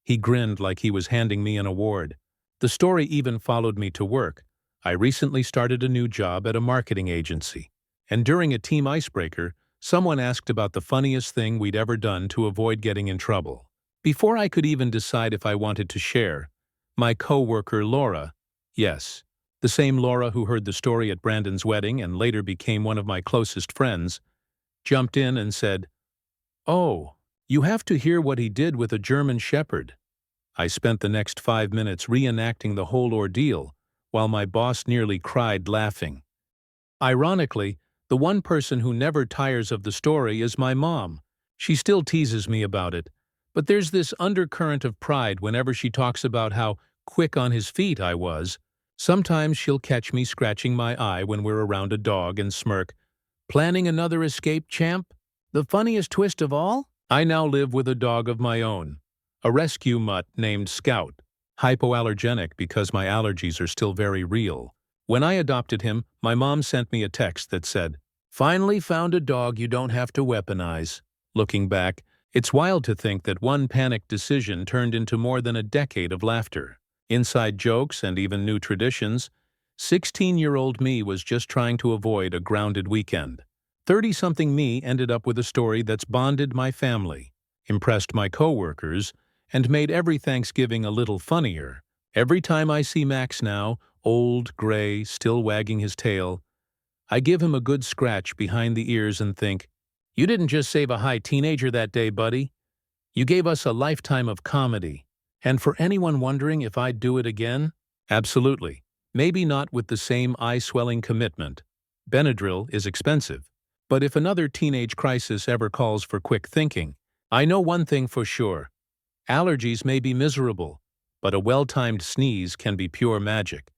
He grinned like he was handing me an award. The story even followed me to work. I recently started a new job at a marketing agency, and during a team icebreaker, someone asked about the funniest thing we'd ever done to avoid getting in trouble. Before I could even decide if I wanted to share, my co-worker Laura, yes, the same Laura who heard the story at Brandon's wedding and later became one of my closest friends, jumped in and said, "Oh, you have to hear what he did with a German Shepherd." I spent the next 5 minutes reenacting the whole ordeal, while my boss nearly cried laughing. Ironically, the one person who never tires of the story is my mom. She still teases me about it, but there's this undercurrent of pride whenever she talks about how quick on his feet I was. Sometimes she'll catch me scratching my eye when we're around a dog and smirk, "Planning another escape, champ? The funniest twist of all? I now live with a dog of my own. A rescue mutt named Scout. Hypoallergenic because my allergies are still very real. When I adopted him, my mom sent me a text that said, "Finally found a dog you don't have to weaponize." Looking back, it's wild to think that one panicked decision turned into more than a decade of laughter. Inside jokes and even new traditions. 16-year-old me was just trying to avoid a grounded weekend. 30-something me ended up with a story that's bonded my family, impressed my coworkers, and made every Thanksgiving a little funnier. Every time I see Max now, old, gray, still wagging his tail, I give him a good scratch behind the ears and think, "You didn't just save a high teenager that day, buddy. You gave us a lifetime of comedy." And for anyone wondering if I'd do it again, absolutely. Maybe not with the same eye-swelling commitment. Benadryl is expensive. But if another teenage crisis ever calls for quick thinking, I know one thing for sure. Allergies may be miserable, but a well-timed sneeze can be pure magic.